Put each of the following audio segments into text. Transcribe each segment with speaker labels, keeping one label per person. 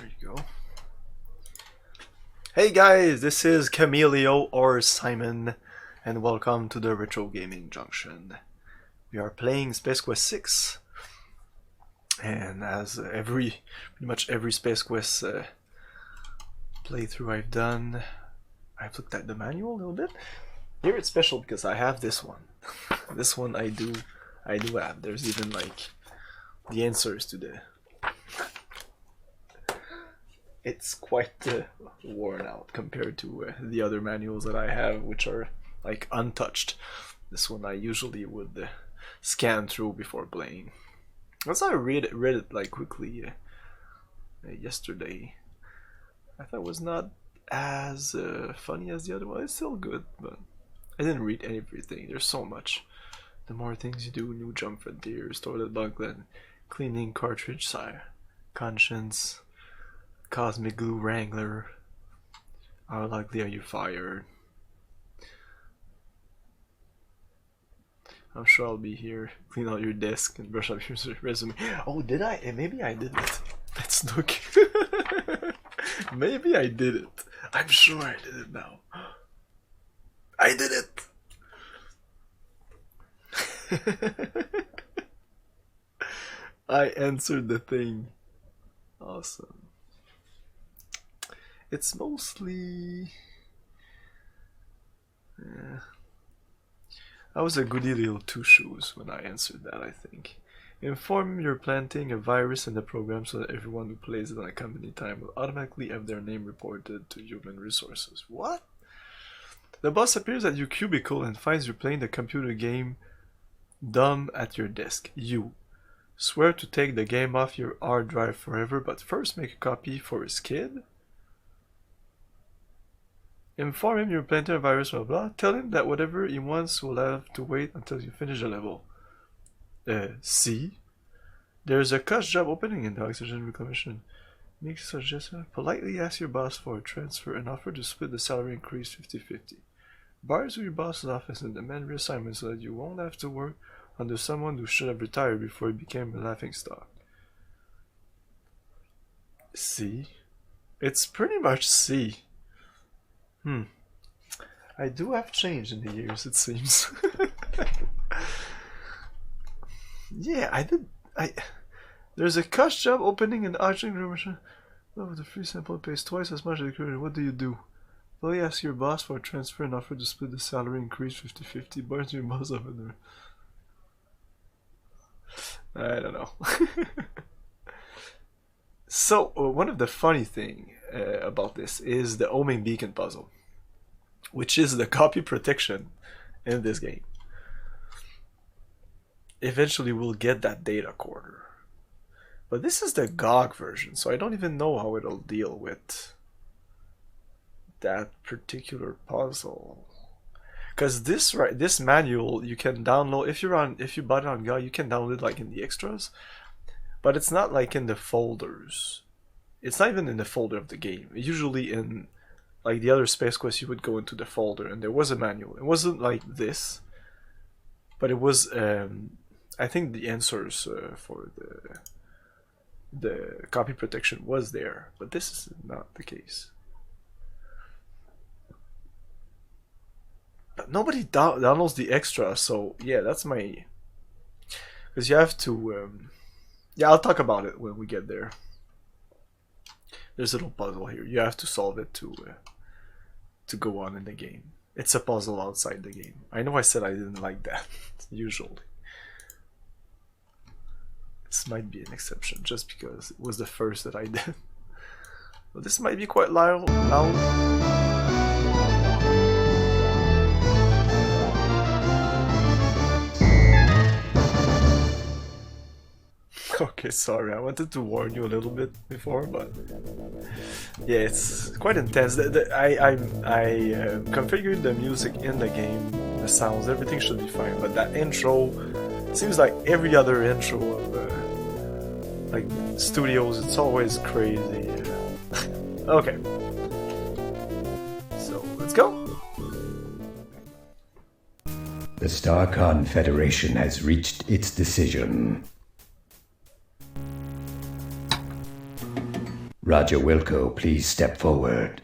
Speaker 1: There you go. Hey guys, this is Camilio or Simon, and welcome to the Retro Gaming Junction. We are playing Space Quest 6, and as pretty much every Space Quest playthrough I've done, I've looked at the manual a little bit. Here it's special because I have this one. This one I do have. There's even like the answers to the. It's quite worn out compared to the other manuals that I have, which are like untouched. This one I usually would scan through before playing. Once I read it like quickly yesterday, I thought it was not as funny as the other one. It's still good, but I didn't read everything. There's so much. The more things you do, new jump frontiers, toilet bugland, cleaning cartridge sire, conscience. Cosmic Glue Wrangler. How likely are you fired? I'm sure I'll be here. Clean out your desk and brush up your resume. Oh, did I? Maybe I did it. Let's look. Maybe I did it. I'm sure I did it now. I did it! I answered the thing. Awesome. It's mostly... Yeah. I was a goody little two-shoes when I answered that, I think. Inform you're planting a virus in the program so that everyone who plays it on a company time will automatically have their name reported to human resources. What? The boss appears at your cubicle and finds you playing the computer game dumb at your desk. You swear to take the game off your hard drive forever, but first make a copy for his kid? Inform him you're planting a virus, blah blah. Tell him that whatever he wants will have to wait until you finish the level. See? There's a cuss job opening in the oxygen reclamation. Make a suggestion. Politely ask your boss for a transfer and offer to split the salary increase 50-50. Bars with your boss's office and demand reassignment so that you won't have to work under someone who should have retired before he became a laughingstock. C? It's pretty much C. I do have changed in the years, it seems. Yeah, I did. There's a cuss job opening in the oxygen room. Oh, with a free sample pays twice as much as the current. What do? Well, you ask your boss for a transfer and offer to split the salary increase 50-50. Burns your boss up in there. I don't know. So, one of the funny thing about this is the homing beacon puzzle, which is the copy protection in this game. Eventually we'll get that data quarter. But this is the GOG version, so I don't even know how it'll deal with that particular puzzle. Because this manual you can download if you bought it on GOG, you can download it like in the extras. But it's not like in the folders. It's not even in the folder of the game. Usually in like the other Space Quest, you would go into the folder and there was a manual. It wasn't like this, but it was, I think the answers for the copy protection was there, but this is not the case. But nobody downloads the extra, so yeah, that's my... Because you have to... yeah, I'll talk about it when we get there. There's a little puzzle here. You have to solve it to go on in the game. It's a puzzle outside the game. I know I said I didn't like that, usually. This might be an exception, just because it was the first that I did. But this might be quite loud. Okay, sorry, I wanted to warn you a little bit before, but yeah, it's quite intense. I configured the music in the game, the sounds, everything should be fine, but that intro seems like every other intro of like studios, it's always crazy. Okay, so let's go.
Speaker 2: The StarCon Federation has reached its decision. Roger Wilco, please step forward.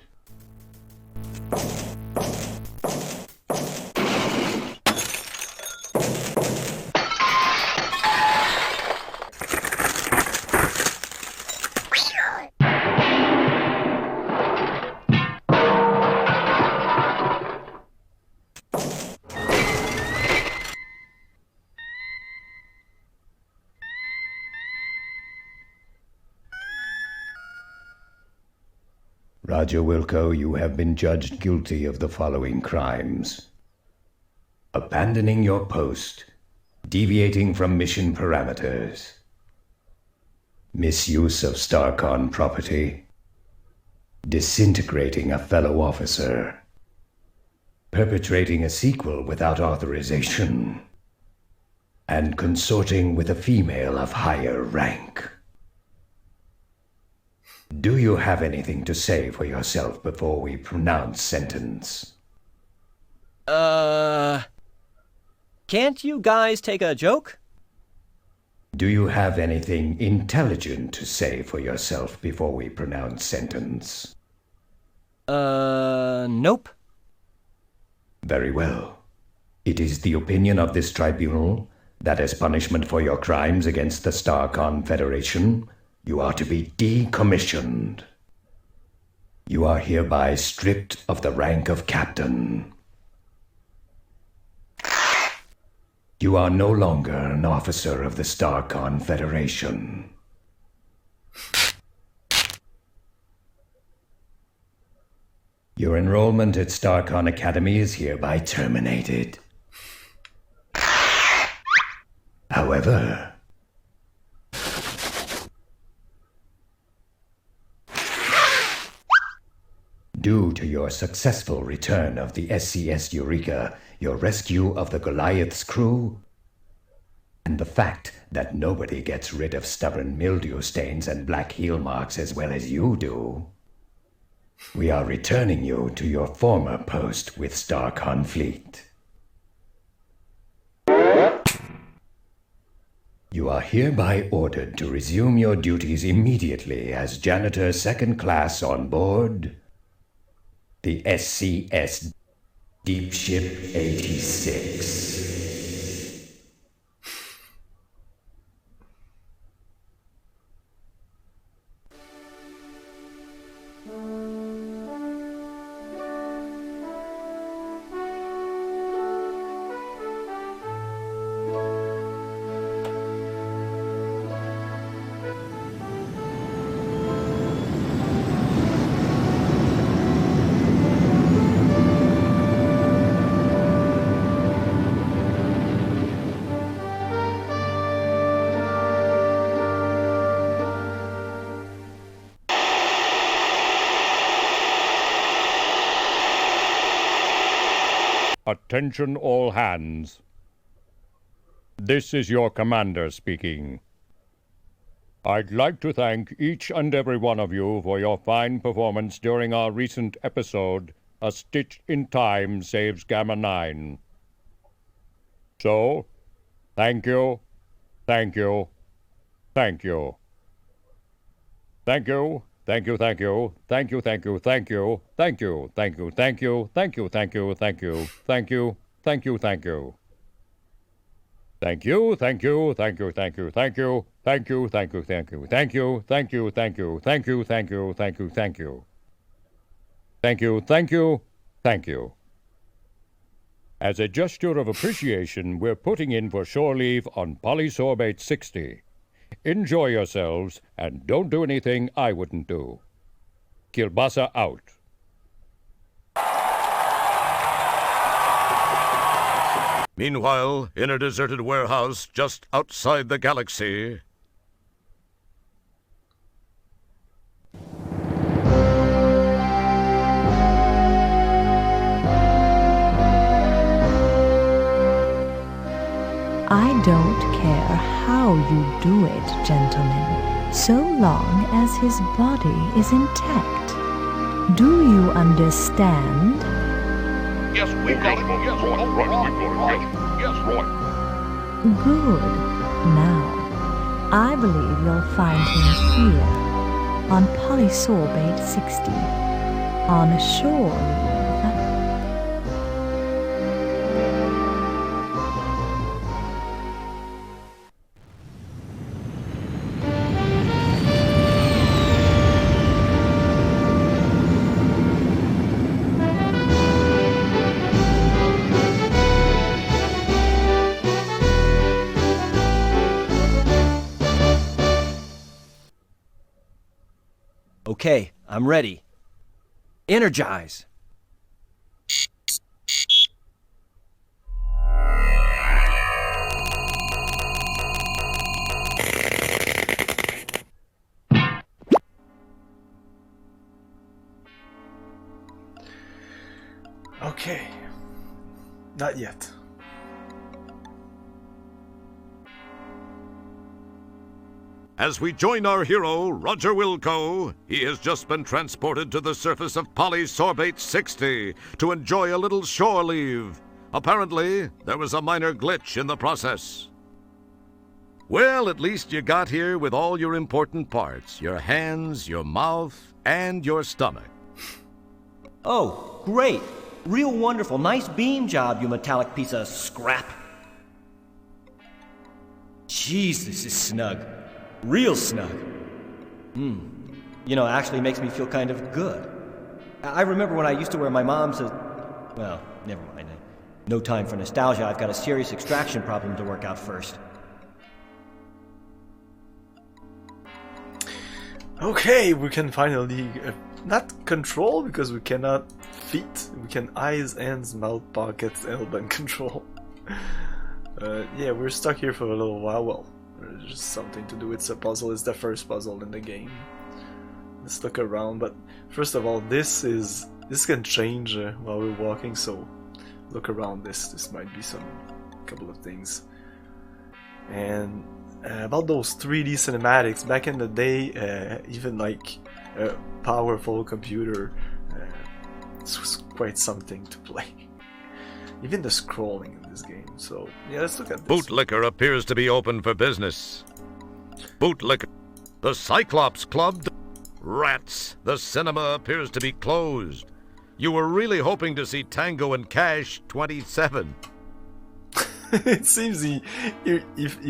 Speaker 2: Roger Wilco, you have been judged guilty of the following crimes: abandoning your post, deviating from mission parameters, misuse of StarCon property, disintegrating a fellow officer, perpetrating a sequel without authorization, and consorting with a female of higher rank. Do you have anything to say for yourself before we pronounce sentence?
Speaker 3: Can't you guys take a joke?
Speaker 2: Do you have anything intelligent to say for yourself before we pronounce sentence?
Speaker 3: Nope.
Speaker 2: Very well. It is the opinion of this tribunal that as punishment for your crimes against the StarCon Federation, you are to be decommissioned. You are hereby stripped of the rank of captain. You are no longer an officer of the StarCon Federation. Your enrollment at StarCon Academy is hereby terminated. However, due to your successful return of the SCS Eureka, your rescue of the Goliath's crew, and the fact that nobody gets rid of stubborn mildew stains and black heel marks as well as you do, we are returning you to your former post with StarCon Fleet. You are hereby ordered to resume your duties immediately as janitor second class on board the SCS Deep Ship 86.
Speaker 4: Attention all hands. This is your commander speaking. I'd like to thank each and every one of you for your fine performance during our recent episode, A Stitch in Time Saves Gamma 9. So, thank you, thank you, thank you. Thank you. Thank you, thank you, thank you, thank you, thank you, thank you, thank you, thank you, thank you, thank you, thank you, thank you, thank you, thank you. Thank you, thank you, thank you, thank you, thank you, thank you, thank you, thank you, thank you, thank you, thank you, thank you, thank you, thank you, thank you. Thank you, thank you, thank you. As a gesture of appreciation, we're putting in for shore leave on Polysorbate 60. Enjoy yourselves, and don't do anything I wouldn't do. Kielbasa out.
Speaker 5: Meanwhile, in a deserted warehouse just outside the galaxy...
Speaker 6: I don't care how you do it, gentlemen, so long as his body is intact. Do you understand?
Speaker 7: Yes, we got it. Yes, right, we got it. Yes, right.
Speaker 6: Good. Now, I believe you'll find him here. on polysorbate 60. On shore leave.
Speaker 3: Okay, I'm ready. Energize!
Speaker 1: Okay. Not yet.
Speaker 5: As we join our hero, Roger Wilco, he has just been transported to the surface of polysorbate 60 to enjoy a little shore leave. Apparently, there was a minor glitch in the process. Well, at least you got here with all your important parts. Your hands, your mouth, and your stomach.
Speaker 3: Oh, great! Real wonderful. Nice beam job, you metallic piece of scrap. Jeez, this is snug. Real snug. You know, it actually makes me feel kind of good. I remember when I used to wear my mom's... well, never mind. No time for nostalgia. I've got a serious extraction problem to work out first.
Speaker 1: Okay, we can finally... not control, because we cannot feet. We can eyes, hands, mouth, pockets, elbow, and control. Yeah, we're stuck here for a little while. Well, there's just something to do. It's a puzzle. It's the first puzzle in the game. Let's look around. But first of all, this can change while we're walking. So look around. This might be couple of things. And about those 3D cinematics, back in the day, even like a powerful computer, this was quite something to play. Even the scrolling in this game. So yeah, let's look at this.
Speaker 5: Bootlicker appears to be open for business. Bootlicker. The Cyclops Club. Rats. The cinema appears to be closed. You were really hoping to see Tango and Cash 27.
Speaker 1: It seems he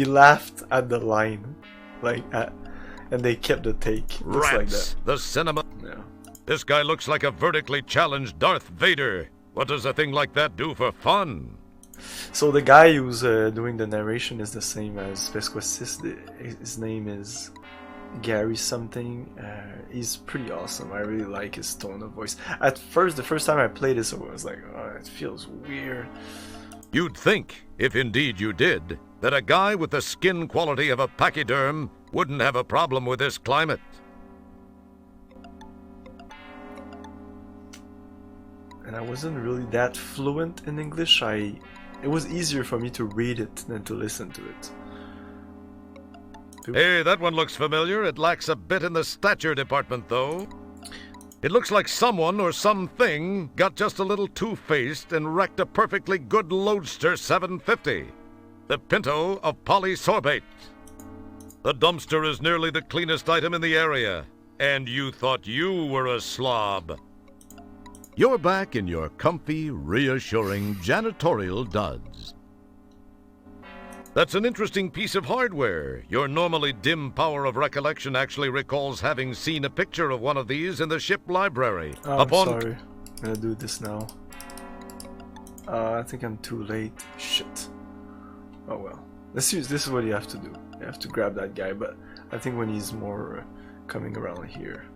Speaker 1: laughed at the line, and they kept the take. Just
Speaker 5: Rats.
Speaker 1: like that.
Speaker 5: The cinema.
Speaker 1: Yeah.
Speaker 5: This guy looks like a vertically challenged Darth Vader. What does a thing like that do for fun?
Speaker 1: So the guy who's doing the narration is the same as Pesquisist. His name is Gary something. He's pretty awesome. I really like his tone of voice. At first, the first time I played this, I was like, oh, it feels weird.
Speaker 5: You'd think, if indeed you did, that a guy with the skin quality of a pachyderm wouldn't have a problem with this climate.
Speaker 1: And I wasn't really that fluent in English. It was easier for me to read it than to listen to it.
Speaker 5: Hey, that one looks familiar. It lacks a bit in the stature department, though. It looks like someone or something got just a little two-faced and wrecked a perfectly good Loadster 750, the Pinto of polysorbate. The dumpster is nearly the cleanest item in the area, and you thought you were a slob. You're back in your comfy, reassuring janitorial duds. That's an interesting piece of hardware. Your normally dim power of recollection actually recalls having seen a picture of one of these in the ship library.
Speaker 1: Oh, I'm sorry. I'm gonna do this now. I think I'm too late. Shit. Oh well. This is what you have to do. You have to grab that guy, but I think when he's more coming around here.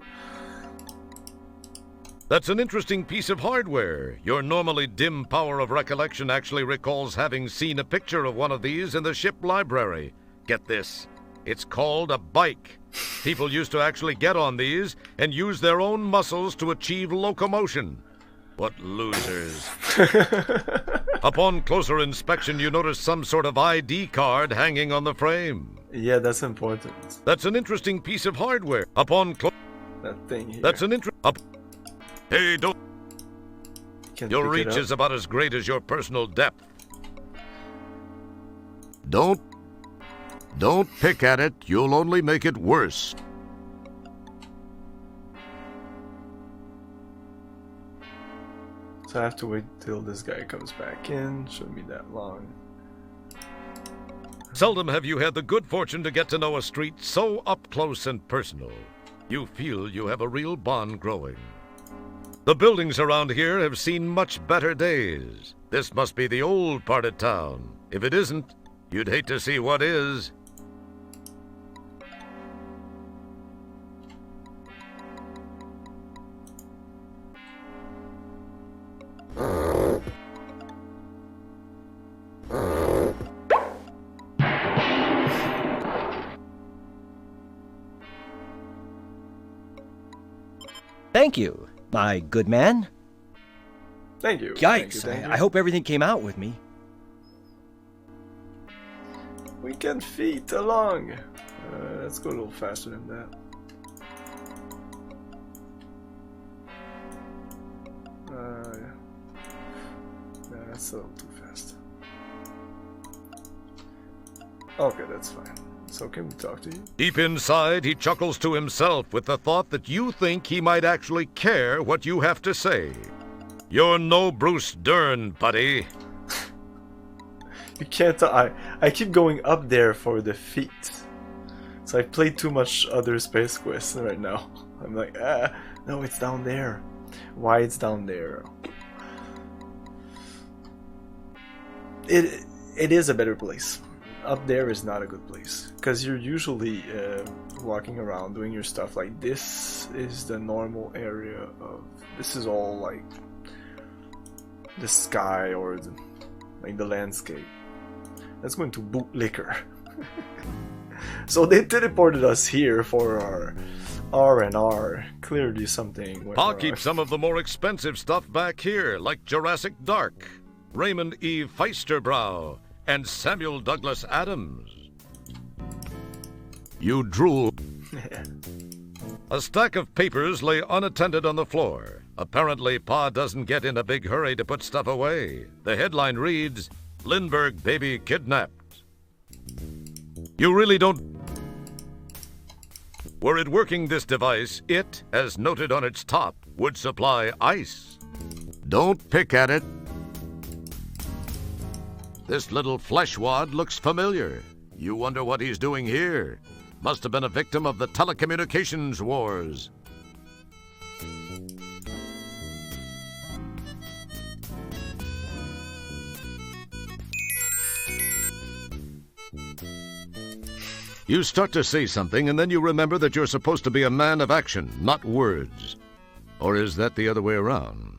Speaker 5: That's an interesting piece of hardware. Your normally dim power of recollection actually recalls having seen a picture of one of these in the ship library. Get this. It's called a bike. People used to actually get on these and use their own muscles to achieve locomotion. What losers. Upon closer inspection, you notice some sort of ID card hanging on the frame.
Speaker 1: Yeah, that's important.
Speaker 5: That's an interesting piece of hardware.
Speaker 1: That thing here.
Speaker 5: That's an Hey, don't... Your reach is about as great as your personal depth. Don't pick at it. You'll only make it worse.
Speaker 1: So I have to wait till this guy comes back in. Shouldn't be that long.
Speaker 5: Seldom have you had the good fortune to get to know a street so up close and personal. You feel you have a real bond growing. The buildings around here have seen much better days. This must be the old part of town. If it isn't, you'd hate to see what is.
Speaker 3: Thank you, my good man.
Speaker 1: Thank you.
Speaker 3: Yikes,
Speaker 1: Thank you.
Speaker 3: I hope everything came out with me.
Speaker 1: We can feet along. Let's go a little faster than that. Yeah, that's a little too fast. Okay, that's fine. So can we talk to you?
Speaker 5: Deep inside, he chuckles to himself with the thought that you think he might actually care what you have to say. You're no Bruce Dern, buddy.
Speaker 1: You can't. I keep going up there for the feet. So I played too much other Space Quest right now. I'm like, no, it's down there. Why it's down there? It is a better place. Up there is not a good place because you're usually walking around doing your stuff. Like this is the normal area of. This is all like the sky or like the landscape. That's going to bootlicker. So they teleported us here for our R&R. Clearly something.
Speaker 5: I'll keep some of the more expensive stuff back here, like Jurassic Dark, Raymond E. Feisterbrow, and Samuel Douglas Adams. You drool. A stack of papers lay unattended on the floor. Apparently, Pa doesn't get in a big hurry to put stuff away. The headline reads, Lindbergh baby kidnapped. You really don't... Were it working this device, it, as noted on its top, would supply ice. Don't pick at it. This little flesh wad looks familiar. You wonder what he's doing here. Must have been a victim of the telecommunications wars. You start to say something, and then you remember that you're supposed to be a man of action, not words. Or is that the other way around?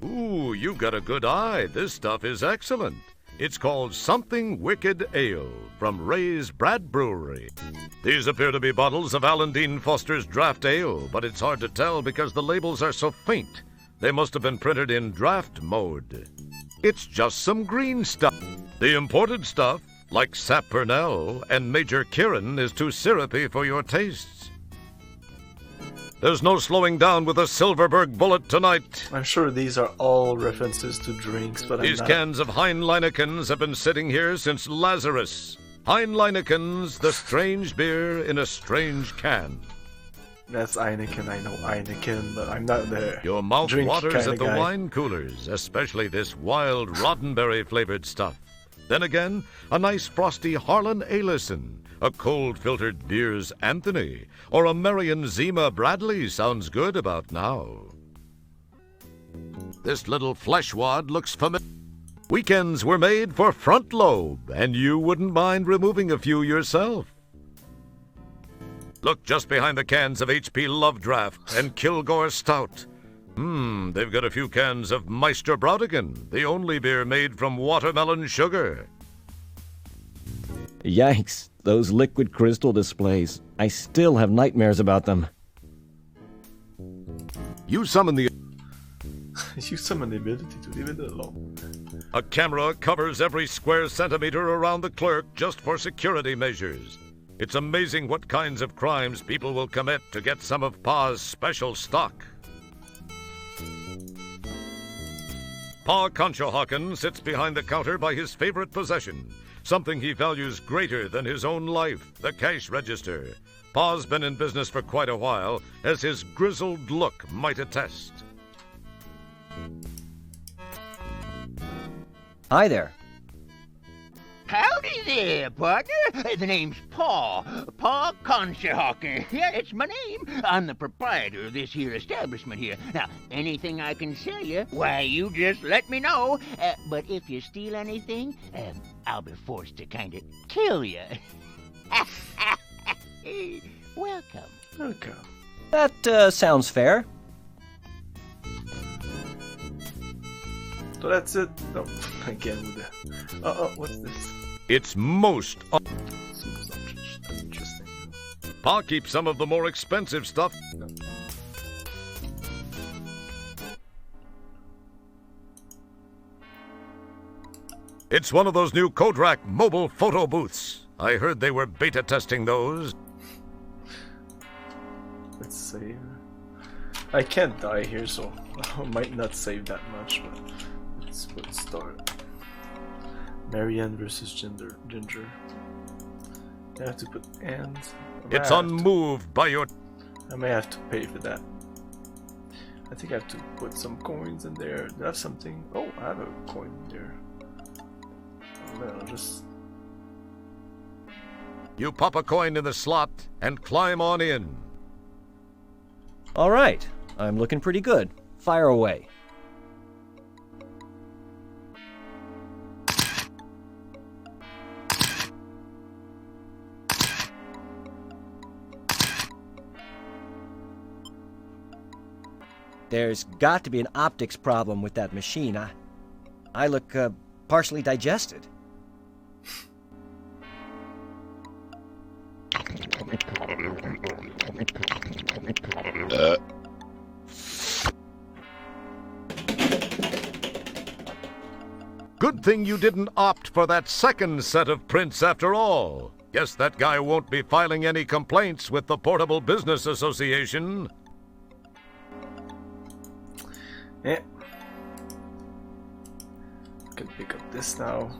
Speaker 5: Ooh, you've got a good eye. This stuff is excellent. It's called Something Wicked Ale from Ray's Brad Brewery. These appear to be bottles of Alan Dean Foster's draft ale, but it's hard to tell because the labels are so faint. They must have been printed in draft mode. It's just some green stuff. The imported stuff, like Sapernell and Major Kirin, is too syrupy for your tastes. There's no slowing down with a Silverberg bullet tonight.
Speaker 1: I'm sure these are all references to drinks, but
Speaker 5: These
Speaker 1: I'm not...
Speaker 5: cans of Heinleinekens have been sitting here since Lazarus. Heinleinekens, the strange beer in a strange can.
Speaker 1: That's Heineken, I know Heineken, but I'm not the
Speaker 5: Your mouth
Speaker 1: drink
Speaker 5: waters
Speaker 1: kinda
Speaker 5: at the
Speaker 1: guy.
Speaker 5: wine coolers, especially this wild Roddenberry-flavored stuff. Then again, a nice frosty Harlan Alison, a cold-filtered Beers Anthony, or a Marion Zima Bradley sounds good about now. This little flesh wad looks familiar. Weekends were made for front lobe, and you wouldn't mind removing a few yourself. Look just behind the cans of H.P. Love Draft and Kilgore Stout. They've got a few cans of Meister Brautigan, the only beer made from watermelon sugar.
Speaker 3: Yikes, those liquid crystal displays. I still have nightmares about them.
Speaker 5: You summon the...
Speaker 1: You summon the ability to leave it alone.
Speaker 5: A camera covers every square centimeter around the clerk just for security measures. It's amazing what kinds of crimes people will commit to get some of Pa's special stock. Pa Conshohocken sits behind the counter by his favorite possession, something he values greater than his own life, the cash register. Pa's been in business for quite a while, as his grizzled look might attest.
Speaker 3: Hi there.
Speaker 8: Howdy there, partner. The name's Paul Conshohocker. Yeah, that's my name. I'm the proprietor of this here establishment here. Now, anything I can sell you, why, you just let me know. But if you steal anything, I'll be forced to kind of kill you. Welcome.
Speaker 1: Okay.
Speaker 3: That sounds fair.
Speaker 1: So that's it. Oh, again with the. What's this?
Speaker 5: It's most.
Speaker 1: Seems interesting.
Speaker 5: Pa keeps some of the more expensive stuff. It's one of those new Kodak mobile photo booths. I heard they were beta testing those.
Speaker 1: Let's save. I can't die here, so I might not save that much, but let's start. Marianne versus Ginger. I have to put and.
Speaker 5: It's unmoved by your.
Speaker 1: I may have to pay for that. I think I have to put some coins in there. Do I have something? Oh, I have a coin in there. Oh, man, I'll just.
Speaker 5: You pop a coin in the slot and climb on in.
Speaker 3: All right. I'm looking pretty good. Fire away. There's got to be an optics problem with that machine. I look partially digested.
Speaker 5: Good thing you didn't opt for that second set of prints after all. Guess that guy won't be filing any complaints with the Portable Business Association.
Speaker 1: Yeah. Can pick up this now.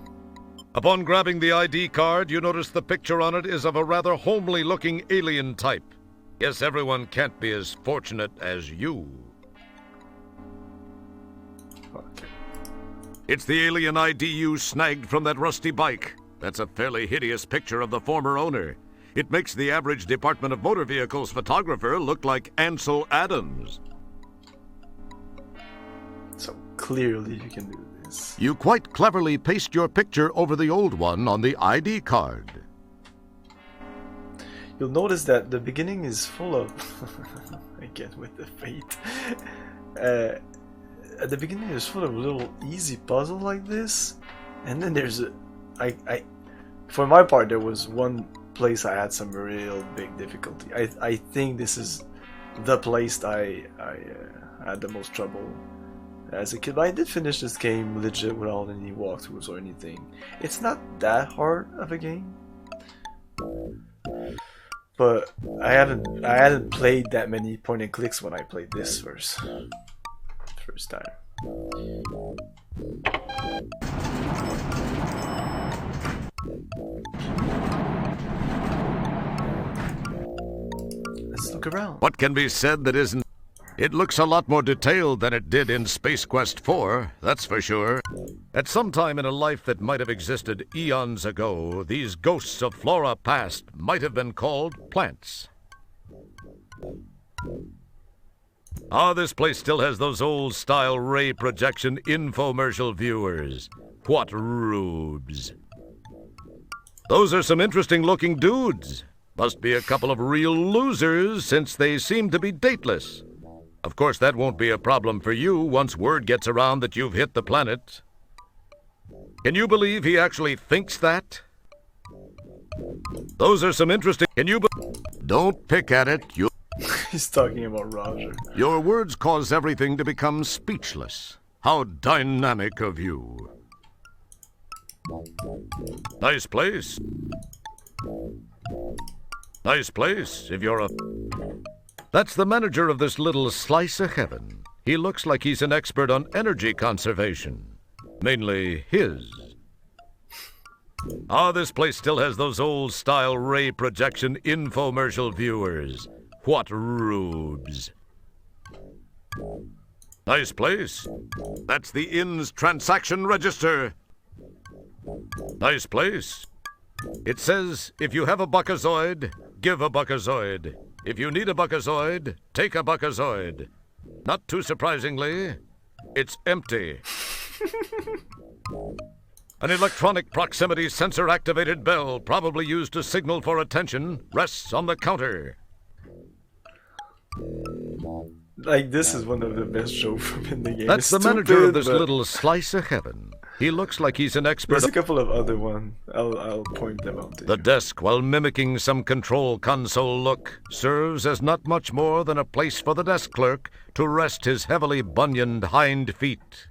Speaker 5: Upon grabbing the ID card, you notice the picture on it is of a rather homely-looking alien type. Guess everyone can't be as fortunate as you.
Speaker 1: Okay.
Speaker 5: It's the alien ID you snagged from that rusty bike. That's a fairly hideous picture of the former owner. It makes the average Department of Motor Vehicles photographer look like Ansel Adams.
Speaker 1: So clearly you can do this.
Speaker 5: You quite cleverly paste your picture over the old one on the ID card.
Speaker 1: You'll notice that the beginning is full of again with the fate. At the beginning is full of little easy puzzle like this, and then there's a for my part there was one place I had some real big difficulty. I think this is the place I had the most trouble as a kid, but I did finish this game legit without any walkthroughs or anything. It's not that hard of a game, but I hadn't played that many point and clicks when I played this first time. Let's look around.
Speaker 5: What can be said that isn't? It looks a lot more detailed than it did in Space Quest 4, that's for sure. At some time in a life that might have existed eons ago, these ghosts of flora past might have been called plants. This place still has those old-style ray projection infomercial viewers. What rubes. Those are some interesting-looking dudes. Must be a couple of real losers, since they seem to be dateless. Of course, that won't be a problem for you once word gets around that you've hit the planet. Can you believe he actually thinks that? Those are some interesting... Don't pick at it.
Speaker 1: He's talking about Roger.
Speaker 5: Your words cause everything to become speechless. How dynamic of you. Nice place. Nice place, if you're a... That's the manager of this little slice of heaven. He looks like he's an expert on energy conservation. Mainly his. This place still has those old-style ray projection infomercial viewers. What rubes. Nice place. That's the inn's transaction register. Nice place. It says, if you have a buckazoid, give a buckazoid. If you need a buckazoid, take a buckazoid. Not too surprisingly, it's empty. An electronic proximity sensor-activated bell, probably used to signal for attention, rests on the counter.
Speaker 1: Like, this is one of the best jokes from in the game.
Speaker 5: That's
Speaker 1: It's
Speaker 5: the manager of
Speaker 1: stupid,
Speaker 5: this
Speaker 1: but
Speaker 5: little slice of heaven. He looks like he's an expert.
Speaker 1: there's a couple of other ones. I'll point them out to
Speaker 5: The
Speaker 1: you.
Speaker 5: desk, while mimicking some control console look, serves as not much more than a place for the desk clerk to rest his heavily bunioned hind feet.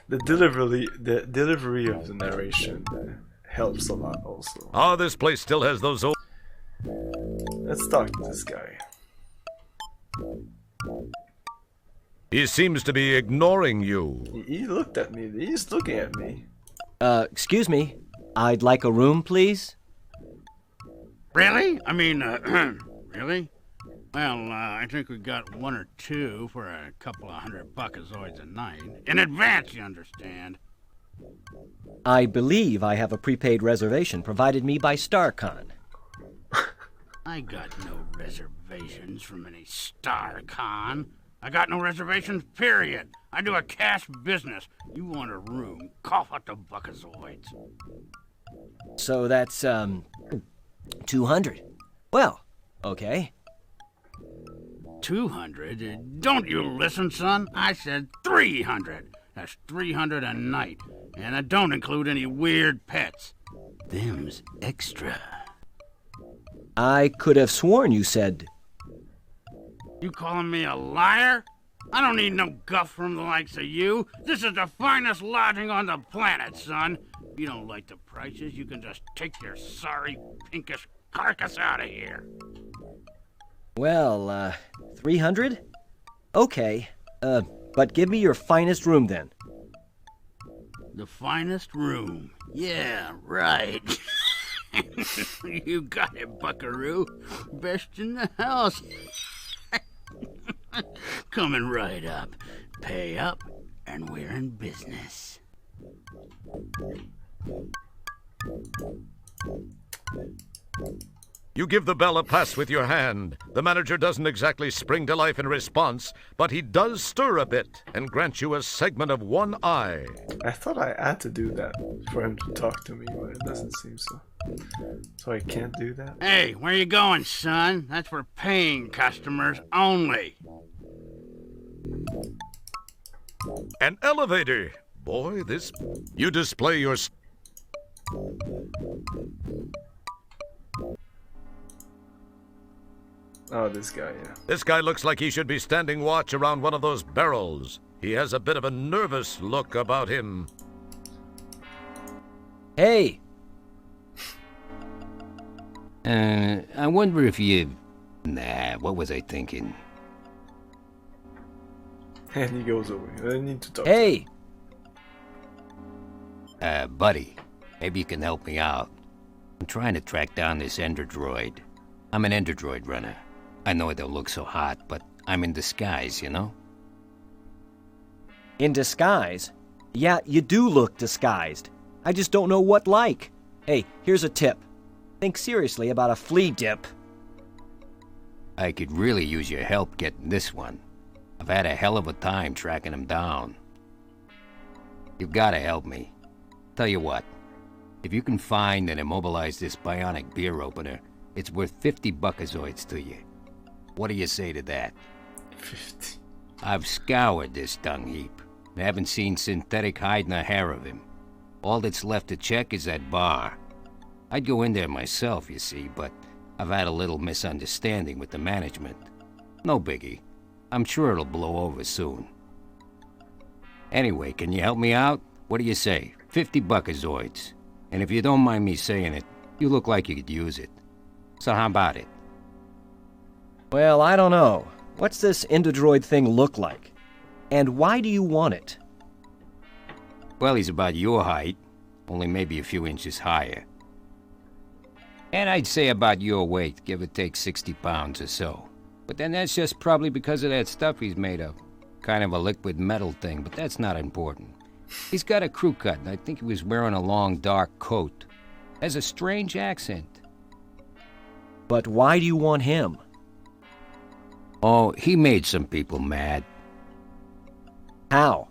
Speaker 1: The delivery of the narration helps a lot also.
Speaker 5: Ah, this place still has those old...
Speaker 1: Let's talk to this guy.
Speaker 5: He seems to be ignoring you.
Speaker 1: He looked at me. He's looking at me.
Speaker 3: Excuse me. I'd like a room, please.
Speaker 9: Really? I mean, really? Well, I think we got one or two for a couple of $100 buckazoids a night. In advance, you understand.
Speaker 3: I believe I have a prepaid reservation provided me by StarCon.
Speaker 9: I got no reservations from any StarCon. I got no reservations, period. I do a cash business. You want a room, cough out the buckazoids.
Speaker 3: So that's, 200. Well, okay.
Speaker 9: 200? Don't you listen, son? I said 300. That's 300 a night. And I don't include any weird pets. Them's extra.
Speaker 3: I could have sworn you said...
Speaker 9: You calling me a liar? I don't need no guff from the likes of you. This is the finest lodging on the planet, son. If you don't like the prices, you can just take your sorry, pinkish carcass out of here.
Speaker 3: Well, 300? Okay. But give me your finest room then.
Speaker 9: The finest room. Yeah, right. You got it, buckaroo. Best in the house. Coming right up. Pay up, and we're in business.
Speaker 5: You give the bell a pass with your hand. The manager doesn't exactly spring to life in response, but he does stir a bit and grant you a segment of one eye.
Speaker 1: I thought I had to do that for him to talk to me, but it doesn't seem so. So I can't do that?
Speaker 9: Hey, where you going, son? That's for paying customers only.
Speaker 5: An elevator. Boy, this... You display your...
Speaker 1: Oh, this guy, yeah.
Speaker 5: This guy looks like he should be standing watch around one of those barrels. He has a bit of a nervous look about him.
Speaker 3: Hey!
Speaker 10: I wonder if you... Nah, what was I thinking?
Speaker 1: And he goes away. I need to talk
Speaker 3: Hey!
Speaker 10: Buddy, maybe you can help me out. I'm trying to track down this Ender Droid. I'm an Ender Droid runner. I know it don't look so hot, but I'm in disguise, you know?
Speaker 3: In disguise? Yeah, you do look disguised. I just don't know what like. Hey, here's a tip. Think seriously about a flea dip.
Speaker 10: I could really use your help getting this one. I've had a hell of a time tracking him down. You've gotta help me. Tell you what, if you can find and immobilize this bionic beer opener, it's worth 50 buckazoids to you. What do you say to that?
Speaker 1: 50.
Speaker 10: I've scoured this dung heap. I haven't seen synthetic hide nor hair of him. All that's left to check is that bar. I'd go in there myself, you see, but I've had a little misunderstanding with the management. No biggie. I'm sure it'll blow over soon. Anyway, can you help me out? What do you say? 50 buckazoids. And if you don't mind me saying it, you look like you could use it. So how about it?
Speaker 3: Well, I don't know. What's this Endodroid thing look like? And why do you want it?
Speaker 10: Well, he's about your height, only maybe a few inches higher. And I'd say about your weight, give or take 60 pounds or so. But then that's just probably because of that stuff he's made of. Kind of a liquid metal thing, but that's not important. He's got a crew cut, and I think he was wearing a long, dark coat. Has a strange accent.
Speaker 3: But why do you want him?
Speaker 10: Oh, he made some people mad.
Speaker 3: How?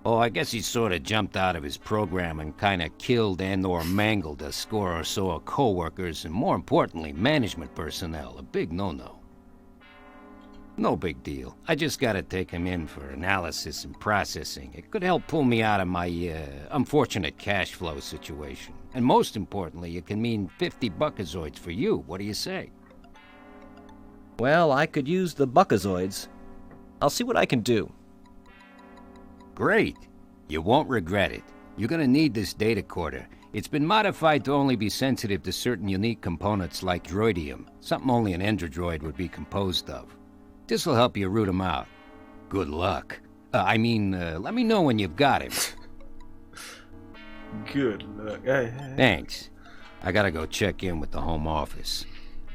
Speaker 10: Oh, I guess he sort of jumped out of his program and kind of killed and/or mangled a score or so of co-workers and, more importantly, management personnel. A big no-no. No big deal. I just gotta take him in for analysis and processing. It could help pull me out of my, unfortunate cash flow situation. And most importantly, it can mean 50 buckazoids for you. What do you say?
Speaker 3: Well, I could use the buckazoids. I'll see what I can do.
Speaker 10: Great. You won't regret it. You're gonna need this data quarter. It's been modified to only be sensitive to certain unique components like droidium, something only an androdroid would be composed of. This'll help you root him out. Good luck. Let me know when you've got him.
Speaker 1: Good luck.
Speaker 10: Thanks. I gotta go check in with the home office.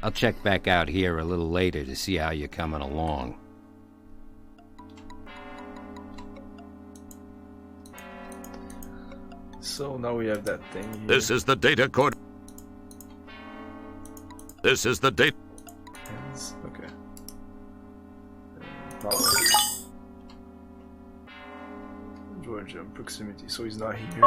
Speaker 10: I'll check back out here a little later to see how you're coming along.
Speaker 1: So now we have that thing here.
Speaker 5: This is the data cord. This is the data.
Speaker 1: Okay. Georgia proximity, so he's not here.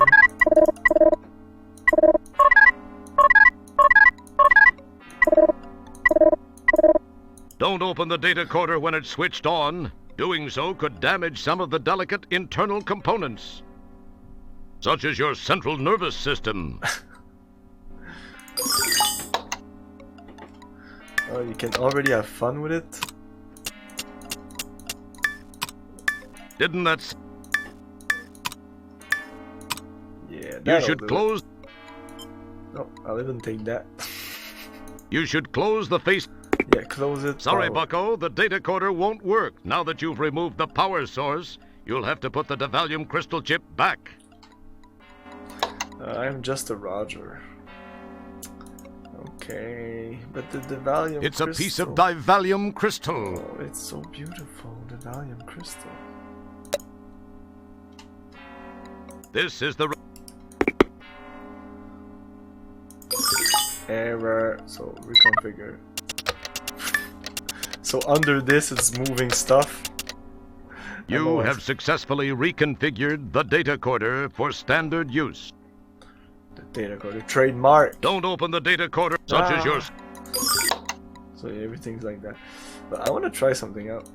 Speaker 5: Don't open the data coder when it's switched on. Doing so could damage some of the delicate internal components, such as your central nervous system.
Speaker 1: Oh, you can already have fun with it?
Speaker 5: Didn't that...
Speaker 1: Yeah,
Speaker 5: you should close...
Speaker 1: No, I'll even take that.
Speaker 5: You should close the face...
Speaker 1: Yeah, close it.
Speaker 5: Sorry,
Speaker 1: power.
Speaker 5: Bucko, the data coder won't work. Now that you've removed the power source, you'll have to put the devallium crystal chip back.
Speaker 1: I'm just a Roger. Okay, but the devallium
Speaker 5: It's
Speaker 1: crystal...
Speaker 5: a piece of divallium crystal.
Speaker 1: Oh, it's so beautiful, devallium crystal.
Speaker 5: This is the...
Speaker 1: Error. So, reconfigure. So under this, it's moving stuff.
Speaker 5: You have successfully reconfigured the data coder for standard use.
Speaker 1: The data coder trademark.
Speaker 5: Don't open the data coder such as yours.
Speaker 1: So yeah, everything's like that. But I want to try something out.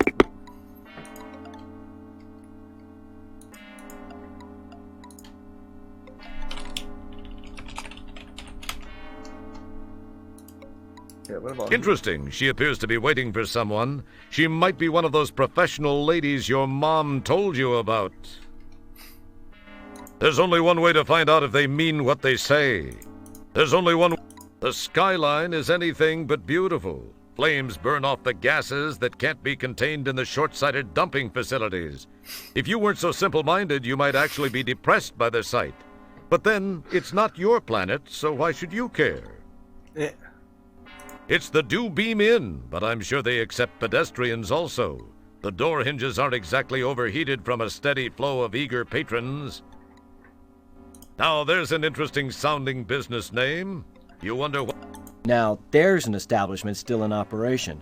Speaker 1: Yeah, what about
Speaker 5: Interesting. She appears to be waiting for someone. She might be one of those professional ladies your mom told you about. There's only one way to find out if they mean what they say. There's only one... The skyline is anything but beautiful. Flames burn off the gases that can't be contained in the short-sighted dumping facilities. If you weren't so simple-minded, you might actually be depressed by the sight. But then, it's not your planet, so why should you care?
Speaker 1: Yeah.
Speaker 5: It's the Do Beam Inn, but I'm sure they accept pedestrians also. The door hinges aren't exactly overheated from a steady flow of eager patrons. Now, there's an interesting sounding business name. You wonder what...
Speaker 3: Now, there's an establishment still in operation.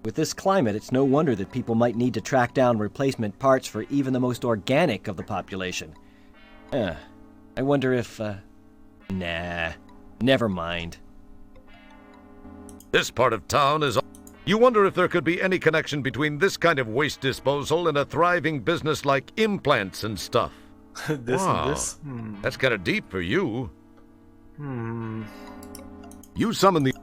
Speaker 3: With this climate, it's no wonder that people might need to track down replacement parts for even the most organic of the population. I wonder if, Nah, never mind.
Speaker 5: This part of town is... You wonder if there could be any connection between this kind of waste disposal and a thriving business like implants and stuff.
Speaker 1: This
Speaker 5: Wow.
Speaker 1: and this?
Speaker 5: That's kind of deep for you. You summon the...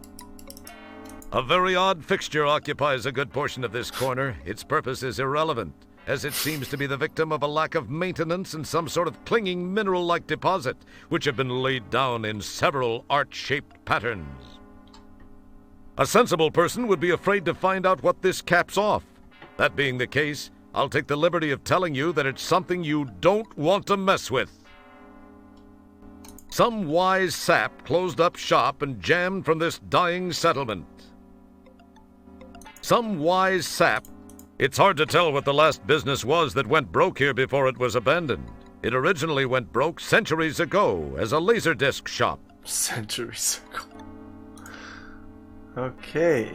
Speaker 5: A very odd fixture occupies a good portion of this corner. Its purpose is irrelevant, as it seems to be the victim of a lack of maintenance and some sort of clinging mineral-like deposit, which have been laid down in several arch-shaped patterns. A sensible person would be afraid to find out what this caps off. That being the case, I'll take the liberty of telling you that it's something you don't want to mess with. Some wise sap closed up shop and jammed from this dying settlement. Some wise sap... It's hard to tell what the last business was that went broke here before it was abandoned. It originally went broke centuries ago as a laserdisc shop.
Speaker 1: Centuries ago. Okay.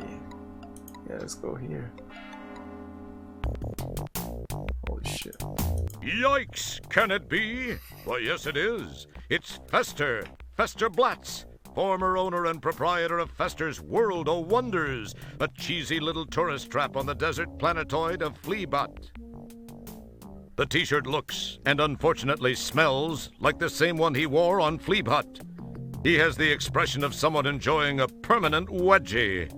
Speaker 1: Yeah, let's go here. Holy shit.
Speaker 5: Yikes! Can it be? Why, yes it is. It's Fester Blatz, former owner and proprietor of Fester's World o' Wonders, a cheesy little tourist trap on the desert planetoid of Fleabot. The t-shirt looks, and unfortunately smells, like the same one he wore on Fleabot. He has the expression of someone enjoying a permanent wedgie.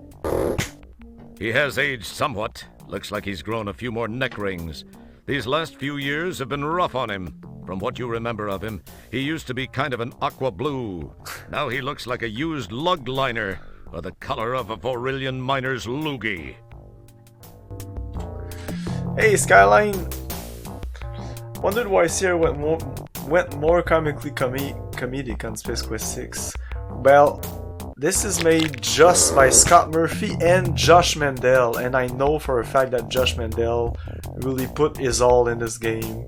Speaker 5: He has aged somewhat. Looks like he's grown a few more neck rings. These last few years have been rough on him. From what you remember of him, he used to be kind of an aqua blue. Now he looks like a used lug liner, or the color of a Vorillion miner's loogie.
Speaker 1: Hey, Skyline! Wondered why Sierra went more comically comedic on Space Quest 6. Well, this is made just by Scott Murphy and Josh Mandel, and I know for a fact that Josh Mandel really put his all in this game.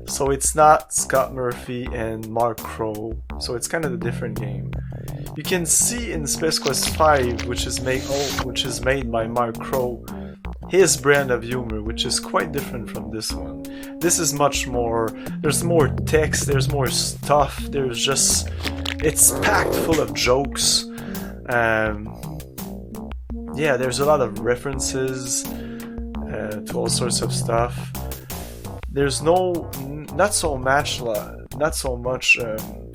Speaker 1: So it's not Scott Murphy and Mark Crow, so it's kind of a different game. You can see in Space Quest 5, which is made by Mark Crow, his brand of humor, which is quite different from this one. This is much more, there's more text, there's more stuff, it's packed full of jokes. Yeah, there's a lot of references to all sorts of stuff. There's not so much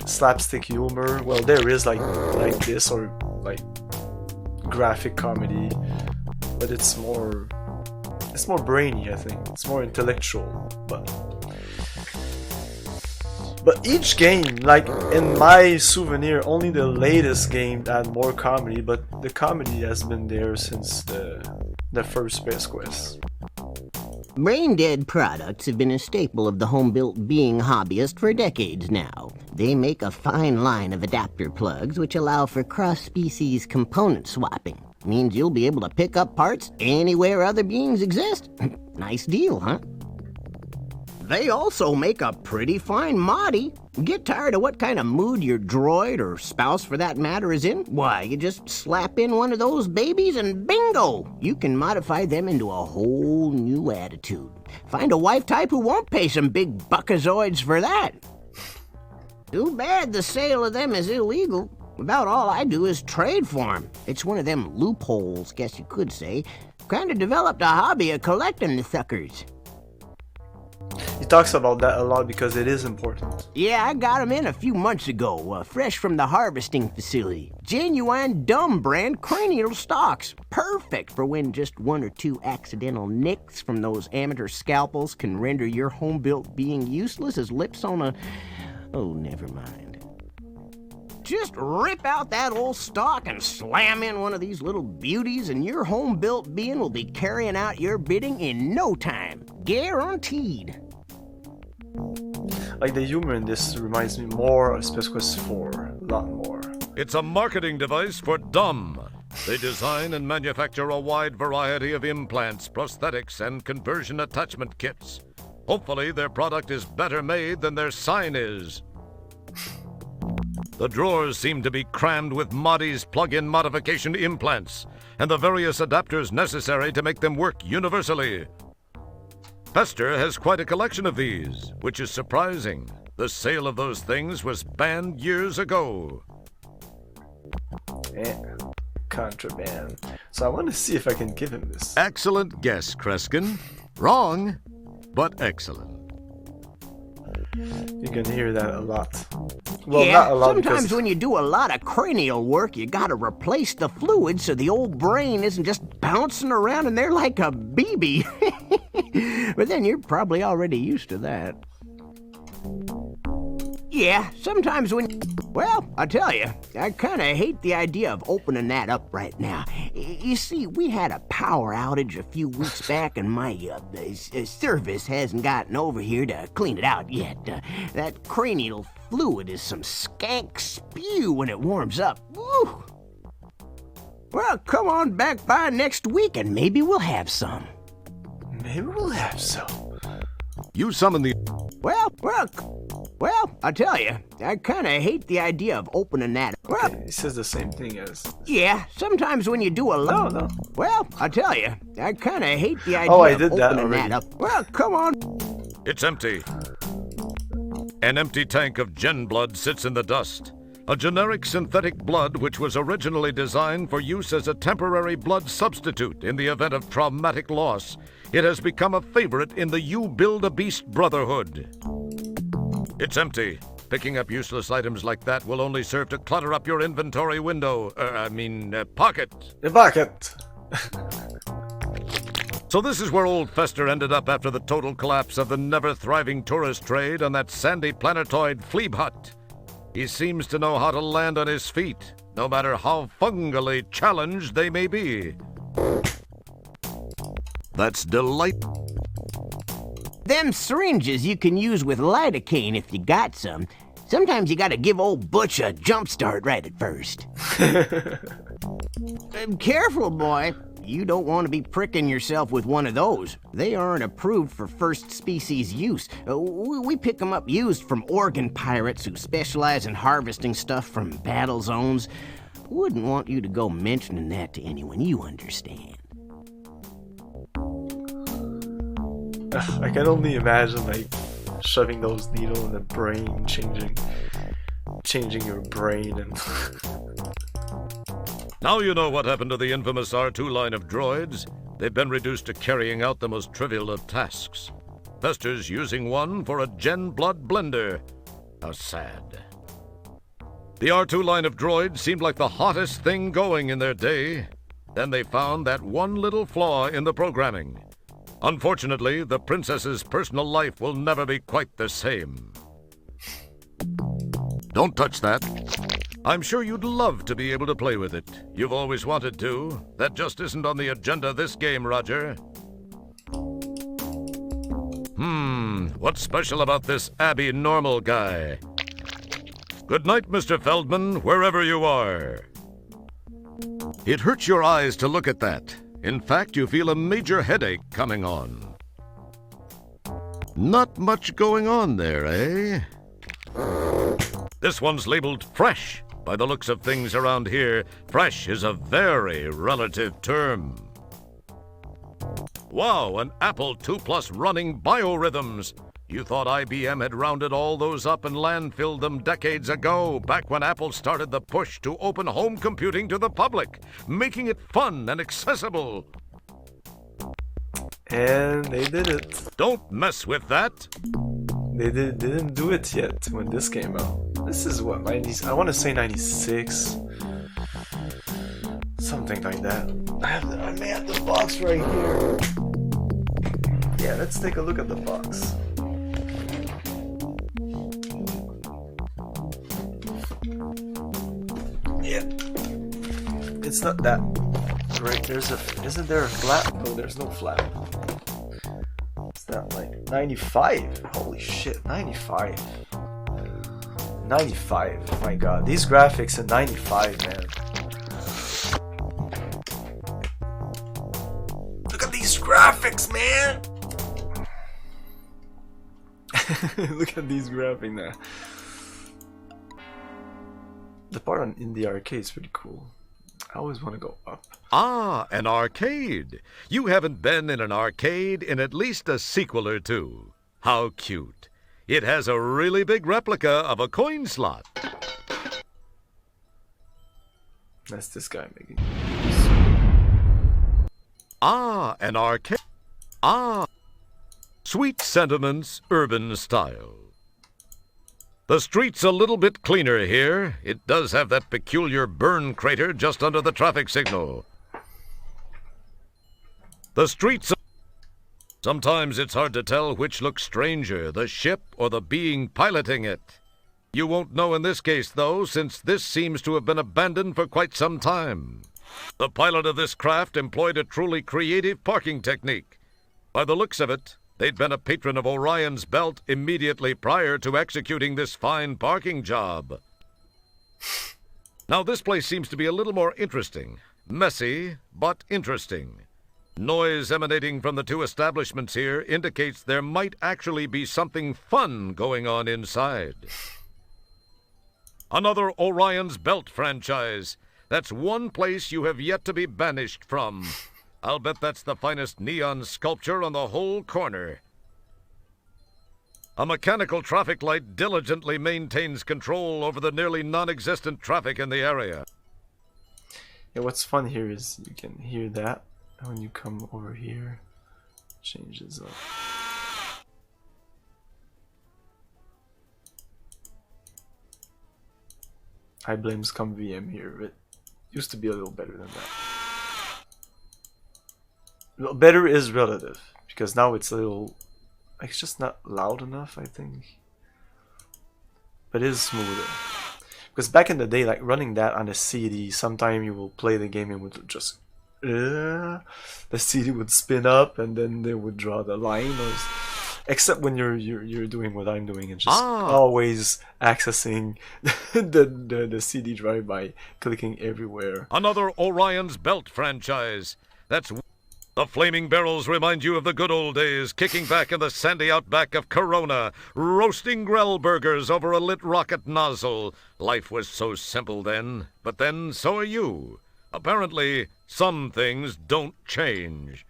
Speaker 1: slapstick humor. Well, there is like this, or like graphic comedy, but it's more brainy, I think. It's more intellectual, but each game, like in my souvenir, only the latest game had more comedy, but the comedy has been there since the first Space Quest.
Speaker 8: Brain-dead products have been a staple of the home-built being hobbyist for decades now. They make a fine line of adapter plugs which allow for cross-species component swapping. Means you'll be able to pick up parts anywhere other beings exist. Nice deal, huh? They also make a pretty fine moddy. Get tired of what kind of mood your droid, or spouse for that matter, is in? Why, you just slap in one of those babies and bingo! You can modify them into a whole new attitude. Find a wife type who won't pay some big buckazoids for that. Too bad the sale of them is illegal. About all I do is trade for them. It's one of them loopholes, guess you could say. Kinda developed a hobby of collecting the suckers.
Speaker 1: He talks about that a lot because it is important.
Speaker 8: Yeah, I got them in a few months ago, fresh from the harvesting facility. Genuine dumb brand cranial stocks. Perfect for when just one or two accidental nicks from those amateur scalpels can render your home-built being useless as lips on a... Oh, never mind. Just rip out that old stock and slam in one of these little beauties and your home-built being will be carrying out your bidding in no time. Guaranteed.
Speaker 1: Like, the humor in this reminds me more of Space Quest 4, a lot more.
Speaker 5: It's a marketing device for dumb. They design and manufacture a wide variety of implants, prosthetics, and conversion attachment kits. Hopefully their product is better made than their sign is. The drawers seem to be crammed with Moddy's plug-in modification implants, and the various adapters necessary to make them work universally. Fester has quite a collection of these, which is surprising. The sale of those things was banned years ago.
Speaker 1: Yeah, contraband. So I want to see if I can give him this.
Speaker 5: Excellent guess, Kreskin. Wrong, but excellent.
Speaker 1: You can hear that a lot. Well,
Speaker 8: yeah,
Speaker 1: not a lot
Speaker 8: sometimes
Speaker 1: because...
Speaker 8: when you do a lot of cranial work, you gotta replace the fluid so the old brain isn't just bouncing around in there like a BB. But then you're probably already used to that. Yeah, sometimes when... Well, I tell you, I kind of hate the idea of opening that up right now. You see, we had a power outage a few weeks back, and my service hasn't gotten over here to clean it out yet. That cranial fluid is some skank spew when it warms up. Woo! Well, come on back by next week and maybe we'll have some.
Speaker 1: Maybe we'll have some.
Speaker 5: You summon the...
Speaker 8: Well, I tell you, I kind of hate the idea of opening that. Well,
Speaker 1: Okay, he says the same thing as...
Speaker 8: yeah, sometimes when you do a lot.
Speaker 1: No.
Speaker 8: Well, I tell you, I kind of hate the idea
Speaker 1: Oh, I
Speaker 8: of
Speaker 1: did that
Speaker 8: opening
Speaker 1: already.
Speaker 8: that up. Well, come on.
Speaker 5: It's empty. An empty tank of gen blood sits in the dust. A generic synthetic blood which was originally designed for use as a temporary blood substitute in the event of traumatic loss. It has become a favorite in the You Build a Beast Brotherhood. It's empty. Picking up useless items like that will only serve to clutter up your inventory window. Pocket.
Speaker 1: The bucket.
Speaker 5: So this is where old Fester ended up after the total collapse of the never-thriving tourist trade on that sandy planetoid Flea Hut. He seems to know how to land on his feet, no matter how fungally challenged they may be. That's delightful.
Speaker 8: Them syringes you can use with lidocaine if you got some. Sometimes you gotta give old Butch a jump start right at first. Careful, boy. You don't want to be pricking yourself with one of those. They aren't approved for first species use. We pick them up used from organ pirates who specialize in harvesting stuff from battle zones. Wouldn't want you to go mentioning that to anyone, you understand.
Speaker 1: I can only imagine like shoving those needles in the brain, changing your brain and
Speaker 5: Now you know what happened to the infamous R2 line of droids. They've been reduced to carrying out the most trivial of tasks. Fester's using one for a gen blood blender. How sad. The R2 line of droids seemed like the hottest thing going in their day. Then they found that one little flaw in the programming. Unfortunately, the princess's personal life will never be quite the same. Don't touch that. I'm sure you'd love to be able to play with it. You've always wanted to. That just isn't on the agenda this game, Roger. What's special about this Abby Normal guy? Good night, Mr. Feldman, wherever you are. It hurts your eyes to look at that. In fact, you feel a major headache coming on. Not much going on there, eh? This one's labeled fresh. By the looks of things around here, fresh is a very relative term. Wow, an Apple II Plus running biorhythms. You thought IBM had rounded all those up and landfilled them decades ago, back when Apple started the push to open home computing to the public, making it fun and accessible.
Speaker 1: and they did it.
Speaker 5: Don't mess with that.
Speaker 1: They didn't do it yet when this came out. This is what, 90s? I want to say 96. Something like that. I may have the box right here. Yeah, let's take a look at the box. Yeah. It's not that. Right, isn't there a flap? No, there's no flap. It's not like 95. Holy shit, 95. 95. My god, these graphics in 95, man. Look at these graphics, man. Look at these graphics now. The part in the arcade is pretty cool. I always want to go up.
Speaker 5: Ah, an arcade. You haven't been in an arcade in at least a sequel or two. How cute. It has a really big replica of a coin slot.
Speaker 1: That's this guy making.
Speaker 5: Ah, an arcade. Ah, sweet sentiments, urban style. The street's a little bit cleaner here. It does have that peculiar burn crater just under the traffic signal. The streets... Sometimes it's hard to tell which looks stranger, the ship or the being piloting it. You won't know in this case, though, since this seems to have been abandoned for quite some time. The pilot of this craft employed a truly creative parking technique. By the looks of it, they'd been a patron of Orion's Belt immediately prior to executing this fine parking job. Now, this place seems to be a little more interesting. messy, but interesting. Noise emanating from the two establishments here indicates there might actually be something fun going on inside. Another Orion's Belt franchise. That's one place you have yet to be banished from. I'll bet that's the finest neon sculpture on the whole corner. A mechanical traffic light diligently maintains control over the nearly non-existent traffic in the area.
Speaker 1: Yeah, what's fun here is you can hear that, and when you come over here, it changes up. I blame Scummvm here. It used to be a little better than that. Well, better is relative, because now it's a little... it's just not loud enough, I think. But it is smoother. Because back in the day, like running that on a CD, sometime you will play the game and would just... the CD would spin up and then they would draw the line. Except when you're doing what I'm doing and just always accessing the CD drive by clicking everywhere.
Speaker 5: Another Orion's Belt franchise. That's... The flaming barrels remind you of the good old days, kicking back in the sandy outback of Corona, roasting grell burgers over a lit rocket nozzle. Life was so simple then, but then so are you. Apparently, some things don't change.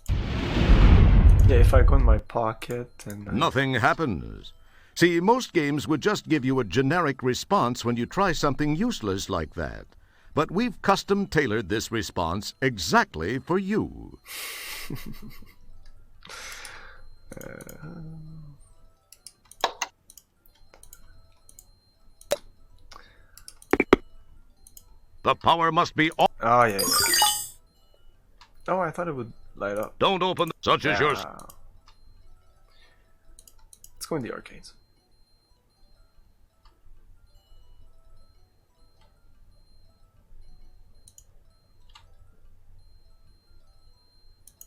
Speaker 1: Yeah, if I go in my pocket and...
Speaker 5: Nothing happens. See, most games would just give you a generic response when you try something useless like that. But we've custom-tailored this response exactly for you. The power must be off.
Speaker 1: Oh, yeah. Oh, I thought it would light up.
Speaker 5: Don't open such as yours.
Speaker 1: Let's go in the arcades.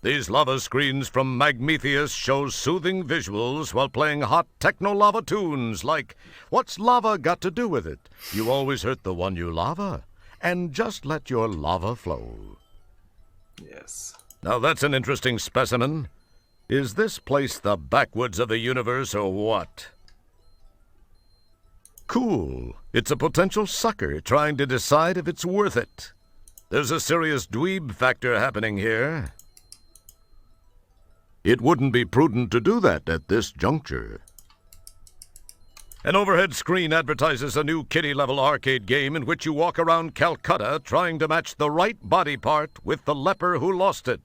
Speaker 5: These lava screens from Magmetheus show soothing visuals while playing hot techno-lava tunes like, what's lava got to do with it? You always hurt the one you lava, and just let your lava flow.
Speaker 1: Yes.
Speaker 5: Now that's an interesting specimen. Is this place the backwoods of the universe or what? Cool. It's a potential sucker trying to decide if it's worth it. There's a serious dweeb factor happening here. It wouldn't be prudent to do that at this juncture. An overhead screen advertises a new kiddie-level arcade game in which you walk around Calcutta trying to match the right body part with the leper who lost it.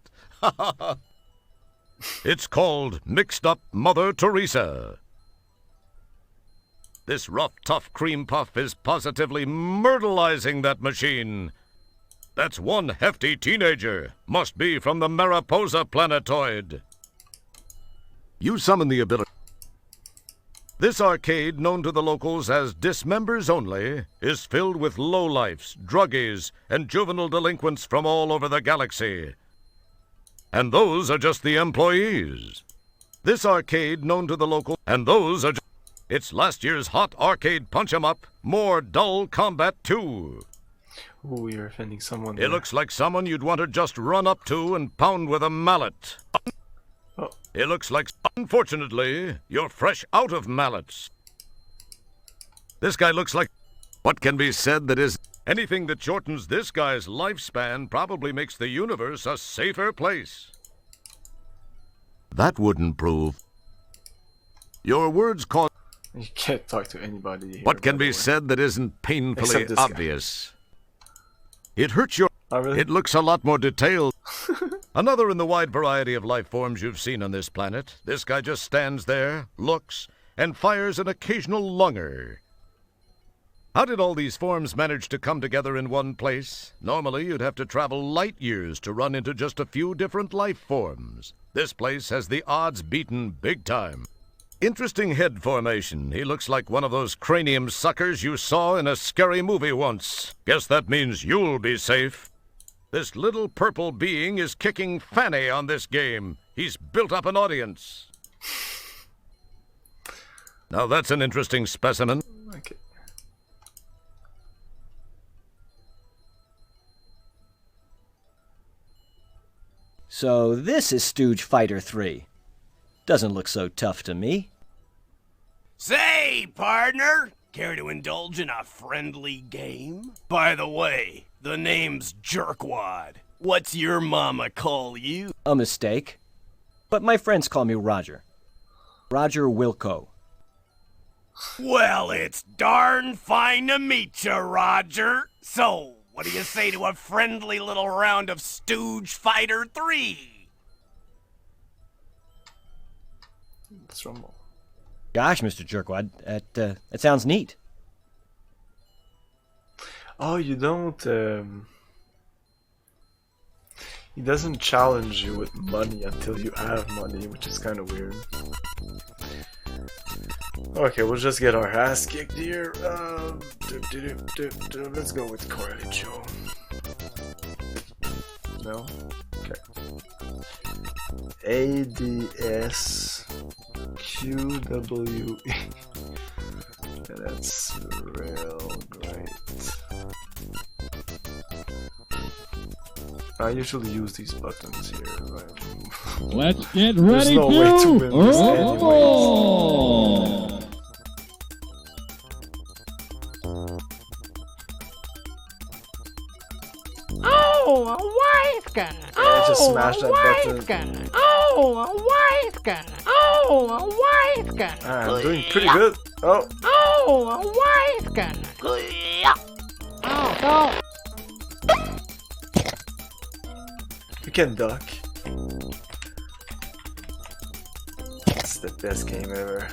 Speaker 5: It's called Mixed Up Mother Teresa. This rough, tough cream puff is positively myrtleizing that machine. That's one hefty teenager. Must be from the Mariposa planetoid. You summon the ability. This arcade, known to the locals as Dismembers Only, is filled with lowlifes, druggies, and juvenile delinquents from all over the galaxy. And those are just the employees. This arcade, known to the locals, and those are it's last year's hot arcade punch-em-up, more dull combat too.
Speaker 1: Ooh, you're offending someone.
Speaker 5: It looks like someone you'd want to just run up to and pound with a mallet.
Speaker 1: Oh.
Speaker 5: It looks like, unfortunately, you're fresh out of mallets. This guy looks like... What can be said that is... Anything that shortens this guy's lifespan probably makes the universe a safer place. That wouldn't prove... Your words cause...
Speaker 1: You can't talk to anybody here.
Speaker 5: What can be said that isn't painfully obvious? It hurts your...
Speaker 1: Oh, really?
Speaker 5: It looks a lot more detailed. Another in the wide variety of life forms you've seen on this planet. This guy just stands there, looks, and fires an occasional lunger. How did all these forms manage to come together in one place? Normally, you'd have to travel light years to run into just a few different life forms. This place has the odds beaten big time. Interesting head formation. He looks like one of those cranium suckers you saw in a scary movie once. Guess that means you'll be safe. This little purple being is kicking Fanny on this game. He's built up an audience. Now that's an interesting specimen.
Speaker 1: Okay.
Speaker 3: So this is Stooge Fighter 3. Doesn't look so tough to me.
Speaker 11: Say, partner, care to indulge in a friendly game? By the way, the name's Jerkwad. What's your mama call you?
Speaker 3: A mistake. But my friends call me Roger. Roger Wilco.
Speaker 11: Well, it's darn fine to meet you, Roger. So, what do you say to a friendly little round of Stooge Fighter 3?
Speaker 1: Let's rumble.
Speaker 3: Gosh, Mr. Jerkwad, that sounds neat.
Speaker 1: Oh, you don't. He doesn't challenge you with money until you have money, which is kind of weird. Okay, we'll just get our ass kicked here. Let's go with Corley Joe. No? Okay. ADSQWE. That's real great. I usually use these buttons here, but
Speaker 12: let's get
Speaker 1: there's
Speaker 12: ready
Speaker 1: no way to win this anyways.
Speaker 13: Oh, a wife gun.
Speaker 1: Yeah, just smash that button.
Speaker 13: Gun. Oh, a wife gun. Oh, a wife gun.
Speaker 1: I'm doing pretty good. Oh.
Speaker 13: Oh, a wife gun. Oh, go.
Speaker 1: You can duck. It's the best game ever.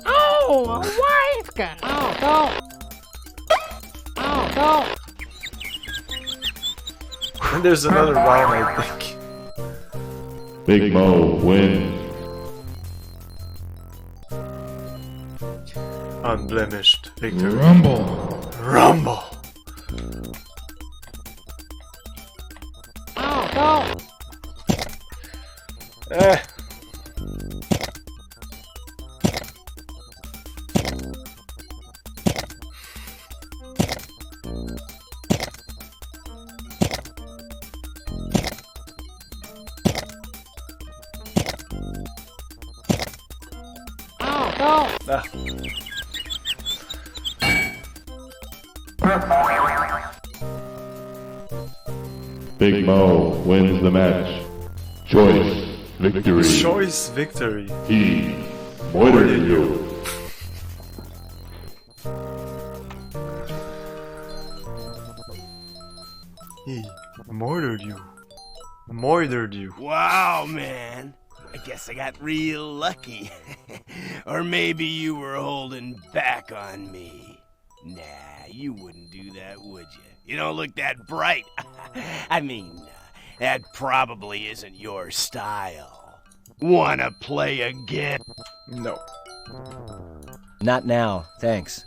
Speaker 13: Oh, a wife gun. Oh, go. Oh, go.
Speaker 1: And there's another round, I think.
Speaker 12: Big Mo wins.
Speaker 1: Unblemished victory.
Speaker 12: Rumble.
Speaker 1: Rumble.
Speaker 13: Oh, go.
Speaker 12: Big Mo wins the match. Choice victory.
Speaker 1: Choice victory.
Speaker 12: He murdered you.
Speaker 1: He murdered you. Murdered you.
Speaker 11: Wow, man. I guess I got real lucky. Or maybe you were holding back on me. Nah, you wouldn't do that, would you? You don't look that bright. I mean, that probably isn't your style. Wanna play again?
Speaker 1: No.
Speaker 3: Not now, thanks.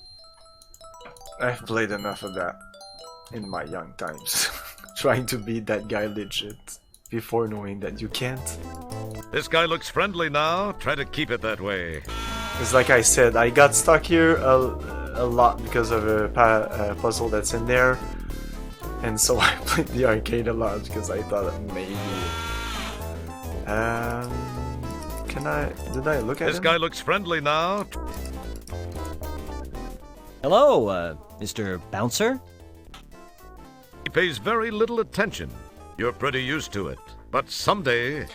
Speaker 1: I've played enough of that in my young times. Trying to beat that guy legit before knowing that you can't.
Speaker 5: This guy looks friendly now. Try to keep it that way.
Speaker 1: It's like I said, I got stuck here a lot because of a puzzle that's in there. And so I played the arcade a lot because I thought that maybe... Did I look at
Speaker 5: This
Speaker 1: him?
Speaker 5: guy looks friendly now.
Speaker 3: Hello, Mr. Bouncer?
Speaker 5: He pays very little attention. You're pretty used to it. But someday...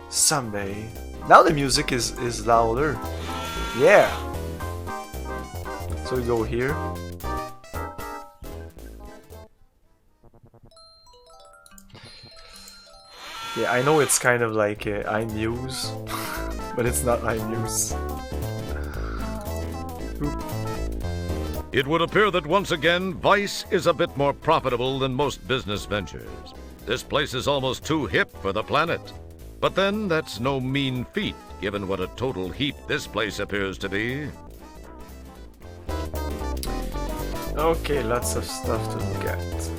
Speaker 1: Someday... Now the music is louder. Yeah! So we go here. Yeah, I know it's kind of like iMuse, but it's not iMuse.
Speaker 5: It would appear that once again, Vice is a bit more profitable than most business ventures. This place is almost too hip for the planet. But then, that's no mean feat, given what a total heap this place appears to be.
Speaker 1: Okay, lots of stuff to look at.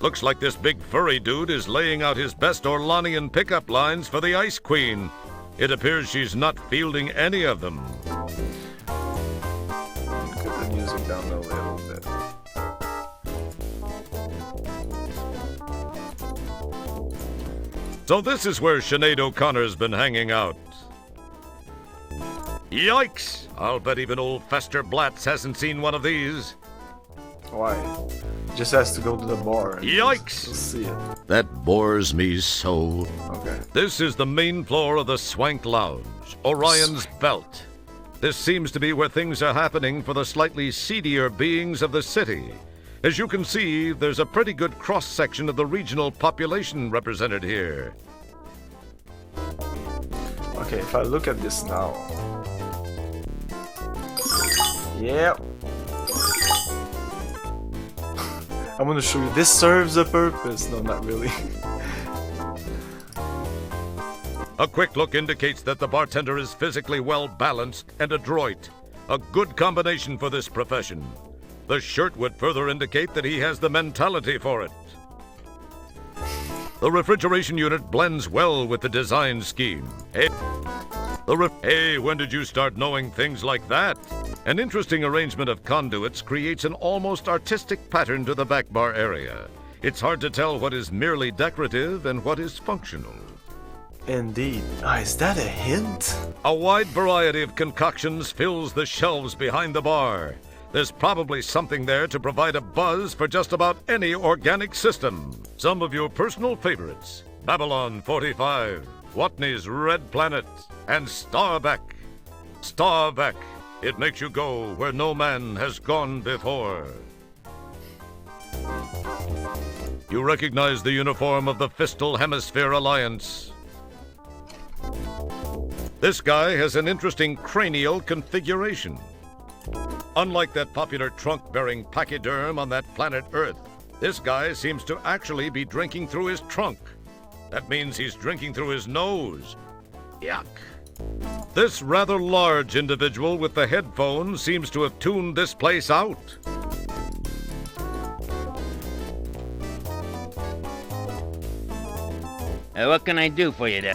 Speaker 5: Looks like this big furry dude is laying out his best Orlanian pickup lines for the Ice Queen. It appears she's not fielding any of them.
Speaker 1: Put the music down a little bit.
Speaker 5: So this is where Sinead O'Connor's been hanging out. Yikes! I'll bet even old Fester Blatz hasn't seen one of these.
Speaker 1: Why? Just has to go to the bar. And
Speaker 5: Yikes!
Speaker 1: You'll see it.
Speaker 5: That bores me so.
Speaker 1: Okay.
Speaker 5: This is the main floor of the Swank Lounge, Orion's Belt. This seems to be where things are happening for the slightly seedier beings of the city. As you can see, there's a pretty good cross-section of the regional population represented here.
Speaker 1: Okay, if I look at this now. Yeah. I'm gonna show you. This serves a purpose. No, not really.
Speaker 5: A quick look indicates that the bartender is physically well balanced and adroit. A good combination for this profession. The shirt would further indicate that he has the mentality for it. The refrigeration unit blends well with the design scheme. Hey, when did you start knowing things like that? An interesting arrangement of conduits creates an almost artistic pattern to the back bar area. It's hard to tell what is merely decorative and what is functional.
Speaker 1: Indeed. Is that a hint?
Speaker 5: A wide variety of concoctions fills the shelves behind the bar. There's probably something there to provide a buzz for just about any organic system. Some of your personal favorites: Babylon 45, Watney's Red Planet, and Starbeck. Starbeck. It makes you go where no man has gone before. You recognize the uniform of the Fistal Hemisphere Alliance. This guy has an interesting cranial configuration. Unlike that popular trunk-bearing pachyderm on that planet Earth, this guy seems to actually be drinking through his trunk. That means he's drinking through his nose. Yuck. This rather large individual with the headphones seems to have tuned this place out.
Speaker 8: What can I do for you there?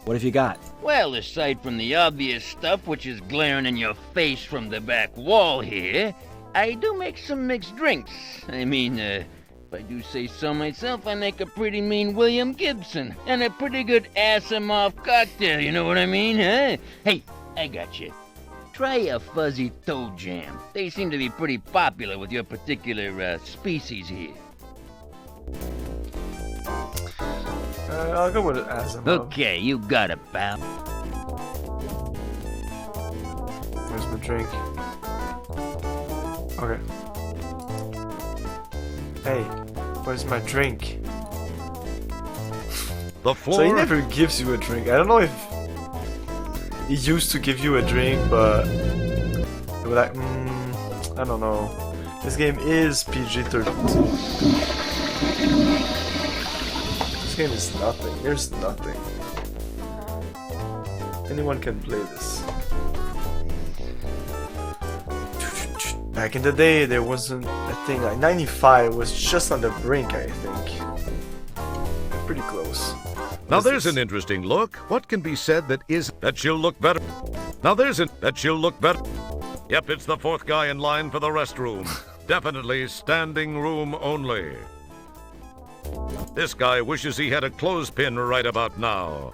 Speaker 3: What have you got?
Speaker 8: Well, aside from the obvious stuff which is glaring in your face from the back wall here, I do make some mixed drinks. I mean, if I do say so myself, I make a pretty mean William Gibson and a pretty good ass-em-off cocktail, you know what I mean, huh? Hey, I got you. Try a fuzzy toe jam. They seem to be pretty popular with your particular species here.
Speaker 1: I'll go with it as a
Speaker 8: Okay, you got it, pal.
Speaker 1: Where's my drink? Okay. Hey, where's my drink?
Speaker 5: The floor.
Speaker 1: So he never gives you a drink. I don't know if he used to give you a drink, but they were like, I don't know. This game is PG-13. This game is nothing. There's nothing. Anyone can play this. Back in the day, there wasn't a thing like 95 was just on the brink, I think. Pretty close.
Speaker 5: Now there's an interesting look. What can be said that she'll look better? Now there's that she'll look better. Yep, it's the fourth guy in line for the restroom. Definitely standing room only. This guy wishes he had a clothespin right about now.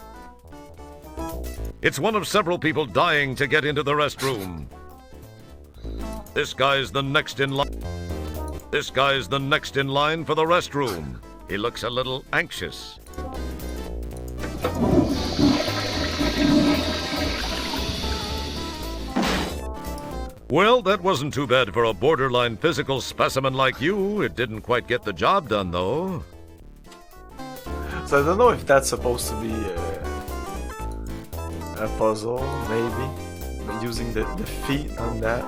Speaker 5: It's one of several people dying to get into the restroom. This guy's the next in line. This guy's the next in line for the restroom. He looks a little anxious. Well, that wasn't too bad for a borderline physical specimen like you. It didn't quite get the job done, though.
Speaker 1: So I don't know if that's supposed to be a puzzle, maybe. But using the feet on that.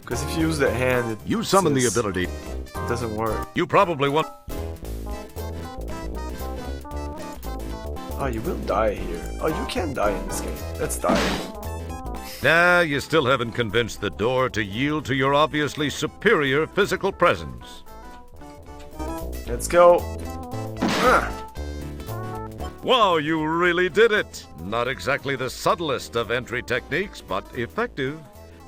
Speaker 1: Because if you use the hand,
Speaker 5: you summon the ability.
Speaker 1: It doesn't work.
Speaker 5: You probably want.
Speaker 1: Oh, you will die here. Oh, you can die in this game. Let's die.
Speaker 5: Nah, you still haven't convinced the door to yield to your obviously superior physical presence.
Speaker 1: Let's go.
Speaker 5: Wow, you really did it! Not exactly the subtlest of entry techniques, but effective.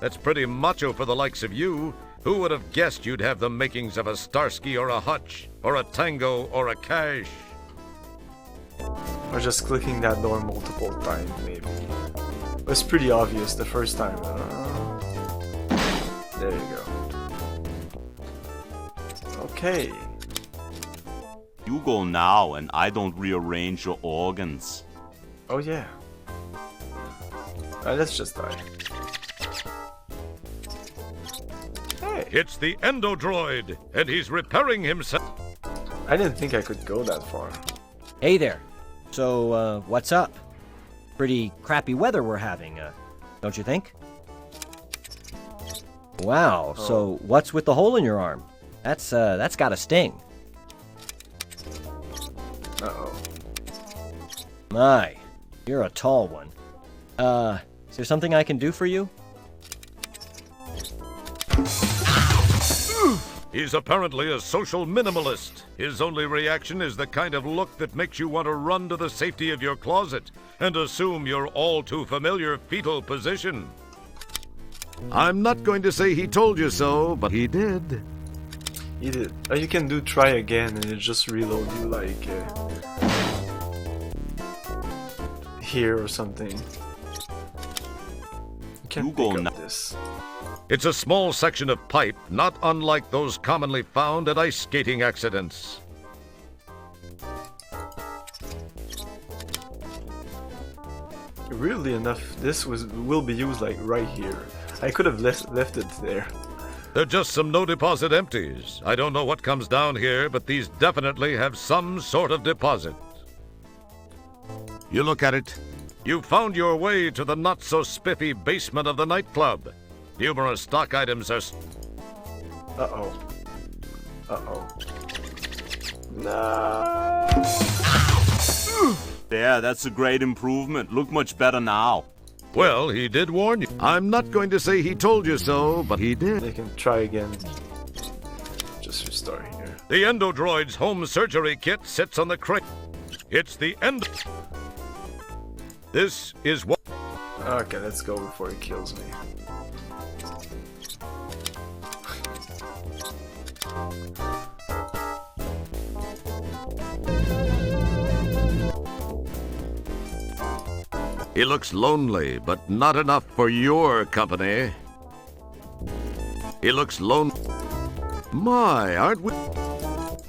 Speaker 5: That's pretty macho for the likes of you. Who would have guessed you'd have the makings of a Starsky or a Hutch, or a Tango or a Cash?
Speaker 1: Or just clicking that door multiple times, maybe. It was pretty obvious the first time. There you go. Okay.
Speaker 14: You go now, and I don't rearrange your organs.
Speaker 1: Oh yeah. Let's just die. Hey.
Speaker 5: It's the Endodroid, and he's repairing himself.
Speaker 1: I didn't think I could go that far.
Speaker 3: Hey there. So, what's up? Pretty crappy weather we're having, don't you think? Wow, so what's with the hole in your arm? That's gotta sting.
Speaker 1: Uh-oh.
Speaker 3: My, you're a tall one. Is there something I can do for you?
Speaker 5: He's apparently a social minimalist. His only reaction is the kind of look that makes you want to run to the safety of your closet and assume your all too familiar fetal position. I'm not going to say he told you so, but he did.
Speaker 1: He did. You can do try again and it just reload you like here or something. You can pick up this.
Speaker 5: It's a small section of pipe, not unlike those commonly found at ice skating accidents.
Speaker 1: Weirdly enough, this will be used like right here. I could have left it there.
Speaker 5: They're just some no deposit empties. I don't know what comes down here, but these definitely have some sort of deposit. You look at it. You found your way to the not-so-spiffy basement of the nightclub. Numerous stock items are...
Speaker 1: Uh-oh. Uh-oh. No.
Speaker 14: There, that's a great improvement. Look much better now.
Speaker 5: Well, he did warn you. I'm not going to say he told you so, but he did.
Speaker 1: They can try again. Just restart here.
Speaker 5: The Endodroid's home surgery kit sits on the crate. It's the end. This is what...
Speaker 1: Okay, let's go before he kills me.
Speaker 5: He looks lonely, but not enough for your company. He looks lonely. My, aren't we?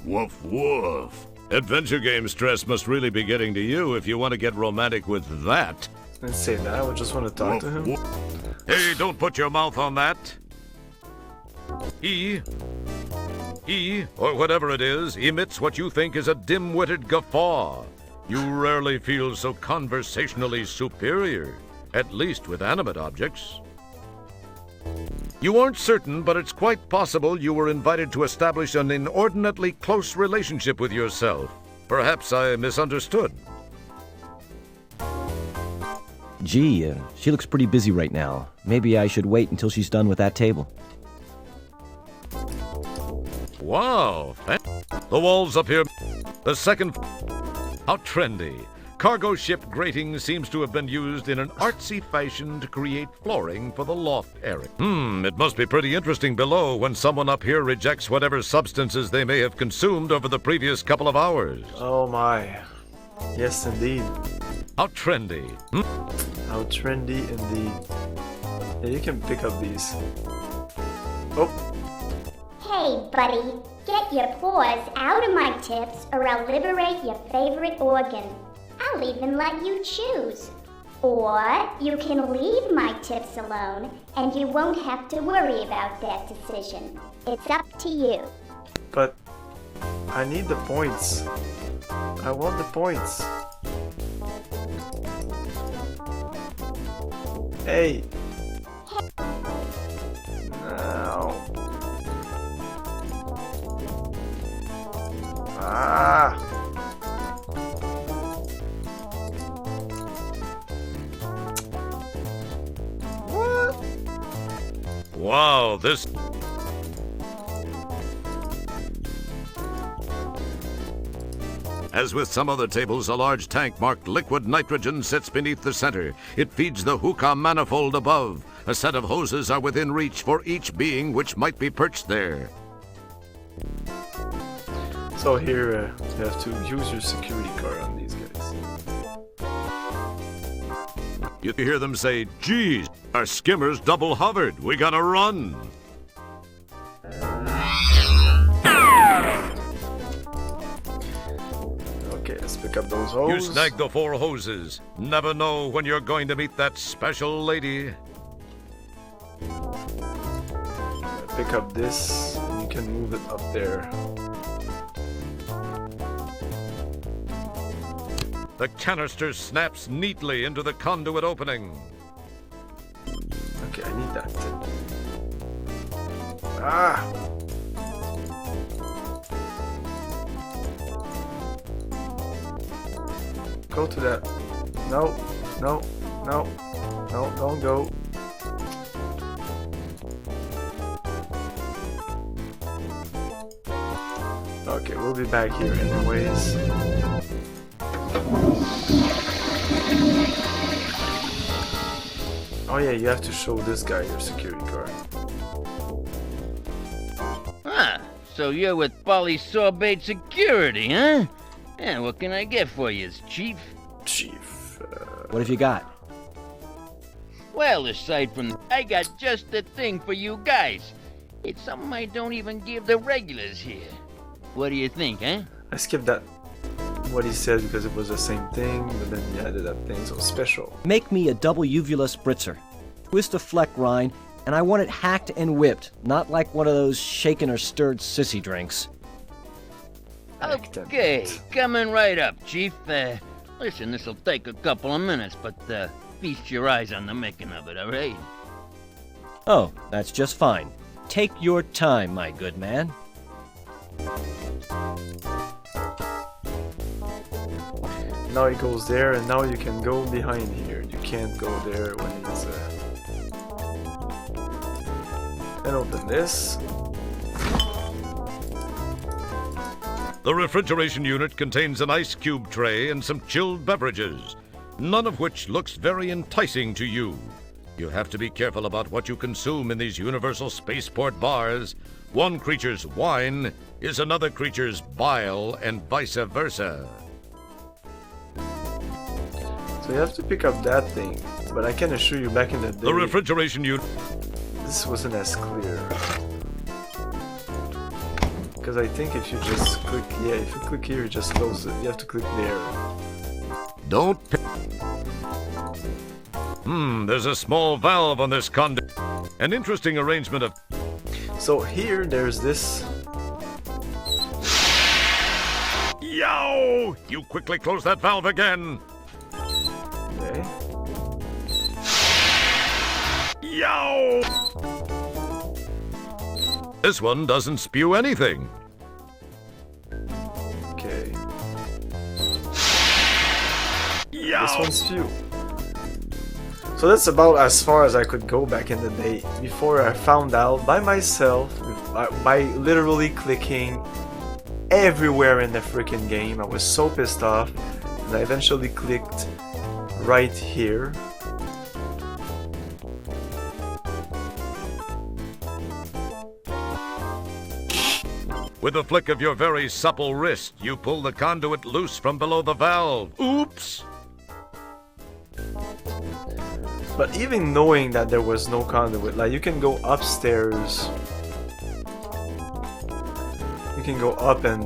Speaker 5: Woof woof. Adventure game stress must really be getting to you if you want to get romantic with that.
Speaker 1: Let's say that. I just want to talk to him.
Speaker 5: Hey, don't put your mouth on that. He, or whatever it is, emits what you think is a dim-witted guffaw. You rarely feel so conversationally superior, at least with animate objects. You aren't certain, but it's quite possible you were invited to establish an inordinately close relationship with yourself. Perhaps I misunderstood.
Speaker 3: Gee, she looks pretty busy right now. Maybe I should wait until she's done with that table.
Speaker 5: Wow, the walls up here. The second... How trendy. Cargo ship grating seems to have been used in an artsy fashion to create flooring for the loft area. It must be pretty interesting below when someone up here rejects whatever substances they may have consumed over the previous couple of hours.
Speaker 1: Oh my. Yes, indeed.
Speaker 5: How trendy.
Speaker 1: How trendy indeed. Yeah, you can pick up these. Oh.
Speaker 15: Hey, buddy. Get your paws out of my tips or I'll liberate your favorite organ. I'll even let you choose. Or you can leave my tips alone and you won't have to worry about that decision. It's up to you.
Speaker 1: But I need the points. I want the points. Hey. No. Ah. What?
Speaker 5: Wow, this... As with some other tables, a large tank marked liquid nitrogen sits beneath the center. It feeds the hookah manifold above. A set of hoses are within reach for each being which might be perched there.
Speaker 1: So here you have to use your security card on these guys.
Speaker 5: You hear them say, "Geez, our skimmer's double hovered. We gotta run."
Speaker 1: Okay, let's pick up those hoses.
Speaker 5: You snag the 4 hoses. Never know when you're going to meet that special lady.
Speaker 1: Pick up this, and you can move it up there.
Speaker 5: The canister snaps neatly into the conduit opening.
Speaker 1: Okay, I need that. Ah! Go to that. No, no, no, no, don't go. Okay, we'll be back here anyways. Oh yeah, you have to show this guy your security card.
Speaker 8: Ah, so you're with Polly Sorbate Security, huh? Yeah, what can I get for you, Chief?
Speaker 1: Chief,
Speaker 3: What have you got?
Speaker 8: Well, aside from I got just the thing for you guys. It's something I don't even give the regulars here. What do you think, huh?
Speaker 1: I skipped that what he said because it was the same thing, but then he added that thing so special.
Speaker 3: Make me a double uvula spritzer. Twist a fleck rind, and I want it hacked and whipped, not like one of those shaken or stirred sissy drinks.
Speaker 8: Okay, coming right up, Chief. Listen, this'll take a couple of minutes, but feast your eyes on the making of it, all right?
Speaker 3: Oh, that's just fine. Take your time, my good man.
Speaker 1: Now he goes there, and now you can go behind here. You can't go there when he's Then open this.
Speaker 5: The refrigeration unit contains an ice cube tray and some chilled beverages, none of which looks very enticing to you. You have to be careful about what you consume in these universal spaceport bars. One creature's wine is another creature's bile, and vice versa.
Speaker 1: So you have to pick up that thing, but I can assure you back in the day,
Speaker 5: The refrigeration unit.
Speaker 1: this wasn't as clear. Because I think if you just click, yeah, if you click here, it just closes it. You have to click there.
Speaker 5: Don't pick. There's a small valve on this conduit. An interesting arrangement of.
Speaker 1: So here, there's this.
Speaker 5: Yow! You quickly close that valve again.
Speaker 1: Okay.
Speaker 5: Yow! This one doesn't spew anything.
Speaker 1: Okay.
Speaker 5: Yow!
Speaker 1: This one's few. So that's about as far as I could go back in the day before I found out by myself, by literally clicking everywhere in the freaking game. I was so pissed off, and I eventually clicked right here.
Speaker 5: With a flick of your very supple wrist, you pull the conduit loose from below the valve. Oops!
Speaker 1: But even knowing that there was no conduit, like you can go upstairs, you can go up and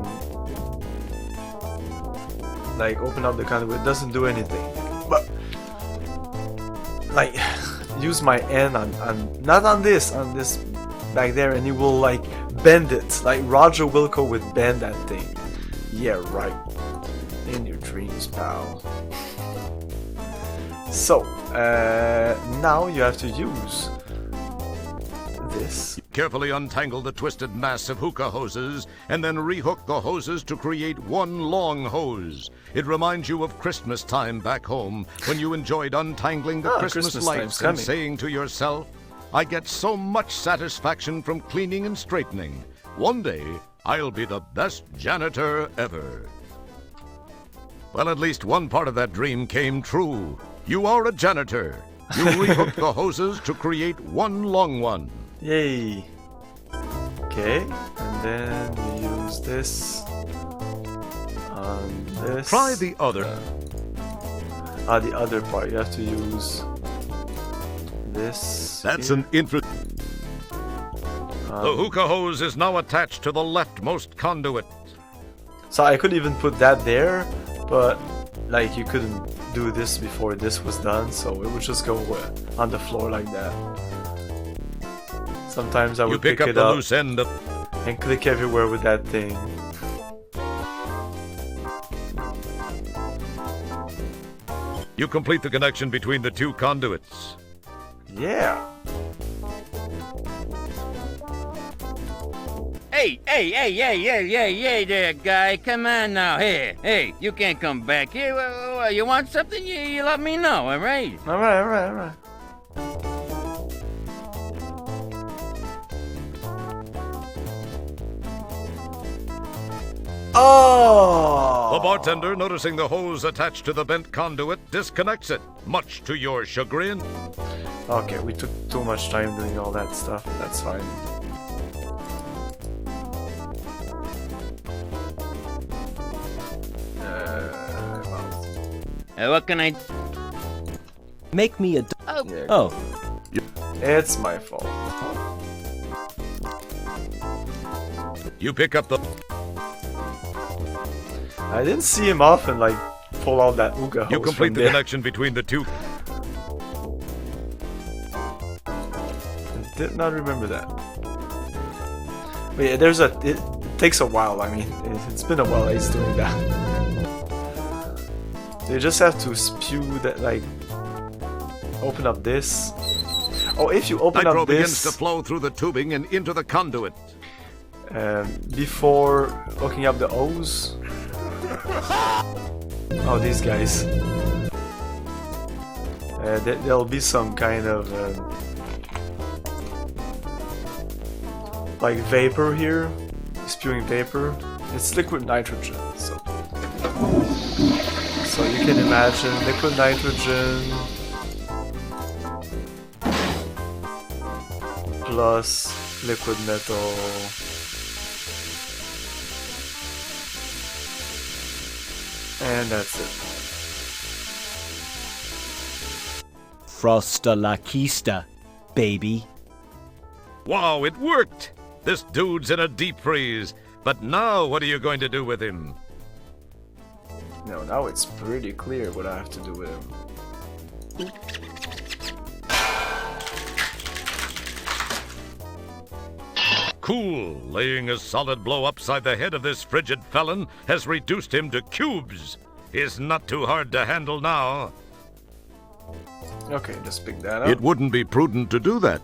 Speaker 1: like open up the conduit, it doesn't do anything. But like use my hand on not on this back there, and you will like bend it, like Roger Wilco would bend that thing. Yeah, right. In your dreams, pal. So, now you have to use this.
Speaker 5: Carefully untangle the twisted mass of hookah hoses and then rehook the hoses to create one long hose. It reminds you of Christmas time back home when you enjoyed untangling the Christmas lights and saying to yourself, I get so much satisfaction from cleaning and straightening. One day, I'll be the best janitor ever. Well, at least one part of that dream came true. You are a janitor. You rehook the hoses to create one long one.
Speaker 1: Yay. Okay, and then you use this. on this.
Speaker 5: Try the other.
Speaker 1: The other part. You have to use this.
Speaker 5: That's
Speaker 1: here.
Speaker 5: an interesting. The hookah hose is now attached to the leftmost conduit.
Speaker 1: So I could even put that there, but like you couldn't do this before this was done, so it would just go on the floor like that. Sometimes I would
Speaker 5: pick up
Speaker 1: it
Speaker 5: the
Speaker 1: up
Speaker 5: loose end
Speaker 1: and click everywhere with that thing.
Speaker 5: You complete the connection between the two conduits.
Speaker 1: Yeah.
Speaker 8: Hey there, guy. Come on now. Hey, you can't come back here. You want something? You let me know, all right?
Speaker 1: All right. Oh!
Speaker 5: The bartender, noticing the hose attached to the bent conduit, disconnects it, much to your chagrin.
Speaker 1: Okay, we took too much time doing all that stuff. That's fine.
Speaker 8: What can I...
Speaker 3: Make me a...
Speaker 1: Yeah,
Speaker 3: Oh.
Speaker 1: It's my fault.
Speaker 5: You pick up the...
Speaker 1: I didn't see him often, like, pull out that hookah hose.
Speaker 5: You complete the
Speaker 1: there.
Speaker 5: connection between the two.
Speaker 1: I did not remember that. But yeah, it takes a while. I mean, it's been a while that he's doing that. So you just have to spew that, like, open up this. Oh, if you open
Speaker 5: Nitro
Speaker 1: up
Speaker 5: begins to
Speaker 1: this
Speaker 5: flow through the tubing and into the conduit.
Speaker 1: Before hooking up the hose. Oh, these guys. There'll be some kind of like vapor here, spewing vapor. It's liquid nitrogen, so you can imagine liquid nitrogen plus liquid metal. And that's it.
Speaker 3: Frosta la Kista, baby.
Speaker 5: Wow, it worked! This dude's in a deep freeze. But now what are you going to do with him?
Speaker 1: No, now it's pretty clear what I have to do with him.
Speaker 5: Cool. Laying a solid blow upside the head of this frigid felon has reduced him to cubes. He's not too hard to handle now.
Speaker 1: Okay, just pick that up.
Speaker 5: It wouldn't be prudent to do that.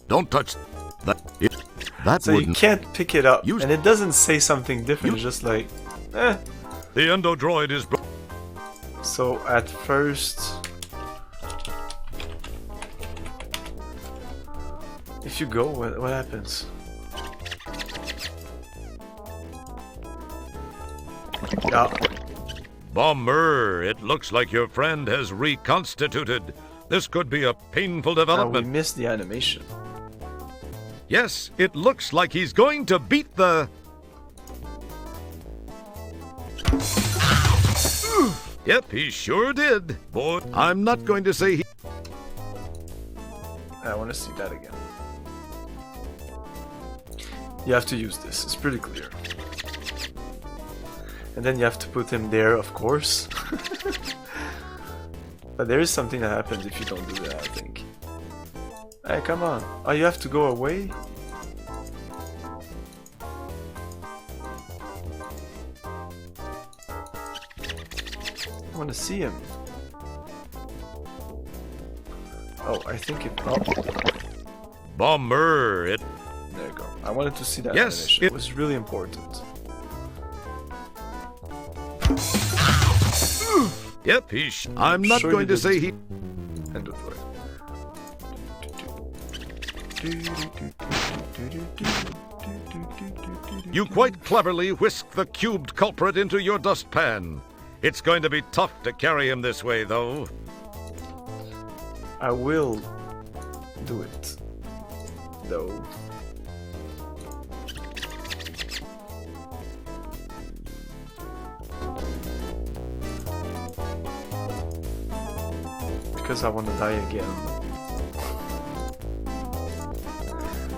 Speaker 5: Don't touch that.
Speaker 1: So you can't pick it up, and it doesn't say something different. It's just like, eh.
Speaker 5: The endodroid is.
Speaker 1: So at first, if you go, what happens? Yeah.
Speaker 5: Bummer. It looks like your friend has reconstituted. This could be a painful development.
Speaker 1: We missed the animation.
Speaker 5: Yes, it looks like he's going to beat the... Yep, he sure did. Boy, I'm not going to say he...
Speaker 1: I want to see that again. You have to use this. It's pretty clear. And then you have to put him there, of course. But there is something that happens if you don't do that, I think. Hey, come on. Oh, you have to go away? I want to see him. Oh, I think it... Oh.
Speaker 5: Bummer. It...
Speaker 1: There you go. I wanted to see that
Speaker 5: yes,
Speaker 1: animation. It was really important.
Speaker 5: Yep, I'm not going to say he...
Speaker 1: End of way.
Speaker 5: You quite cleverly whisk the cubed culprit into your dustpan. It's going to be tough to carry him this way, though.
Speaker 1: I will do it, though. because I want to die again.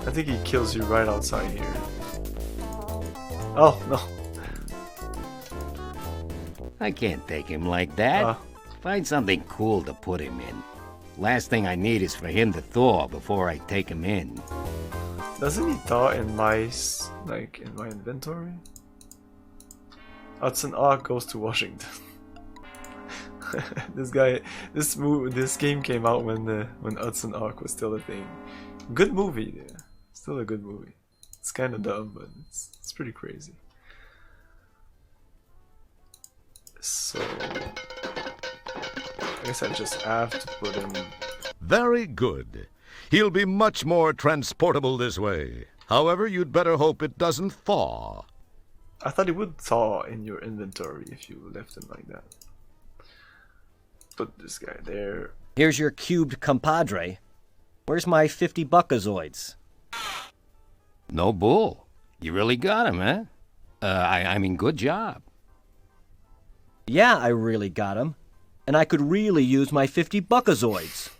Speaker 1: I think he kills you right outside here. Oh, no.
Speaker 10: I can't take him like that. Find something cool to put him in. Last thing I need is for him to thaw before I take him in.
Speaker 1: Doesn't he thaw in my, like, in my inventory? Hudson Hawk goes to Washington. This game came out when Hudson Hawk was still a thing. Good movie, yeah. Still a good movie. It's kind of dumb, but it's pretty crazy. So I guess I just have to put him.
Speaker 5: Very good. He'll be much more transportable this way. However, you'd better hope it doesn't thaw.
Speaker 1: I thought it would thaw in your inventory if you left him like that. Put this guy there.
Speaker 3: Here's your cubed compadre. Where's my 50 buckazoids?
Speaker 10: No bull. You really got him, huh? I mean, good job.
Speaker 3: Yeah, I really got him. And I could really use my 50 buckazoids.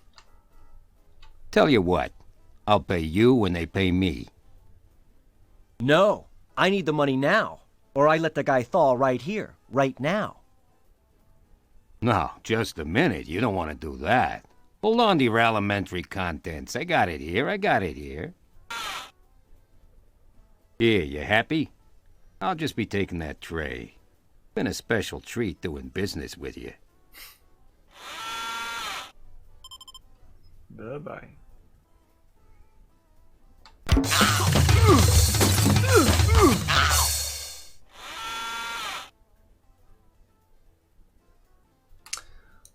Speaker 10: Tell you what, I'll pay you when they pay me.
Speaker 3: No, I need the money now. Or I let the guy thaw right here, right now.
Speaker 10: No, just a minute. You don't want to do that. Hold on to your alimentary contents. I got it here. Here, you happy? I'll just be taking that tray. Been a special treat doing business with you.
Speaker 1: Bye-bye.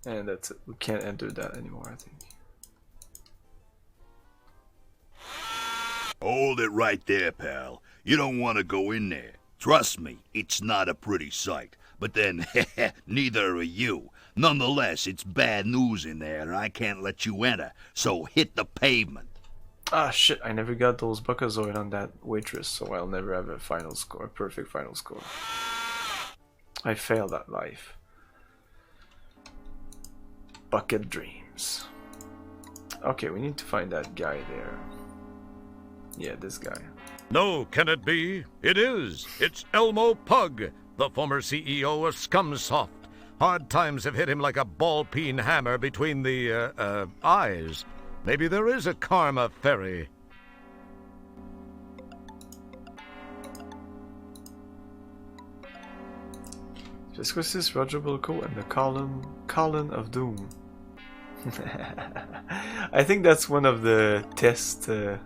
Speaker 1: And that's it. We can't enter that anymore, I think.
Speaker 7: Hold it right there, pal. You don't want to go in there. Trust me, it's not a pretty sight. But then, neither are you. Nonetheless, it's bad news in there, and I can't let you enter. So hit the pavement.
Speaker 1: Ah, shit, I never got those buckazoid on that waitress, so I'll never have a final score, a perfect final score. I failed at life. Bucket dreams. Okay, we need to find that guy there. Yeah, this guy.
Speaker 5: No, can it be? It is. It's Elmo Pug, the former CEO of Scummvm. Hard times have hit him like a ball-peen hammer between the, eyes. Maybe there is a karma ferry.
Speaker 1: Just was this Roger Wilco and the Colin of Doom. I think that's one of the tests. It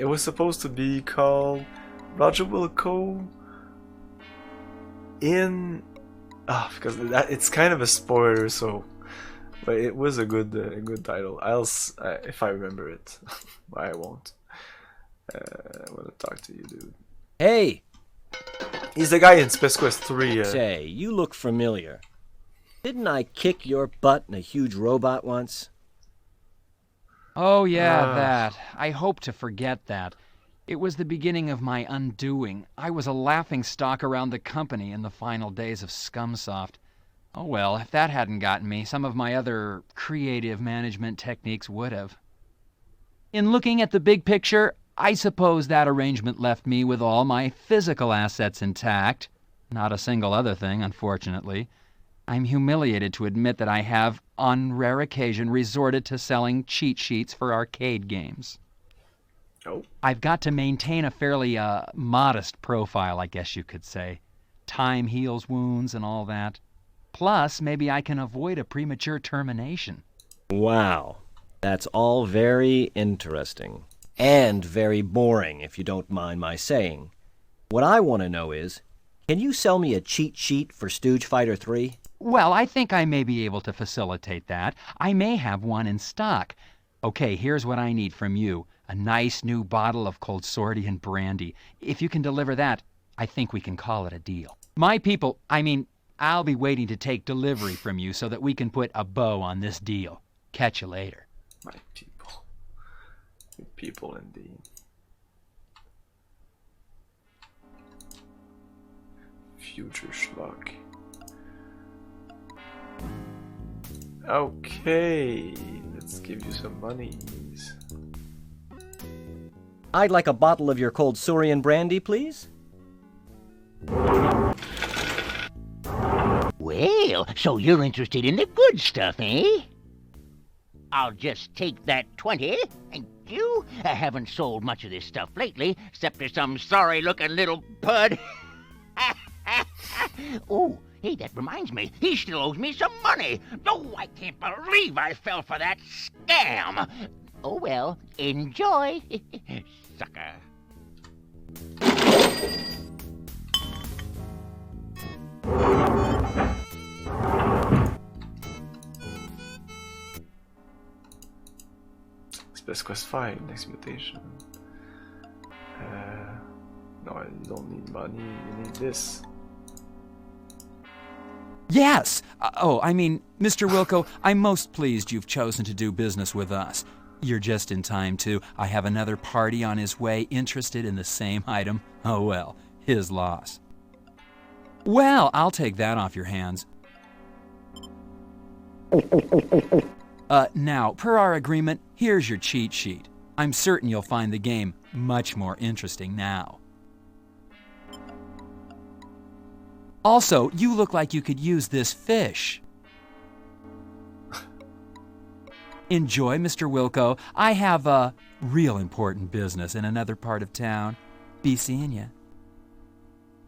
Speaker 1: was supposed to be called Roger Wilco in... because it's kind of a spoiler, so... But it was a good title. If I remember it. I won't. I want to talk to you, dude.
Speaker 3: Hey!
Speaker 1: He's the guy in Space Quest 3.
Speaker 3: Say, you look familiar. Didn't I kick your butt in a huge robot once?
Speaker 16: Oh, yeah, that. I hope to forget that. It was the beginning of my undoing. I was a laughingstock around the company in the final days of Scumsoft. Oh well, if that hadn't gotten me, some of my other creative management techniques would have. In looking at the big picture, I suppose that arrangement left me with all my physical assets intact. Not a single other thing, unfortunately. I'm humiliated to admit that I have, on rare occasion, resorted to selling cheat sheets for arcade games.
Speaker 1: Oh.
Speaker 16: I've got to maintain a fairly modest profile, I guess you could say. Time heals wounds and all that. Plus, maybe I can avoid a premature termination.
Speaker 3: Wow. That's all very interesting. And very boring, if you don't mind my saying. What I want to know is, can you sell me a cheat sheet for Stooge Fighter 3?
Speaker 16: Well, I think I may be able to facilitate that. I may have one in stock. Okay, here's what I need from you. A nice new bottle of Cold Sordian brandy. If you can deliver that, I think we can call it a deal. My people, I'll be waiting to take delivery from you so that we can put a bow on this deal. Catch you later.
Speaker 1: My people. Good people indeed. Future schlock. Okay, let's give you some monies.
Speaker 3: I'd like a bottle of your cold Surian brandy, please.
Speaker 8: Well, so you're interested in the good stuff, eh? I'll just take that 20. Thank you. I haven't sold much of this stuff lately, except to some sorry-looking little bud. Oh, hey, that reminds me. He still owes me some money. Oh, I can't believe I fell for that scam. Oh, well, enjoy, sucker.
Speaker 1: Space Quest 5, next mutation. No, you don't need money, you need this.
Speaker 16: Yes! I mean, Mr. Wilco, I'm most pleased you've chosen to do business with us. You're just in time, too. I have another party on his way interested in the same item. Oh well, his loss. Well, I'll take that off your hands. Now, per our agreement, here's your cheat sheet. I'm certain you'll find the game much more interesting now. Also, you look like you could use this fish. Enjoy, Mr. Wilco. I have a real important business in another part of town. Be seeing ya.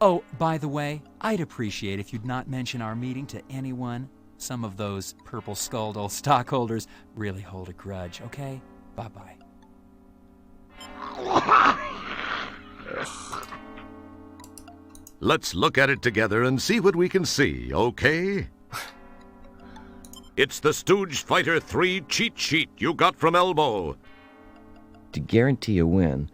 Speaker 16: Oh, by the way, I'd appreciate if you'd not mention our meeting to anyone. Some of those purple-skulled old stockholders really hold a grudge, okay? Bye-bye.
Speaker 5: Let's look at it together and see what we can see, okay? It's the Stooge Fighter 3 cheat sheet you got from Elbow.
Speaker 10: To guarantee a win,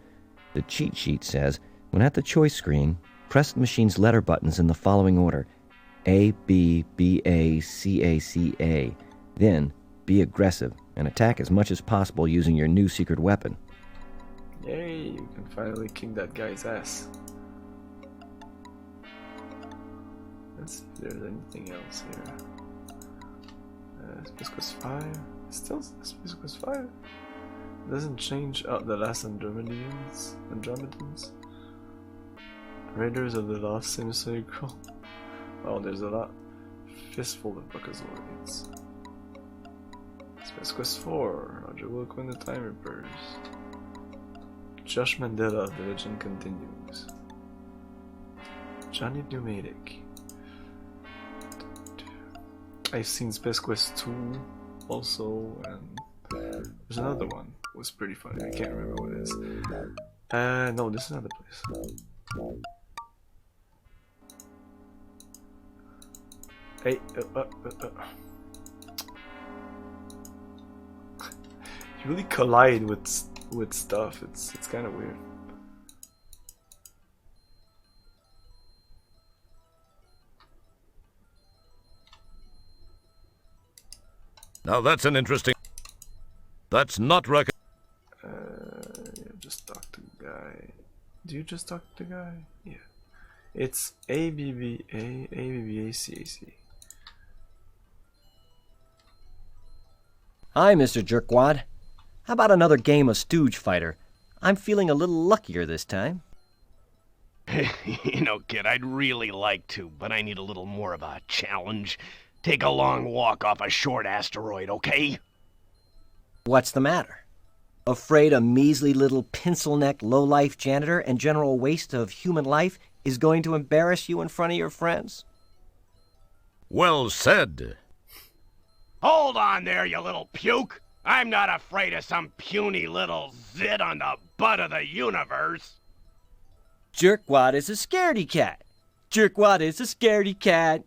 Speaker 10: the cheat sheet says, when at the choice screen, press the machine's letter buttons in the following order: A, B, B, A, C, A, C, A. Then, be aggressive and attack as much as possible using your new secret weapon.
Speaker 1: Yay, you can finally kick that guy's ass. Let's see if there's anything else here. Space Quest 5. Still Space Quest 5? It doesn't change. Oh, the last Andromedans. Raiders of the Lost Semicircle. Oh, there's a lot. Fistful of Buckazoids. Space Quest 4. Roger Wilco and the Time Reapers. Josh Mandela, The Legend Continues. Johnny Pneumatic. I've seen Space Quest 2 also, and there's another one. It was pretty funny. I can't remember what it is. No, this is another place. Hey, you really collide with stuff. It's kind of weird.
Speaker 5: Now that's an interesting... That's not yeah,
Speaker 1: just talk to the guy. Do you just talk to the guy? Yeah. It's ABBACAC.
Speaker 3: Hi, Mr. Jerkwad. How about another game of Stooge Fighter? I'm feeling a little luckier this time.
Speaker 11: You know, kid, I'd really like to, but I need a little more of a challenge. Take a long walk off a short asteroid, okay?
Speaker 3: What's the matter? Afraid a measly little pencil-necked low-life janitor and general waste of human life is going to embarrass you in front of your friends?
Speaker 5: Well said.
Speaker 11: Hold on there, you little puke! I'm not afraid of some puny little zit on the butt of the universe!
Speaker 3: Jerkwad is a scaredy cat! Jerkwad is a scaredy cat!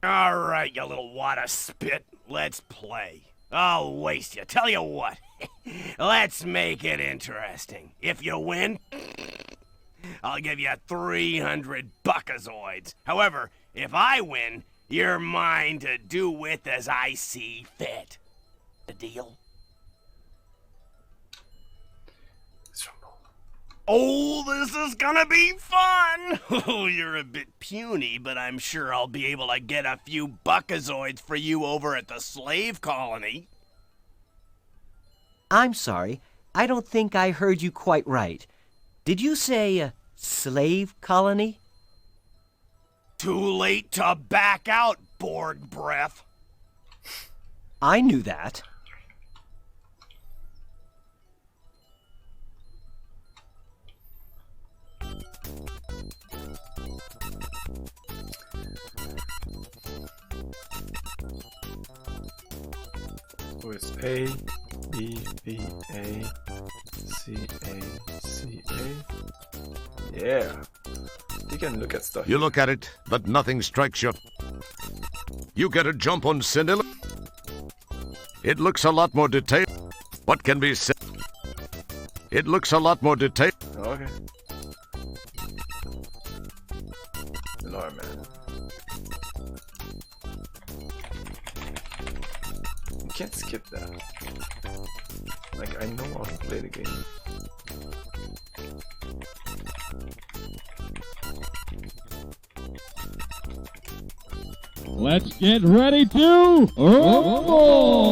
Speaker 11: All right, you little wad of spit. Let's play. I'll waste you. Tell you what. Let's make it interesting. If you win, I'll give you 300 buckazoids. However, if I win, you're mine to do with as I see fit. The deal? Oh, this is gonna be fun! Oh, you're a bit puny, but I'm sure I'll be able to get a few buckazoids for you over at the slave colony.
Speaker 3: I'm sorry. I don't think I heard you quite right. Did you say slave colony?
Speaker 11: Too late to back out, Borg breath.
Speaker 3: I knew that.
Speaker 1: So it's A, B, B, A, C, A, C, A. Yeah. You can look at stuff.
Speaker 5: You look at it, but nothing strikes you. You get a jump on Spinal. It looks a lot more detailed. What can be said? It looks a lot more detailed.
Speaker 1: Okay. Lord, man. You can't skip that. Like, I know how to play the game.
Speaker 12: Let's get ready to rumble!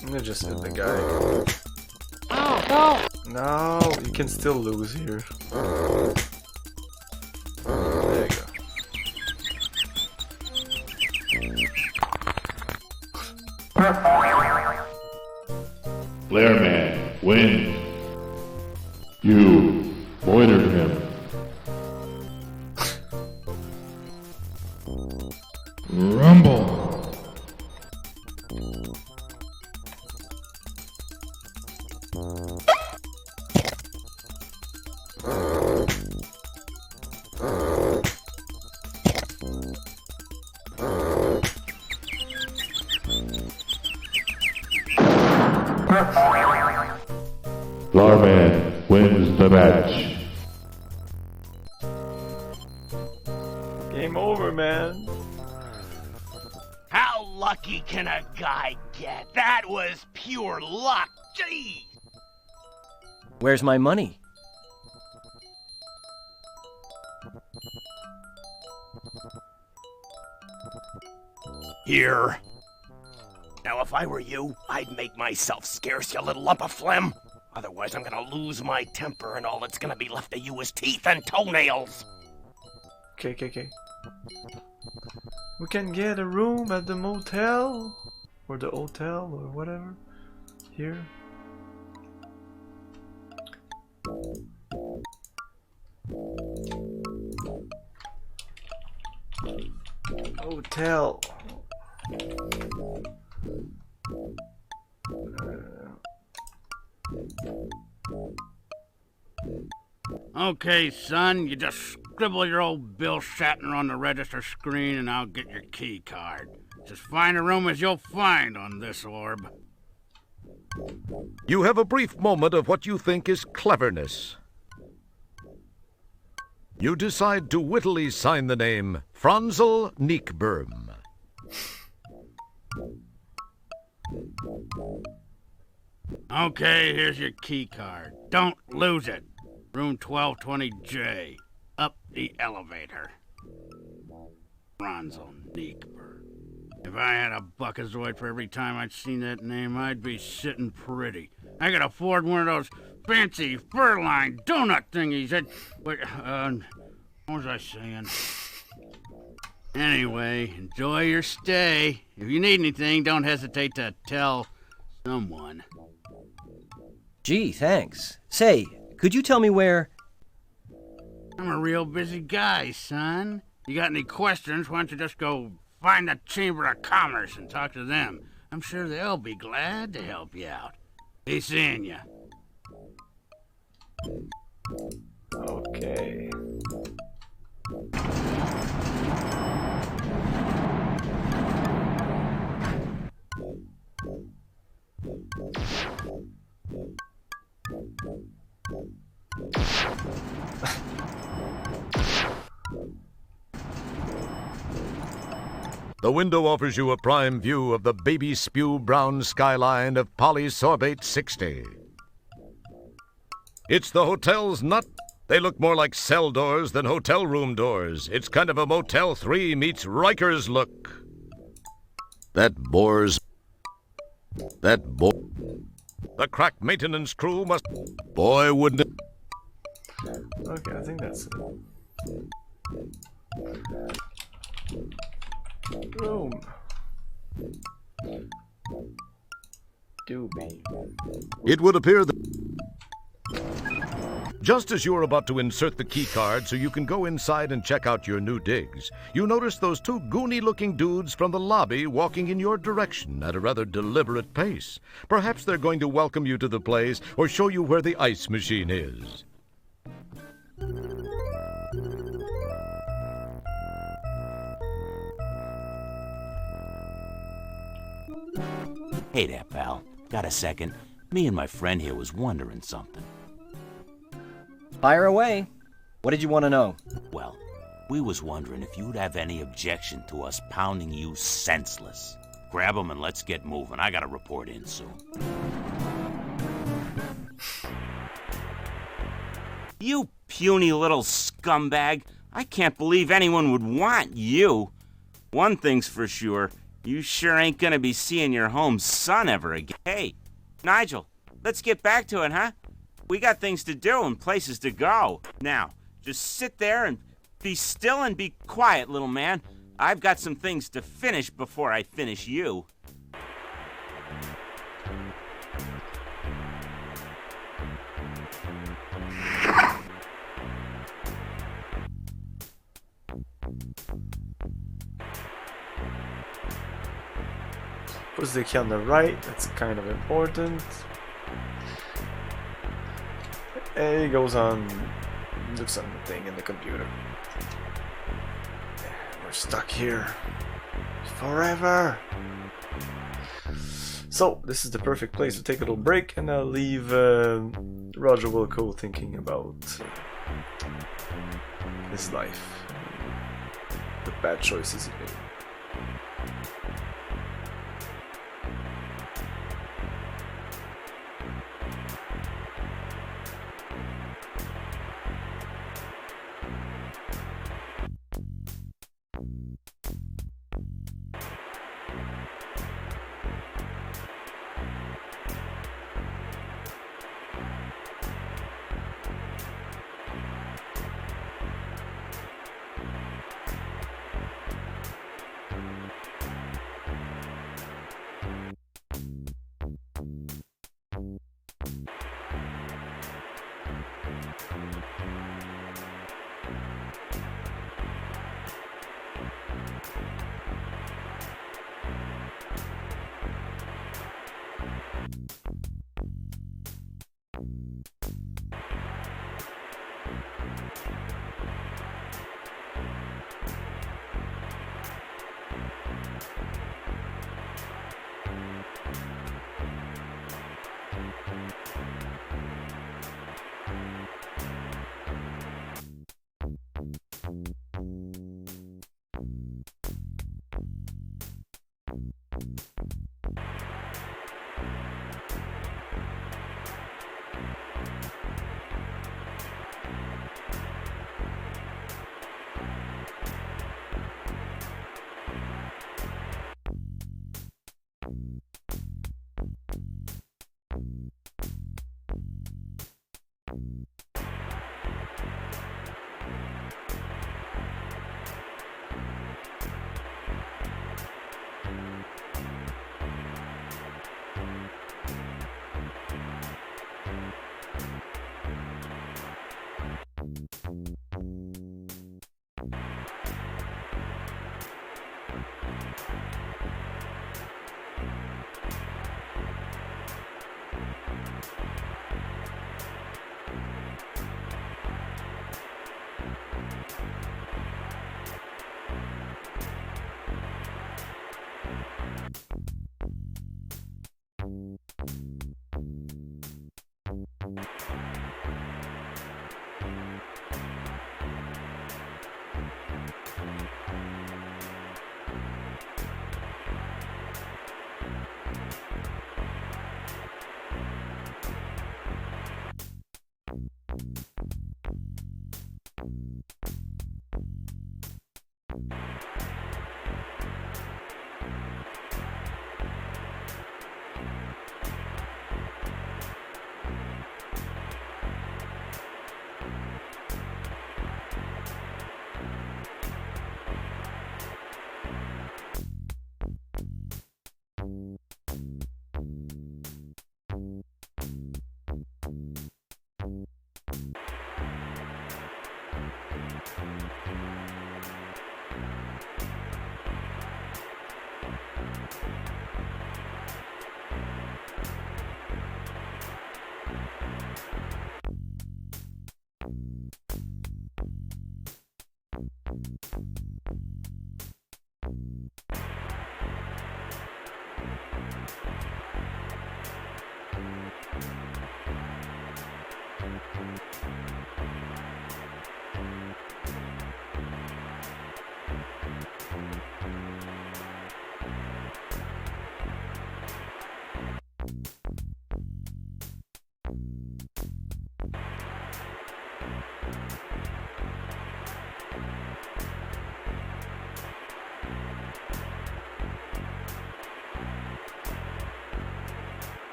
Speaker 1: I'm gonna just hit the guy.
Speaker 13: Oh, no!
Speaker 1: No, you can still lose here. There you go.
Speaker 12: Blairman wins. You loitered him. Rumble. Larman wins the match.
Speaker 1: Game over, man.
Speaker 11: How lucky can a guy get? That was pure luck. Gee!
Speaker 3: Where's my money?
Speaker 11: Here. Now, if I were you, I'd make myself scarce, you little lump of phlegm. Otherwise, I'm gonna lose my temper, and all that's gonna be left of you is teeth and toenails.
Speaker 1: Okay. We can get a room at the motel, or the hotel, or whatever. Here. Hotel.
Speaker 9: Okay, son, you just scribble your old Bill Shatner on the register screen and I'll get your key card. Just find a room as you'll find on this orb.
Speaker 5: You have a brief moment of what you think is cleverness. You decide to wittily sign the name Franzel Nickberm.
Speaker 9: Okay, here's your key card. Don't lose it. Room 1220J. Up the elevator. Franzel Nickberm. If I had a buckazoid for every time I'd seen that name, I'd be sitting pretty. I could afford one of those fancy fur-lined donut thingies that... what was I saying? Anyway, enjoy your stay. If you need anything, don't hesitate to tell someone.
Speaker 3: Gee, thanks. Say, could you tell me where...
Speaker 9: I'm a real busy guy, son. You got any questions, why don't you just go find the Chamber of Commerce and talk to them. I'm sure they'll be glad to help you out. Be seeing ya.
Speaker 1: Okay.
Speaker 5: The window offers you a prime view of the baby spew brown skyline of Polysorbate 60. It's the hotel's nut. They look more like cell doors than hotel room doors. It's kind of a Motel 3 meets Rikers look. That bores... That bo... The crack maintenance crew must... Boy, wouldn't it...
Speaker 1: Okay, I think that's it. Room. Doobie.
Speaker 5: It would appear that... Just as you're about to insert the key card so you can go inside and check out your new digs, you notice those two goony-looking dudes from the lobby walking in your direction at a rather deliberate pace. Perhaps they're going to welcome you to the place or show you where the ice machine is.
Speaker 17: Hey there, pal. Got a second? Me and my friend here was wondering something.
Speaker 3: Fire away. What did you want to know?
Speaker 17: Well, we was wondering if you'd have any objection to us pounding you senseless. Grab 'em and let's get moving. I gotta report in soon. You puny little scumbag. I can't believe anyone would want you. One thing's for sure. You sure ain't gonna be seeing your home son ever again. Hey, Nigel, let's get back to it, huh? We got things to do and places to go. Now, just sit there and be still and be quiet, little man. I've got some things to finish before I finish you.
Speaker 1: Puts the key on the right, that's kind of important. And he goes on, looks on the thing in the computer. We're stuck here forever. So this is the perfect place to take a little break, and I'll leave Roger Wilco thinking about his life, the bad choices he made.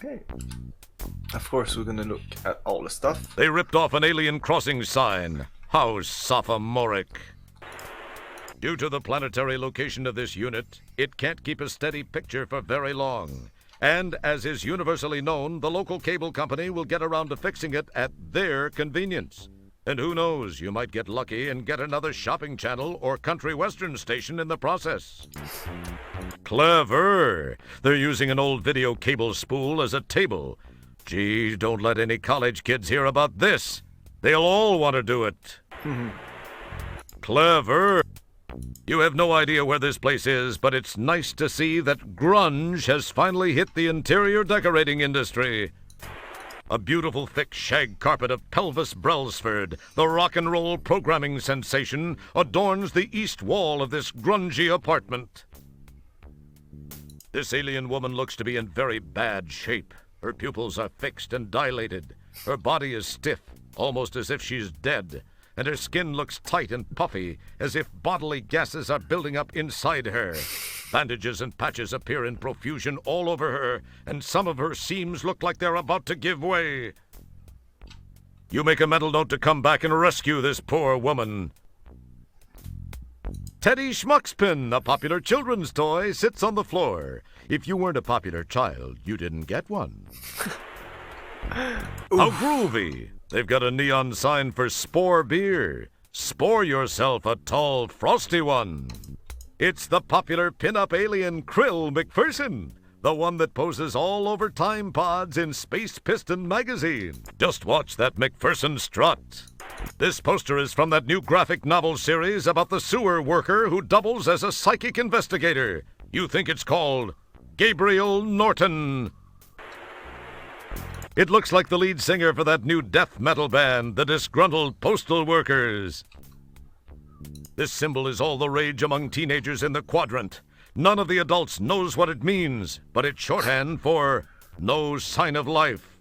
Speaker 1: Okay. Of course, we're gonna look at all the stuff.
Speaker 5: They ripped off an alien crossing sign. How sophomoric. Due to the planetary location of this unit, it can't keep a steady picture for very long. And as is universally known, the local cable company will get around to fixing it at their convenience. And who knows, you might get lucky and get another shopping channel or country western station in the process. Clever! They're using an old video cable spool as a table. Gee, don't let any college kids hear about this. They'll all want to do it. Clever! You have no idea where this place is, but it's nice to see that grunge has finally hit the interior decorating industry. A beautiful thick shag carpet of Pelvis Brailsford, the rock and roll programming sensation, adorns the east wall of this grungy apartment. This alien woman looks to be in very bad shape. Her pupils are fixed and dilated. Her body is stiff, almost as if she's dead. And her skin looks tight and puffy, as if bodily gases are building up inside her. Bandages and patches appear in profusion all over her, and some of her seams look like they're about to give way. You make a mental note to come back and rescue this poor woman. Teddy Schmuckspin, a popular children's toy, sits on the floor. If you weren't a popular child, you didn't get one. How groovy! They've got a neon sign for Spore beer. Spore yourself a tall, frosty one. It's the popular pin-up alien Krill McPherson, the one that poses all over Time Pods in Space Piston magazine. Just watch that McPherson strut. This poster is from that new graphic novel series about the sewer worker who doubles as a psychic investigator. You think it's called Gabriel Norton. It looks like the lead singer for that new death metal band, the Disgruntled Postal Workers. This symbol is all the rage among teenagers in the quadrant. None of the adults knows what it means, but it's shorthand for no sign of life.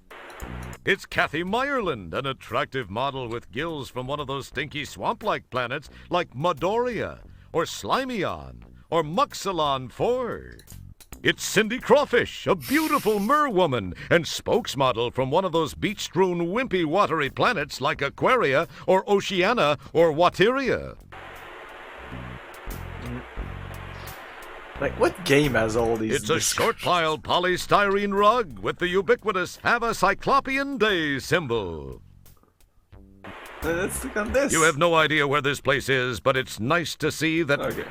Speaker 5: It's Kathy Meyerland, an attractive model with gills from one of those stinky swamp-like planets like Madoria, or Slimyon, or Muxalon 4. It's Cindy Crawfish, a beautiful merwoman and spokesmodel from one of those beach-strewn, wimpy, watery planets like Aquaria or Oceania or Wateria.
Speaker 1: Like, what game has all these?
Speaker 5: It's a short-pile polystyrene rug with the ubiquitous Have a Cyclopean Day symbol.
Speaker 1: Let's click on this.
Speaker 5: You have no idea where this place is, but it's nice to see that...
Speaker 1: Okay.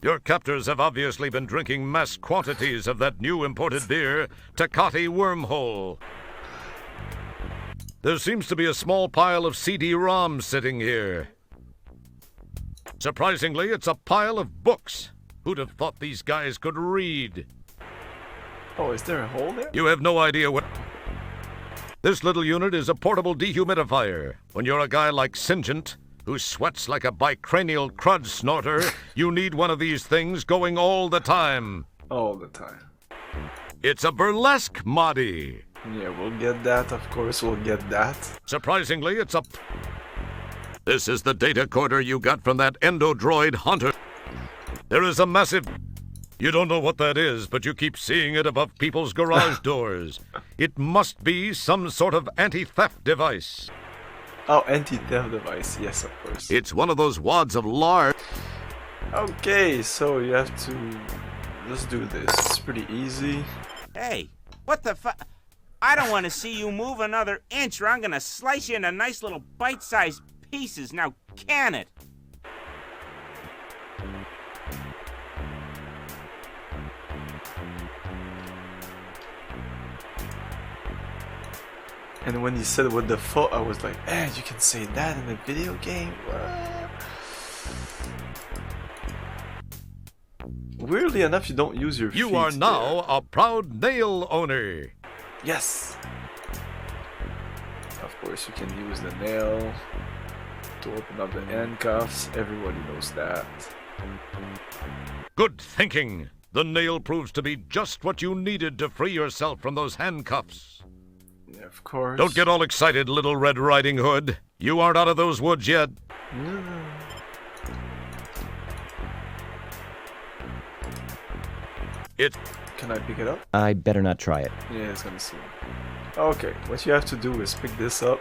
Speaker 5: Your captors have obviously been drinking mass quantities of that new imported beer, Tecate Wormhole. There seems to be a small pile of CD-ROMs sitting here. Surprisingly, it's a pile of books. Who'd have thought these guys could read?
Speaker 1: Oh, is there a hole there?
Speaker 5: You have no idea what... This little unit is a portable dehumidifier. When you're a guy like Singent, who sweats like a bicranial crud snorter, you need one of these things going all the time.
Speaker 1: All the time.
Speaker 5: It's a burlesque moddy.
Speaker 1: Yeah, we'll get that. Of course, we'll get that.
Speaker 5: Surprisingly, it's a... This is the data corder you got from that endodroid hunter. There is a massive... You don't know what that is, but you keep seeing it above people's garage doors. It must be some sort of anti-theft device.
Speaker 1: Oh, anti-theft device. Yes, of course.
Speaker 5: It's one of those wads of lard.
Speaker 1: Okay, so you have to... Let's do this. It's pretty easy.
Speaker 17: Hey, what the fu... I don't want to see you move another inch or I'm going to slice you into nice little bite-sized pieces. Now, can it?
Speaker 1: And when he said with the foot, I was like, you can say that in a video game? What? Weirdly enough, you don't use your feet.
Speaker 5: You are now a proud nail owner.
Speaker 1: Yes. Of course, you can use the nail to open up the handcuffs. Everybody knows that.
Speaker 5: Good thinking. The nail proves to be just what you needed to free yourself from those handcuffs.
Speaker 1: Yeah, of course.
Speaker 5: Don't get all excited, Little Red Riding Hood. You aren't out of those woods yet.
Speaker 1: Can I pick it up?
Speaker 3: I better not try it.
Speaker 1: Yeah, it's gonna see. Okay, what you have to do is pick this up.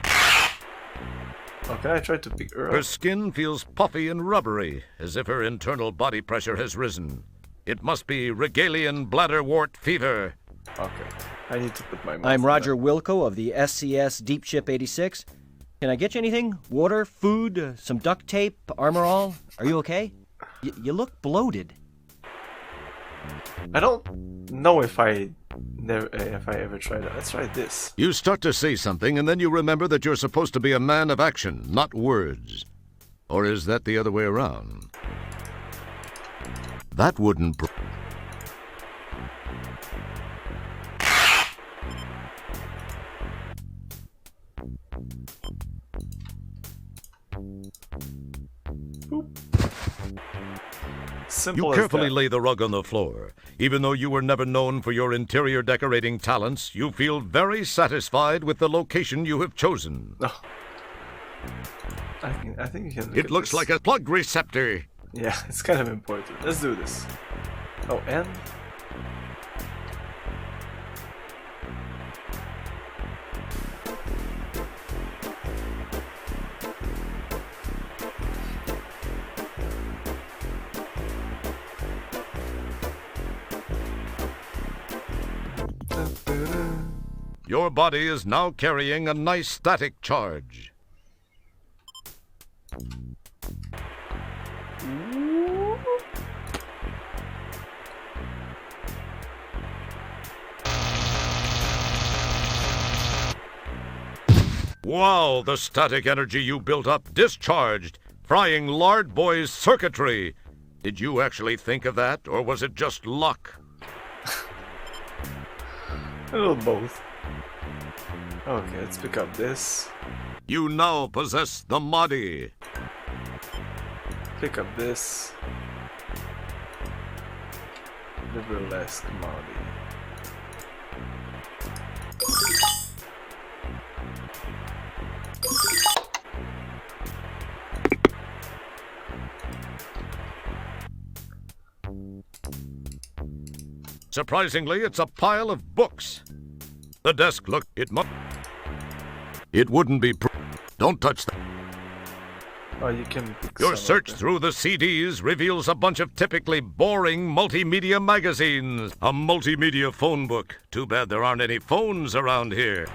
Speaker 1: Oh, can I try to pick her up?
Speaker 5: Her skin feels puffy and rubbery, as if her internal body pressure has risen. It must be Regalian bladderwort fever.
Speaker 1: Okay, I need to put my mouth
Speaker 3: I'm
Speaker 1: on
Speaker 3: Roger Wilco of the SCS Deep Ship 86. Can I get you anything? Water, food, some duct tape, armor all? Are you okay? You look bloated.
Speaker 1: I don't know if I ever tried that. Let's try this.
Speaker 5: You start to say something, and then you remember that you're supposed to be a man of action, not words. Or is that the other way around? That wouldn't...
Speaker 1: Simple
Speaker 5: You
Speaker 1: as
Speaker 5: carefully
Speaker 1: that.
Speaker 5: lay the rug on the floor. Even though you were never known for your interior decorating talents, you feel very satisfied with the location you have chosen.
Speaker 1: Oh. I think you can.
Speaker 5: It looks like a plug receptor.
Speaker 1: Yeah, it's kind of important. Let's do this. Oh, and
Speaker 5: Your body is now carrying a nice static charge. Wow, the static energy you built up discharged, frying Lard Boy's circuitry. Did you actually think of that, or was it just luck?
Speaker 1: a little both. Okay, let's pick up this.
Speaker 5: You now possess the Mahdi.
Speaker 1: Pick up this. The burlesque Mahdi.
Speaker 5: Surprisingly, it's a pile of books. The desk looked... It wouldn't be... Don't touch that.
Speaker 1: Oh, you can pick
Speaker 5: Your
Speaker 1: some
Speaker 5: search
Speaker 1: of them.
Speaker 5: through the CDs reveals a bunch of typically boring multimedia magazines. A multimedia phone book. Too bad there aren't any phones around here.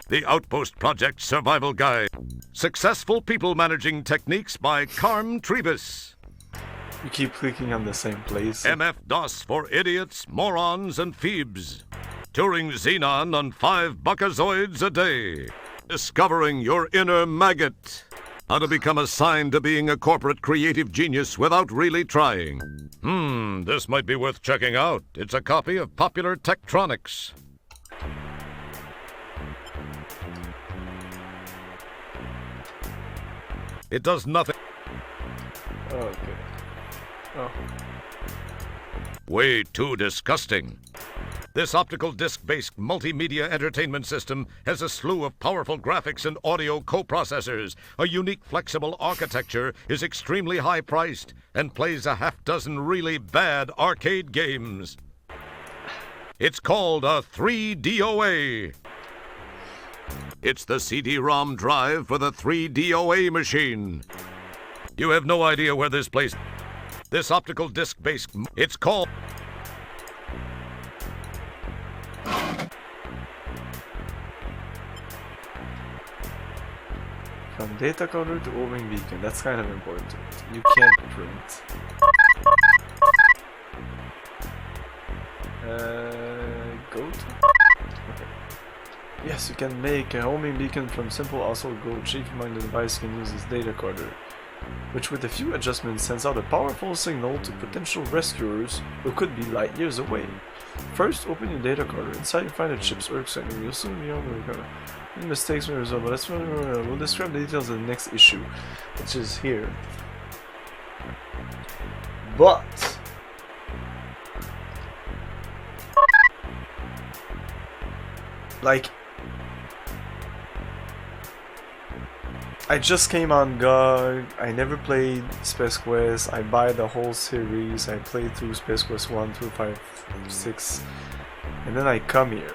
Speaker 5: The Outpost Project Survival Guide. Successful People Managing Techniques by Carm Trebus.
Speaker 1: You keep clicking on the same place.
Speaker 5: MF-DOS for idiots, morons, and phoebes. Touring Xenon on 5 buckazoids a day. Discovering your inner maggot. How to become assigned to being a corporate creative genius without really trying. This might be worth checking out. It's a copy of Popular Tektronics. It does nothing.
Speaker 1: Okay. Oh.
Speaker 5: Way too disgusting. This optical disc-based multimedia entertainment system has a slew of powerful graphics and audio coprocessors, a unique flexible architecture, is extremely high-priced, and plays a half-dozen really bad arcade games. It's called a 3DOA. It's the CD-ROM drive for the 3DOA machine. You have no idea where this place... This optical disc-based... It's called...
Speaker 1: From data coder to O-ring beacon, that's kind of important. You can't print. Go to? Okay. Yes, you can make a homing beacon from simple oscill gold. Chief among the device can use this data coder, which with a few adjustments sends out a powerful signal to potential rescuers who could be light years away. First, open your data coder. Inside you find the chip's ERC signal. You'll soon be on the recover. Any mistakes may result, but we'll describe the details of the next issue, which is here. But like, I just came on GOG, I never played Space Quest, I buy the whole series, I played through Space Quest 1, 2, 5, 6, and then I come here,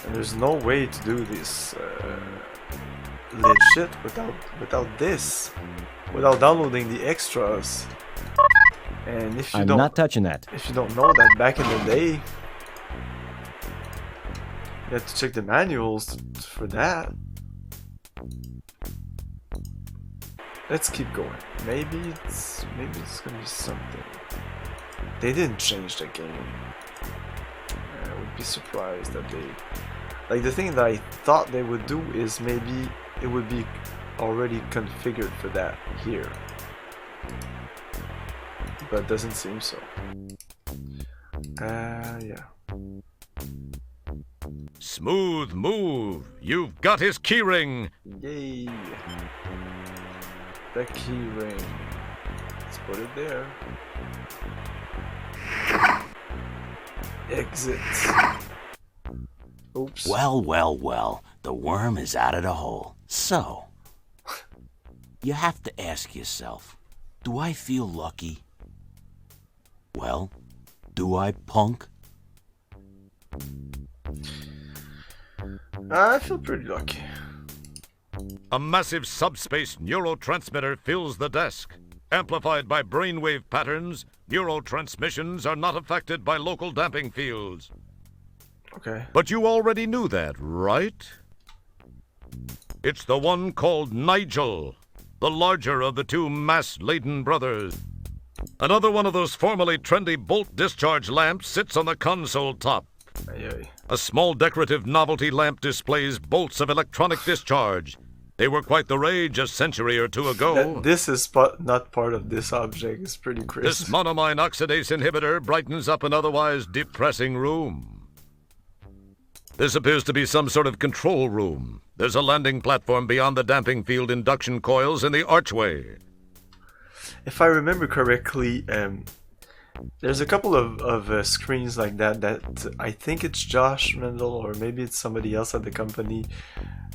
Speaker 1: and there's no way to do this legit without this, without downloading the extras. And if you
Speaker 3: I'm
Speaker 1: don't,
Speaker 3: not touching that.
Speaker 1: If you don't know that back in the day, you had to check the manuals for that. Let's keep going. Maybe it's gonna be something. They didn't change the game. I would be surprised that they... Like, the thing that I thought they would do is maybe it would be already configured for that here. But it doesn't seem so. Yeah.
Speaker 5: Smooth move. You've got his keyring.
Speaker 1: Yay. The key ring. Let's put it there. Exit. Oops.
Speaker 17: Well, well, well. The worm is out of the hole. So, you have to ask yourself, do I feel lucky? Well, do I, punk?
Speaker 1: I feel pretty lucky.
Speaker 5: A massive subspace neurotransmitter fills the desk. Amplified by brainwave patterns, neurotransmissions are not affected by local damping fields.
Speaker 1: Okay.
Speaker 5: But you already knew that, right? It's the one called Nigel, the larger of the two mass-laden brothers. Another one of those formerly trendy bolt discharge lamps sits on the console top.
Speaker 1: Aye, aye.
Speaker 5: A small decorative novelty lamp displays bolts of electronic discharge. They were quite the rage a century or two ago.
Speaker 1: This is not part of this object. It's pretty crazy.
Speaker 5: This monoamine oxidase inhibitor brightens up an otherwise depressing room. This appears to be some sort of control room. There's a landing platform beyond the damping field induction coils in the archway.
Speaker 1: If I remember correctly, there's a couple of screens like that I think it's Josh Mendel or maybe it's somebody else at the company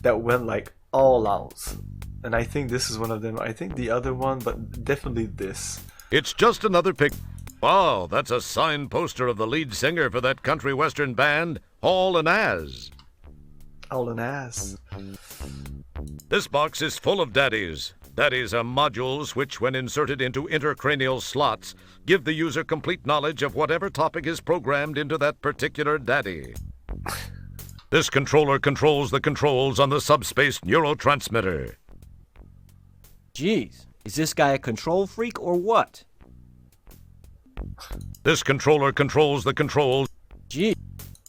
Speaker 1: that went like all out. And I think this is one of them. I think the other one, but definitely this.
Speaker 5: It's just another pic. Wow, that's a signed poster of the lead singer for that country western band, Hall and Az.
Speaker 1: Hall and Az.
Speaker 5: This box is full of daddies. Daddies are modules which, when inserted into intercranial slots, give the user complete knowledge of whatever topic is programmed into that particular daddy. This controller controls the controls on the subspace neurotransmitter.
Speaker 3: Jeez, is this guy a control freak or what?
Speaker 5: This controller controls the controls.
Speaker 3: Gee.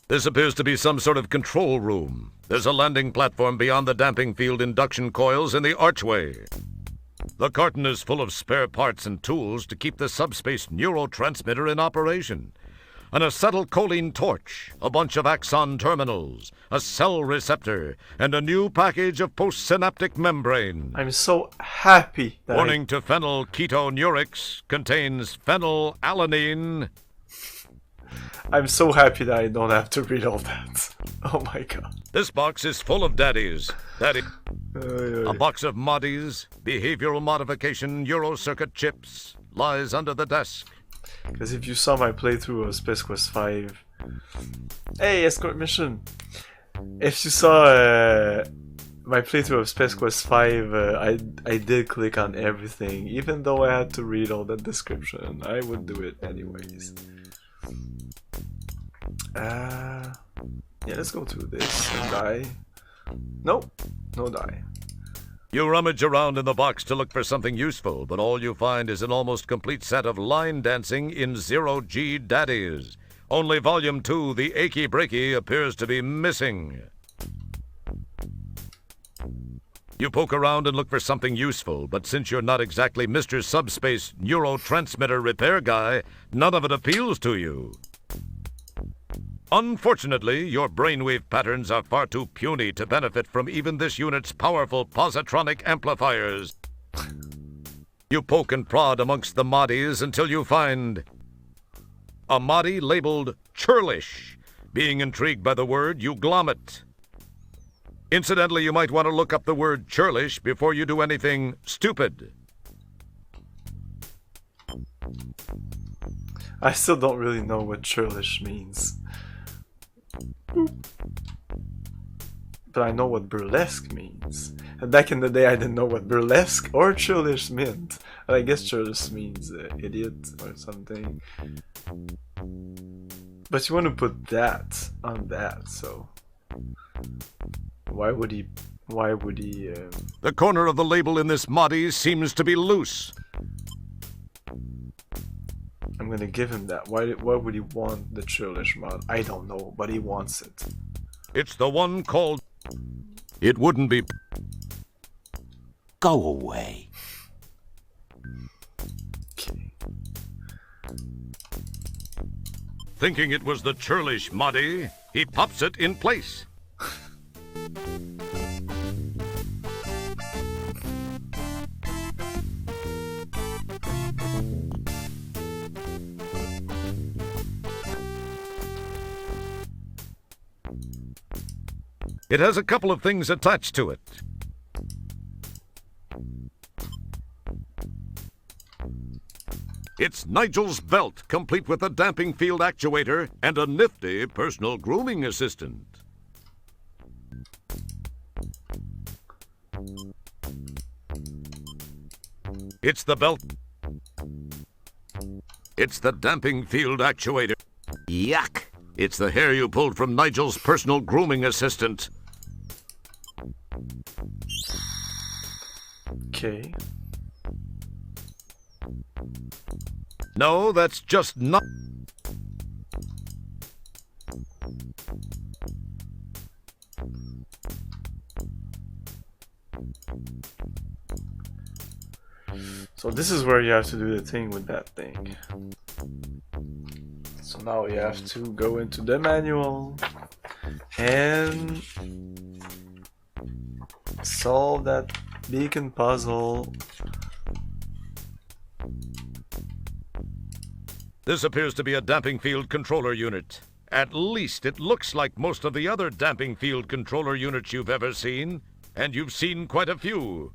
Speaker 5: This appears to be some sort of control room. There's a landing platform beyond the damping field induction coils in the archway. The carton is full of spare parts and tools to keep the subspace neurotransmitter in operation. An acetylcholine torch, a bunch of axon terminals, a cell receptor, and a new package of postsynaptic membrane.
Speaker 1: I'm so happy that
Speaker 5: Warning to phenylketonurics, contains phenylalanine.
Speaker 1: I'm so happy that I don't have to read all that. Oh my god.
Speaker 5: This box is full of daddies. A box of moddies, behavioral modification Eurocircuit chips, lies under the desk.
Speaker 1: Because if you saw my playthrough of Space Quest 5... Hey, escort mission! If you saw my playthrough of Space Quest 5, I did click on everything, even though I had to read all the description. I would do it anyways. Yeah, let's go through this and die. Nope, no die.
Speaker 5: You rummage around in the box to look for something useful, but all you find is an almost complete set of line dancing in 0G daddies. Only Volume 2, the Achy Breaky, appears to be missing. You poke around and look for something useful, but since you're not exactly Mr. Subspace Neurotransmitter Repair Guy, none of it appeals to you. Unfortunately, your brainwave patterns are far too puny to benefit from even this unit's powerful positronic amplifiers. You poke and prod amongst the moddies until you find a moddy labeled churlish. Being intrigued by the word, you glom it. Incidentally, you might want to look up the word churlish before you do anything stupid.
Speaker 1: I still don't really know what churlish means. But I know what burlesque means. And back in the day I didn't know what burlesque or churlish meant. And I guess churlish means idiot or something. But you want to put that on that, so... Why would he...
Speaker 5: The corner of the label in this moddy seems to be loose.
Speaker 1: I'm gonna give him that. Why would he want the churlish mod? I don't know, but he wants it.
Speaker 5: It's the one called... It wouldn't be...
Speaker 17: Go away.
Speaker 1: Okay.
Speaker 5: Thinking it was the churlish moddy, he pops it in place. It has a couple of things attached to it. It's Nigel's belt, complete with a damping field actuator and a nifty personal grooming assistant. It's the belt. It's the damping field actuator. Yuck! It's the hair you pulled from Nigel's personal grooming assistant.
Speaker 1: Okay.
Speaker 5: No, that's just not...
Speaker 1: So this is where you have to do the thing with that thing. So now you have to go into the manual and solve that beacon puzzle.
Speaker 5: This appears to be a damping field controller unit. At least it looks like most of the other damping field controller units you've ever seen, and you've seen quite a few.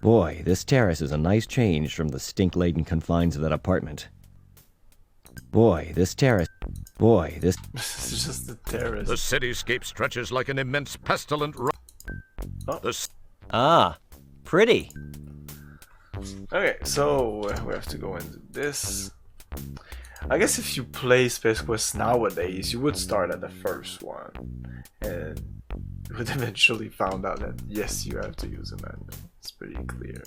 Speaker 3: Boy, this terrace is a nice change from the stink-laden confines of that apartment. Boy, this terrace... Boy, this...
Speaker 1: This is just the terrace.
Speaker 5: The cityscape stretches like an immense pestilent...
Speaker 3: Ah, Pretty.
Speaker 1: Okay, so we have to go into this. I guess if you play Space Quest nowadays, you would start at the first one, and you would eventually find out that yes, you have to use a manual. It's pretty clear.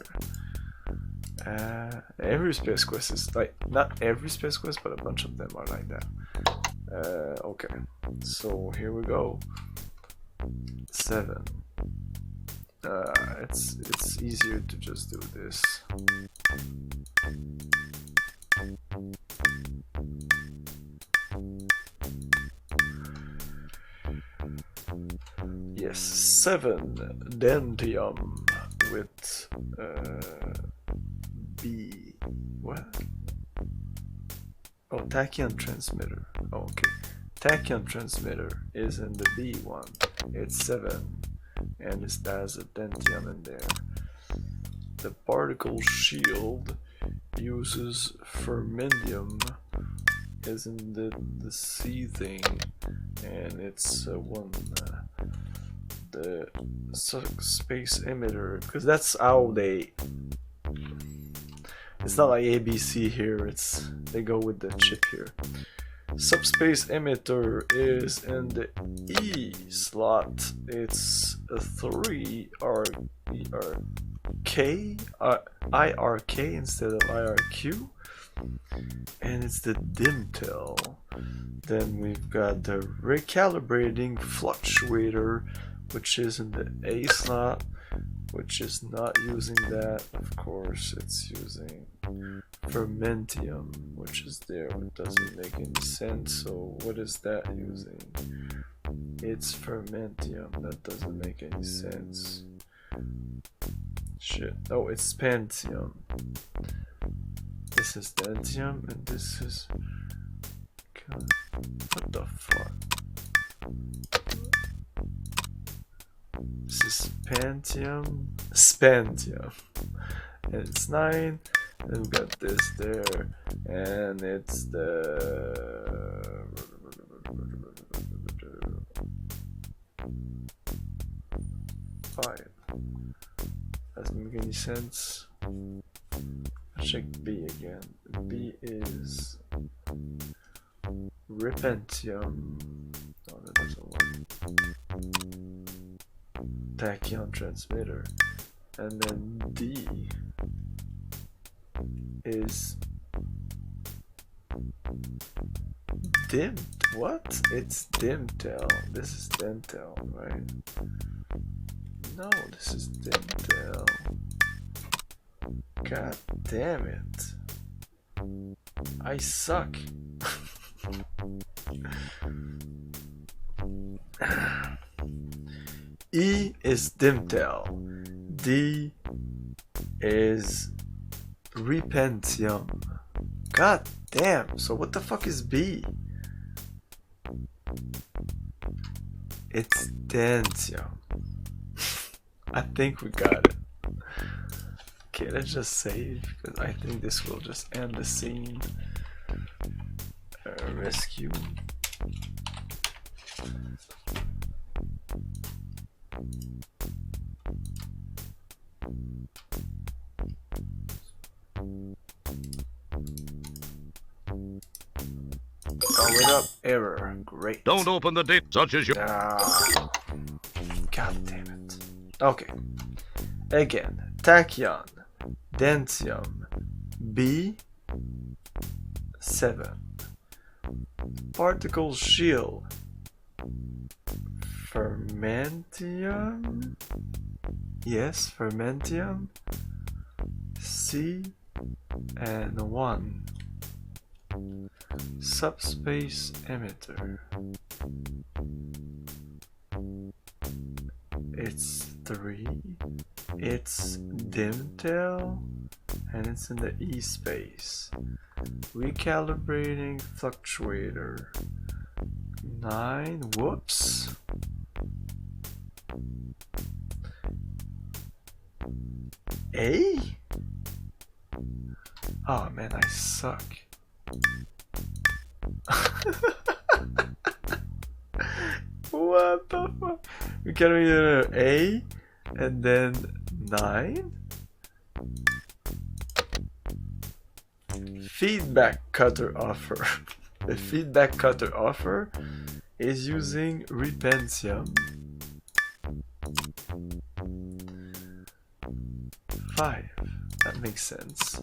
Speaker 1: Every Space Quest is like, not every Space Quest, but a bunch of them are like that. Okay, so here we go. 7. It's easier to just do this. Yes, 7 Dentium with B. What? Oh, tachyon transmitter. Oh, okay. Tachyon transmitter is in the B one. It's 7, and it has a dentium in there. The particle shield uses fermendium, is in the C thing, and it's one. The space emitter, because that's how they. It's not like ABC here. They go with the chip here. Subspace emitter is in the E slot. It's a 3 IRK instead of IRQ, and it's the dimtel. Then we've got the recalibrating fluctuator, which is in the A slot, which is not using that. Of course, it's using fermentium, which is there. It doesn't make any sense. So what is that using? It's fermentium. That doesn't make any sense. Shit. Oh, it's Pentium. This is Dentium, and this is... God, what the fuck? This is Spantium, and it's 9, and we've got this there, and it's the 5. Doesn't make any sense. Check B again. B is Repentium. No, that doesn't work. Tachyon transmitter, and then D is what? It's Dimtel. This is Dentel, right? No, this is Dimtel. God damn it. I suck. E is Dimtel. D is Repentium. God damn. So what the fuck is B? It's Dentium. I think we got it. Okay, let's just save, because I think this will just end the scene. Rescue. Powered up, error. Great.
Speaker 5: Don't open the date such as you.
Speaker 1: God damn it. Okay. Again, tachyon, dentium, B7, particle shield, fermentium, yes, fermentium, C, and 1, subspace emitter. It's 3, it's dimtel, and it's in the E space. Recalibrating fluctuator. 9, whoops. A? Oh man, I suck. What the fuck? We can read A, and then 9. Feedback cutter offer. The feedback cutter offer is using Repentium. 5. That makes sense.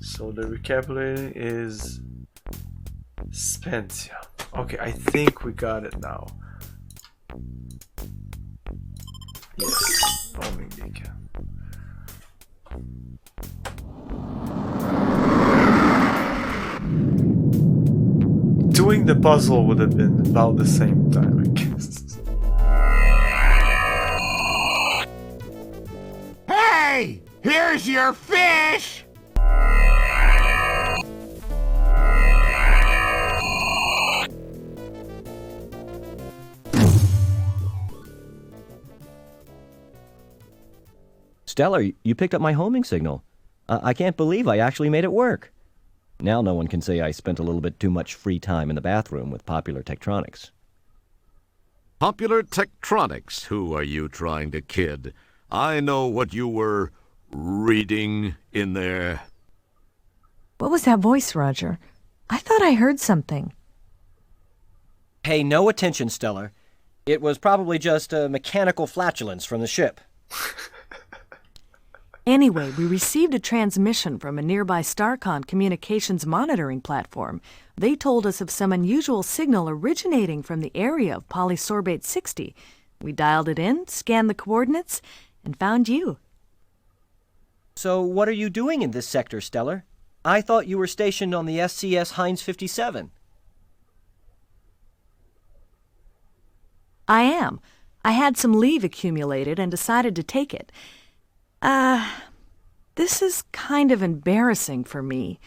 Speaker 1: So the recapitulating is Spentium. Okay, I think we got it now. Yes, roaming beacon. Doing the puzzle would have been about the same time, I guess.
Speaker 11: Hey! Here's your fish!
Speaker 3: Stellar, you picked up my homing signal. I can't believe I actually made it work. Now no one can say I spent a little bit too much free time in the bathroom with Popular Tektronix.
Speaker 5: Popular Tektronix? Who are you trying to kid? I know what you were reading in there.
Speaker 6: What was that voice, Roger? I thought I heard something.
Speaker 3: Pay no attention, Stellar. It was probably just a mechanical flatulence from the ship.
Speaker 6: Anyway, we received a transmission from a nearby StarCon communications monitoring platform. They told us of some unusual signal originating from the area of polysorbate 60. We dialed it in, scanned the coordinates, and found you.
Speaker 3: So what are you doing in this sector, Stellar? I thought you were stationed on the SCS Heinz 57.
Speaker 6: I am. I had some leave accumulated and decided to take it. This is kind of embarrassing for me.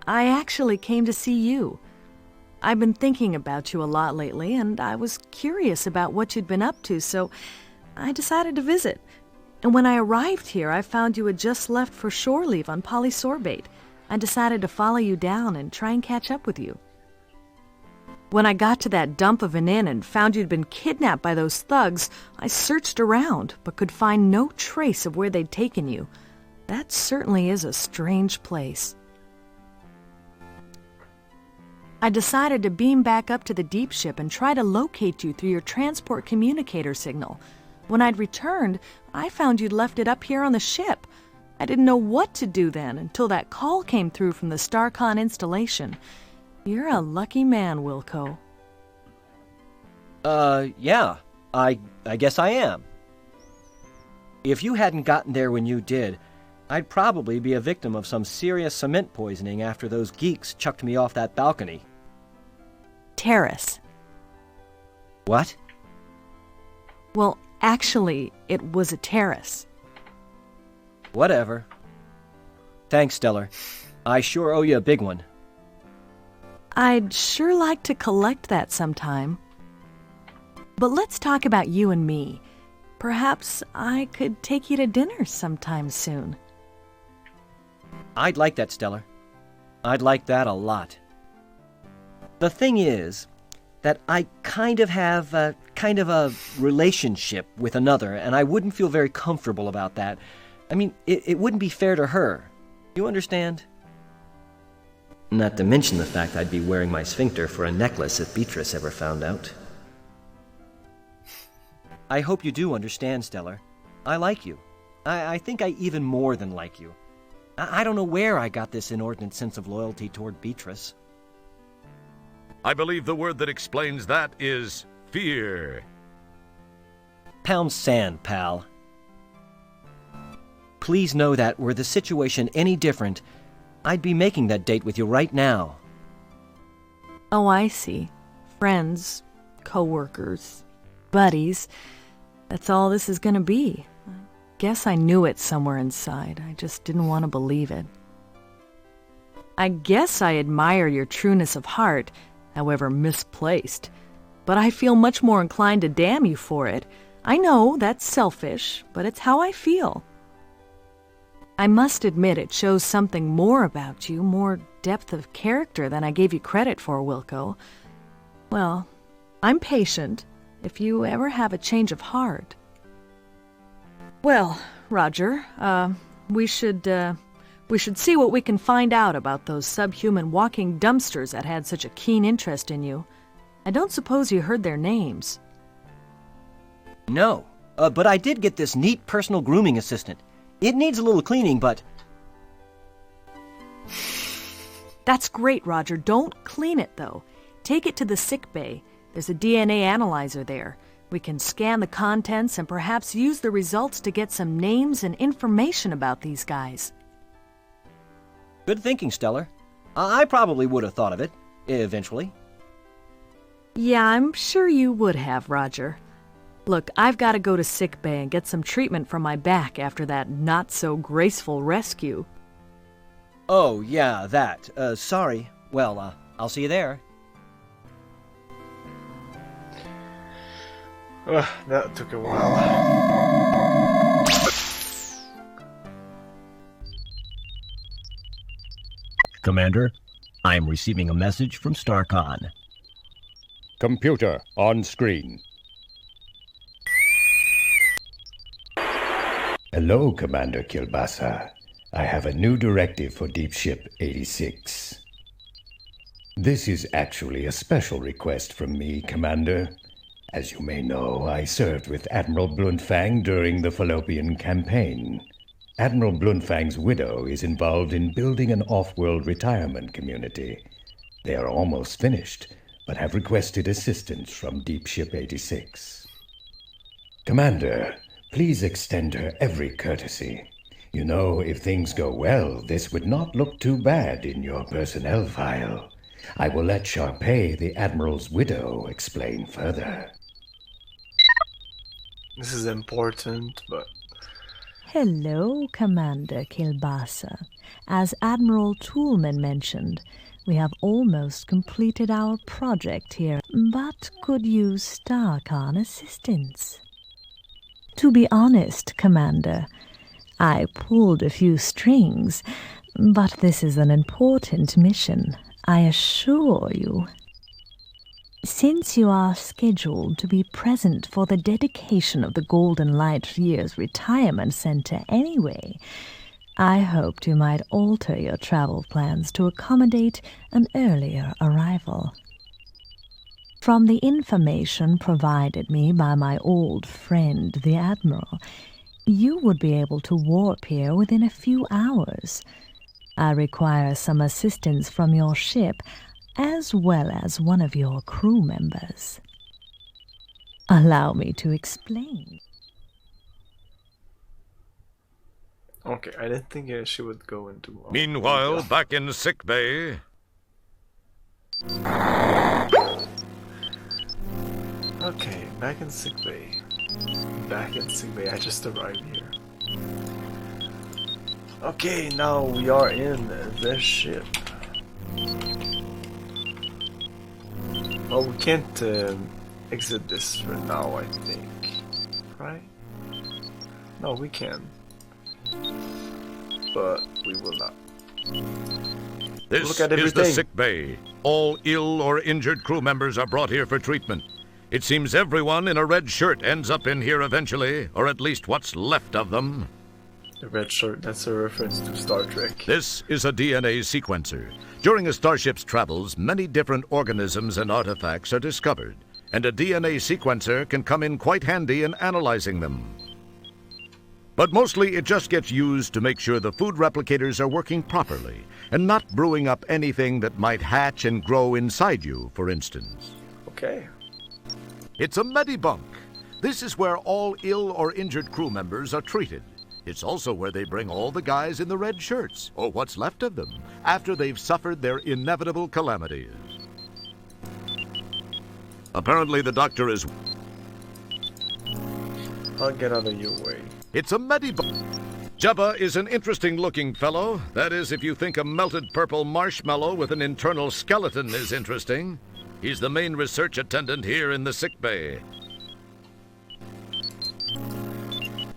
Speaker 6: I actually came to see you. I've been thinking about you a lot lately, and I was curious about what you'd been up to, so I decided to visit. And when I arrived here, I found you had just left for shore leave on polysorbate. I decided to follow you down and try and catch up with you. When I got to that dump of an inn and found you'd been kidnapped by those thugs, I searched around, but could find no trace of where they'd taken you. That certainly is a strange place. I decided to beam back up to the deep ship and try to locate you through your transport communicator signal. When I'd returned, I found you'd left it up here on the ship. I didn't know what to do then until that call came through from the StarCon installation. You're a lucky man, Wilco.
Speaker 3: Yeah. I guess I am. If you hadn't gotten there when you did, I'd probably be a victim of some serious cement poisoning after those geeks chucked me off that balcony.
Speaker 6: Terrace.
Speaker 3: What?
Speaker 6: Well, actually, it was a terrace.
Speaker 3: Whatever. Thanks, Stellar. I sure owe you a big one.
Speaker 6: I'd sure like to collect that sometime. But let's talk about you and me. Perhaps I could take you to dinner sometime soon.
Speaker 3: I'd like that, Stellar. I'd like that a lot. The thing is that I kind of have a relationship with another, and I wouldn't feel very comfortable about that. I mean, it wouldn't be fair to her. You understand? Not to mention the fact I'd be wearing my sphincter for a necklace if Beatrice ever found out. I hope you do understand, Stellar. I like you. I think I even more than like you. I don't know where I got this inordinate sense of loyalty toward Beatrice.
Speaker 5: I believe the word that explains that is fear.
Speaker 3: Pound sand, pal. Please know that were the situation any different, I'd be making that date with you right now.
Speaker 6: Oh, I see. Friends, co-workers, buddies. That's all this is gonna be. I guess I knew it somewhere inside. I just didn't want to believe it. I guess I admire your trueness of heart, however misplaced. But I feel much more inclined to damn you for it. I know that's selfish, but it's how I feel. I must admit it shows something more about you, more depth of character than I gave you credit for, Wilco. Well, I'm patient, if you ever have a change of heart. Well, Roger, we should see what we can find out about those subhuman walking dumpsters that had such a keen interest in you. I don't suppose you heard their names.
Speaker 3: No, but I did get this neat personal grooming assistant. It needs a little cleaning, but...
Speaker 6: That's great, Roger. Don't clean it, though. Take it to the sick bay. There's a DNA analyzer there. We can scan the contents and perhaps use the results to get some names and information about these guys.
Speaker 3: Good thinking, Stellar. I probably would have thought of it, eventually.
Speaker 6: Yeah, I'm sure you would have, Roger. Look, I've got to go to sick bay and get some treatment for my back after that not-so-graceful rescue.
Speaker 3: Oh, yeah, that. Sorry. Well, I'll see you there.
Speaker 1: That took a while.
Speaker 18: Commander, I am receiving a message from StarCon.
Speaker 4: Computer on screen.
Speaker 2: Hello, Commander Kilbasa. I have a new directive for Deep Ship 86. This is actually a special request from me, Commander. As you may know, I served with Admiral Bluntfang during the Fallopian campaign. Admiral Bluntfang's widow is involved in building an off-world retirement community. They are almost finished, but have requested assistance from Deep Ship 86. Commander, please extend her every courtesy. You know, if things go well, this would not look too bad in your personnel file. I will let Sharpay, the Admiral's widow, explain further.
Speaker 1: This is important, but...
Speaker 6: Hello, Commander Kilbasa. As Admiral Toolman mentioned, we have almost completed our project here, but could use StarCon assistance. To be honest, Commander, I pulled a few strings, but this is an important mission, I assure you. Since you are scheduled to be present for the dedication of the Golden Light Year's Retirement Center anyway, I hoped you might alter your travel plans to accommodate an earlier arrival. From the information provided me by my old friend, the Admiral, you would be able to warp here within a few hours. I require some assistance from your ship, as well as one of your crew members. Allow me to explain.
Speaker 1: Okay, I didn't think she would go into...
Speaker 5: Meanwhile, back in sick bay...
Speaker 1: Okay, back in sick bay. Back in sick bay, I just arrived here. Okay, now we are in the ship. Well, we can't exit this for now, I think. Right? No, we can. But we will not.
Speaker 5: This
Speaker 1: Look at
Speaker 5: is
Speaker 1: everything.
Speaker 5: the sick bay. All ill or injured crew members are brought here for treatment. It seems everyone in a red shirt ends up in here eventually, or at least what's left of them.
Speaker 1: The red shirt, that's a reference to Star Trek.
Speaker 5: This is a DNA sequencer. During a starship's travels, many different organisms and artifacts are discovered, and a DNA sequencer can come in quite handy in analyzing them. But mostly it just gets used to make sure the food replicators are working properly, and not brewing up anything that might hatch and grow inside you, for instance.
Speaker 1: Okay.
Speaker 5: It's a medibunk. This is where all ill or injured crew members are treated. It's also where they bring all the guys in the red shirts, or what's left of them, after they've suffered their inevitable calamities. Apparently the doctor is...
Speaker 1: I'll get out of your way.
Speaker 5: It's a medibunk. Jabba is an interesting-looking fellow. That is, if you think a melted purple marshmallow with an internal skeleton is interesting. He's the main research attendant here in the sick bay.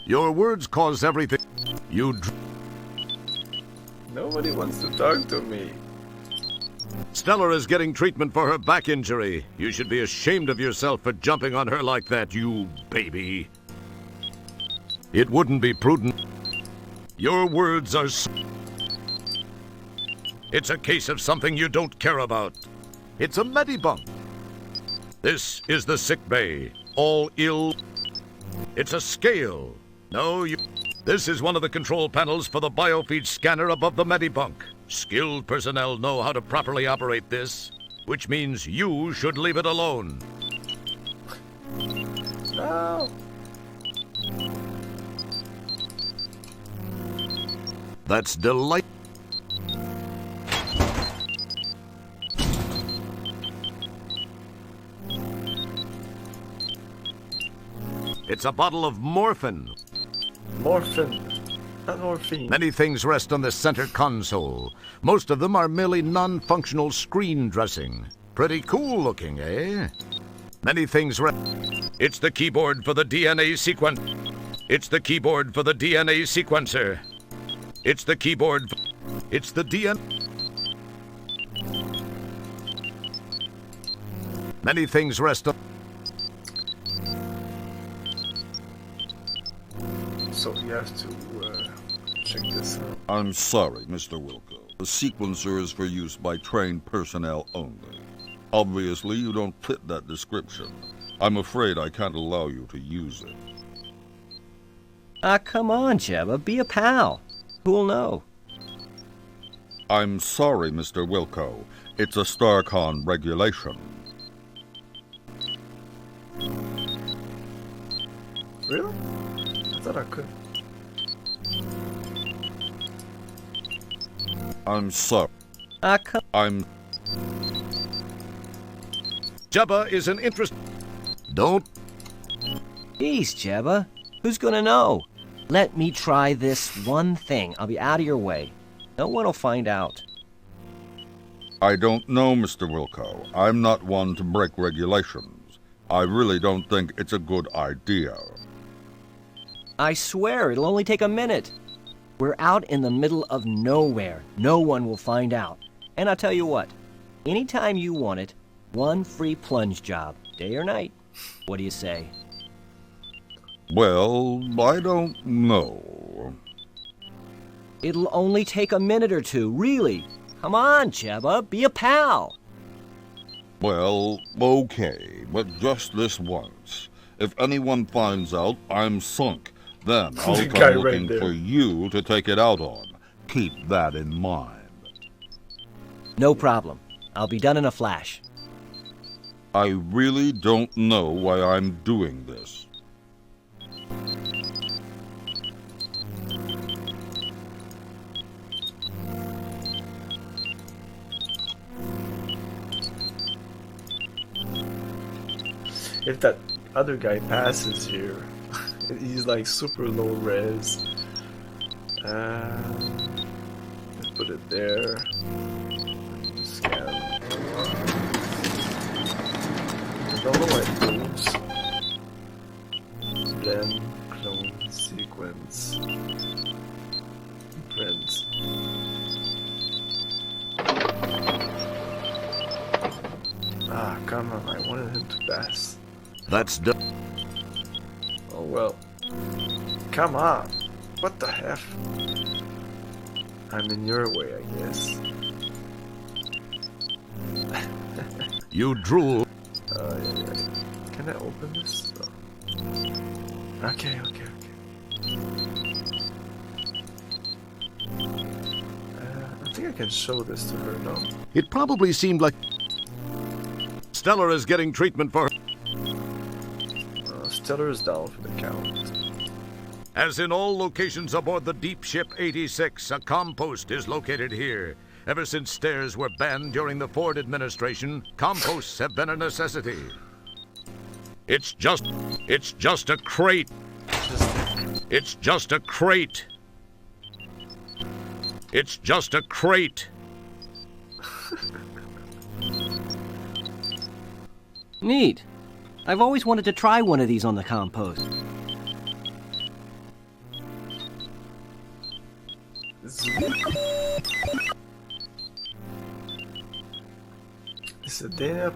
Speaker 5: Your words cause everything.
Speaker 1: Nobody wants to talk to me.
Speaker 5: Stella is getting treatment for her back injury. You should be ashamed of yourself for jumping on her like that, you baby. It wouldn't be prudent. Your words are... It's a case of something you don't care about. It's a medibunk. This is the sick bay. All ill... It's a scale. No, you... This is one of the control panels for the biofeed scanner above the medibunk. Skilled personnel know how to properly operate this, which means you should leave it alone.
Speaker 1: No.
Speaker 5: That's delightful. It's a bottle of morphine.
Speaker 1: Morphine. Not morphine.
Speaker 5: Many things rest on the center console. Most of them are merely non-functional screen dressing. Pretty cool looking, eh? Many things rest. It's the keyboard for the DNA sequence. It's the keyboard for the DNA sequencer. It's the keyboard. It's the DNA. Many things rest on.
Speaker 1: So you have to check this out.
Speaker 19: I'm sorry, Mr. Wilco. The sequencer is for use by trained personnel only. Obviously, you don't fit that description. I'm afraid I can't allow you to use it.
Speaker 3: Come on, Jebba, be a pal. Who'll know?
Speaker 19: I'm sorry, Mr. Wilco. It's a StarCon regulation.
Speaker 1: Really? I thought I could.
Speaker 19: I'm sorry. I'm...
Speaker 5: Jebba is an interest... Don't...
Speaker 3: Jeez, Jebba. Who's gonna know? Let me try this one thing. I'll be out of your way. No one will find out.
Speaker 19: I don't know, Mr. Wilco. I'm not one to break regulations. I really don't think it's a good idea.
Speaker 3: I swear, it'll only take a minute. We're out in the middle of nowhere. No one will find out. And I'll tell you what, anytime you want it, one free plunge job, day or night. What do you say?
Speaker 19: Well, I don't know.
Speaker 3: It'll only take a minute or two, really. Come on, Jebba, be a pal.
Speaker 19: Well, okay, but just this once. If anyone finds out I'm sunk, then I'll come looking for you to take it out on. Keep that in mind.
Speaker 3: No problem. I'll be done in a flash.
Speaker 19: I really don't know why I'm doing this.
Speaker 1: If that other guy passes here, he's like super low res. Let's put it there. Scan. I don't know why it moves. Blend, clone, sequence, print. Ah, come on! I wanted him to pass.
Speaker 5: That's done.
Speaker 1: Oh well. Come on. What the heck? I'm in your way, I guess.
Speaker 5: You drool.
Speaker 1: Yeah. Can I open this? No. Okay. I think I can show this to her, no?
Speaker 5: It probably seemed like Stella is getting treatment for her.
Speaker 1: Stella is down for the count.
Speaker 5: As in all locations aboard the deep ship 86, a compost is located here. Ever since stairs were banned during the Ford administration, composts have been a necessity. It's just a crate. It's just a crate. It's just a crate.
Speaker 3: Neat. I've always wanted to try one of these on the compost.
Speaker 1: This is a data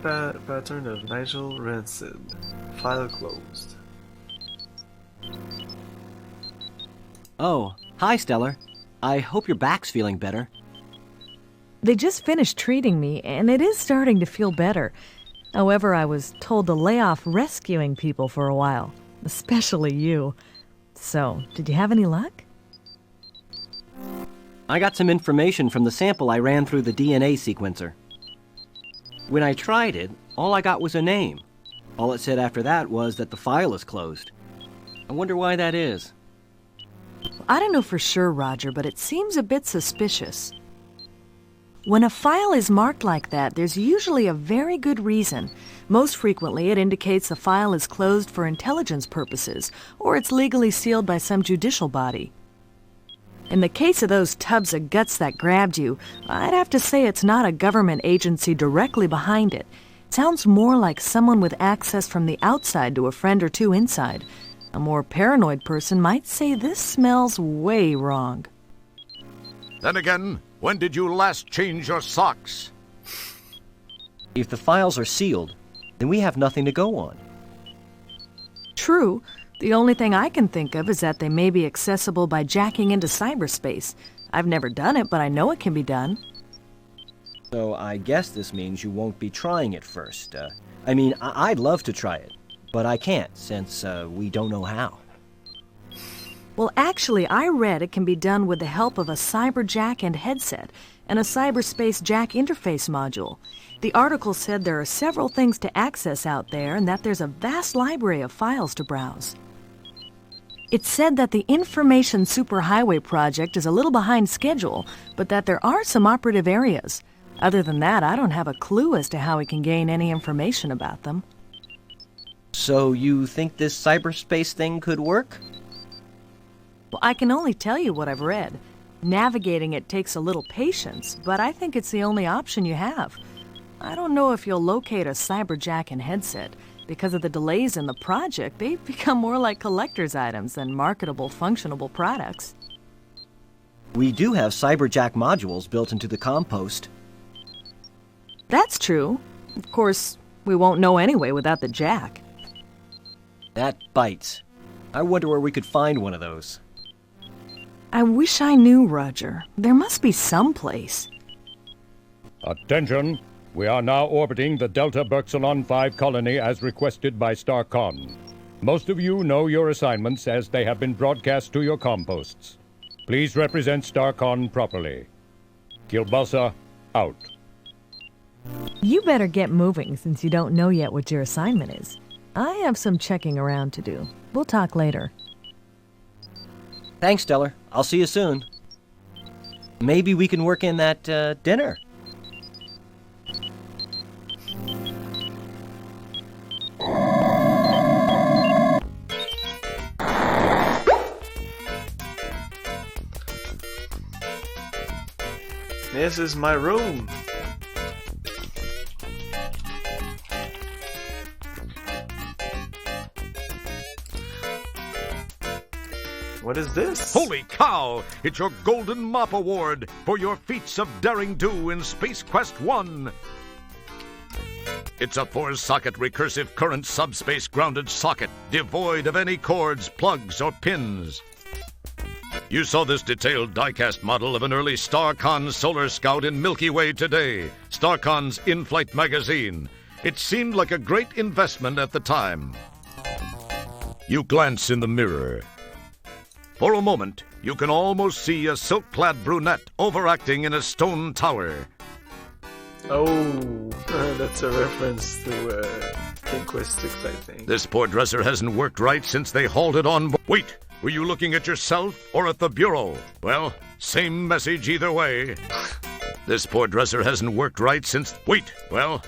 Speaker 1: pattern of Nigel Rancid. File closed.
Speaker 20: Oh, hi, Stellar. I hope your back's feeling better.
Speaker 6: They just finished treating me, and it is starting to feel better. However, I was told to lay off rescuing people for a while, especially you. So, did you have any luck?
Speaker 20: I got some information from the sample I ran through the DNA sequencer. When I tried it, all I got was a name. All it said after that was that the file is closed. I wonder why that is.
Speaker 6: I don't know for sure, Roger, but it seems a bit suspicious. When a file is marked like that, there's usually a very good reason. Most frequently, it indicates the file is closed for intelligence purposes, or it's legally sealed by some judicial body. In the case of those tubs of guts that grabbed you, I'd have to say it's not a government agency directly behind it. It sounds more like someone with access from the outside to a friend or two inside. A more paranoid person might say this smells way wrong.
Speaker 5: Then again, when did you last change your socks?
Speaker 20: If the files are sealed, then we have nothing to go on.
Speaker 6: True. The only thing I can think of is that they may be accessible by jacking into cyberspace. I've never done it, but I know it can be done.
Speaker 20: So I guess this means you won't be trying it first. I'd love to try it, but I can't since we don't know how.
Speaker 6: Well, actually, I read it can be done with the help of a cyberjack and headset and a cyberspace jack interface module. The article said there are several things to access out there and that there's a vast library of files to browse. It said that the Information Superhighway project is a little behind schedule, but that there are some operative areas. Other than that, I don't have a clue as to how we can gain any information about them.
Speaker 20: So you think this cyberspace thing could work?
Speaker 6: Well, I can only tell you what I've read. Navigating it takes a little patience, but I think it's the only option you have. I don't know if you'll locate a cyberjack and headset. Because of the delays in the project, they've become more like collector's items than marketable, functionable products.
Speaker 20: We do have cyberjack modules built into the compost.
Speaker 6: That's true. Of course, we won't know anyway without the jack.
Speaker 20: That bites. I wonder where we could find one of those.
Speaker 6: I wish I knew, Roger. There must be some place.
Speaker 4: Attention! We are now orbiting the Delta Berxalon 5 colony as requested by StarCon. Most of you know your assignments as they have been broadcast to your composts. Please represent StarCon properly. Kilbasa, out.
Speaker 6: You better get moving since you don't know yet what your assignment is. I have some checking around to do. We'll talk later.
Speaker 20: Thanks, Stellar. I'll see you soon. Maybe we can work in that dinner.
Speaker 1: This is my room. What is this?
Speaker 5: Holy cow! It's your Golden Mop Award for your feats of daring do in Space Quest 1. It's a 4-socket recursive current subspace grounded socket, devoid of any cords, plugs, or pins. You saw this detailed die-cast model of an early StarCon Solar Scout in Milky Way today, StarCon's in-flight magazine. It seemed like a great investment at the time. You glance in the mirror. For a moment, you can almost see a silk-clad brunette overacting in a stone tower.
Speaker 1: Oh, that's a reference to King Quest 6, I think.
Speaker 5: This poor dresser hasn't worked right since they halted on... Wait! Were you looking at yourself or at the bureau? Well, same message either way. This poor dresser hasn't worked right since... Wait! Well...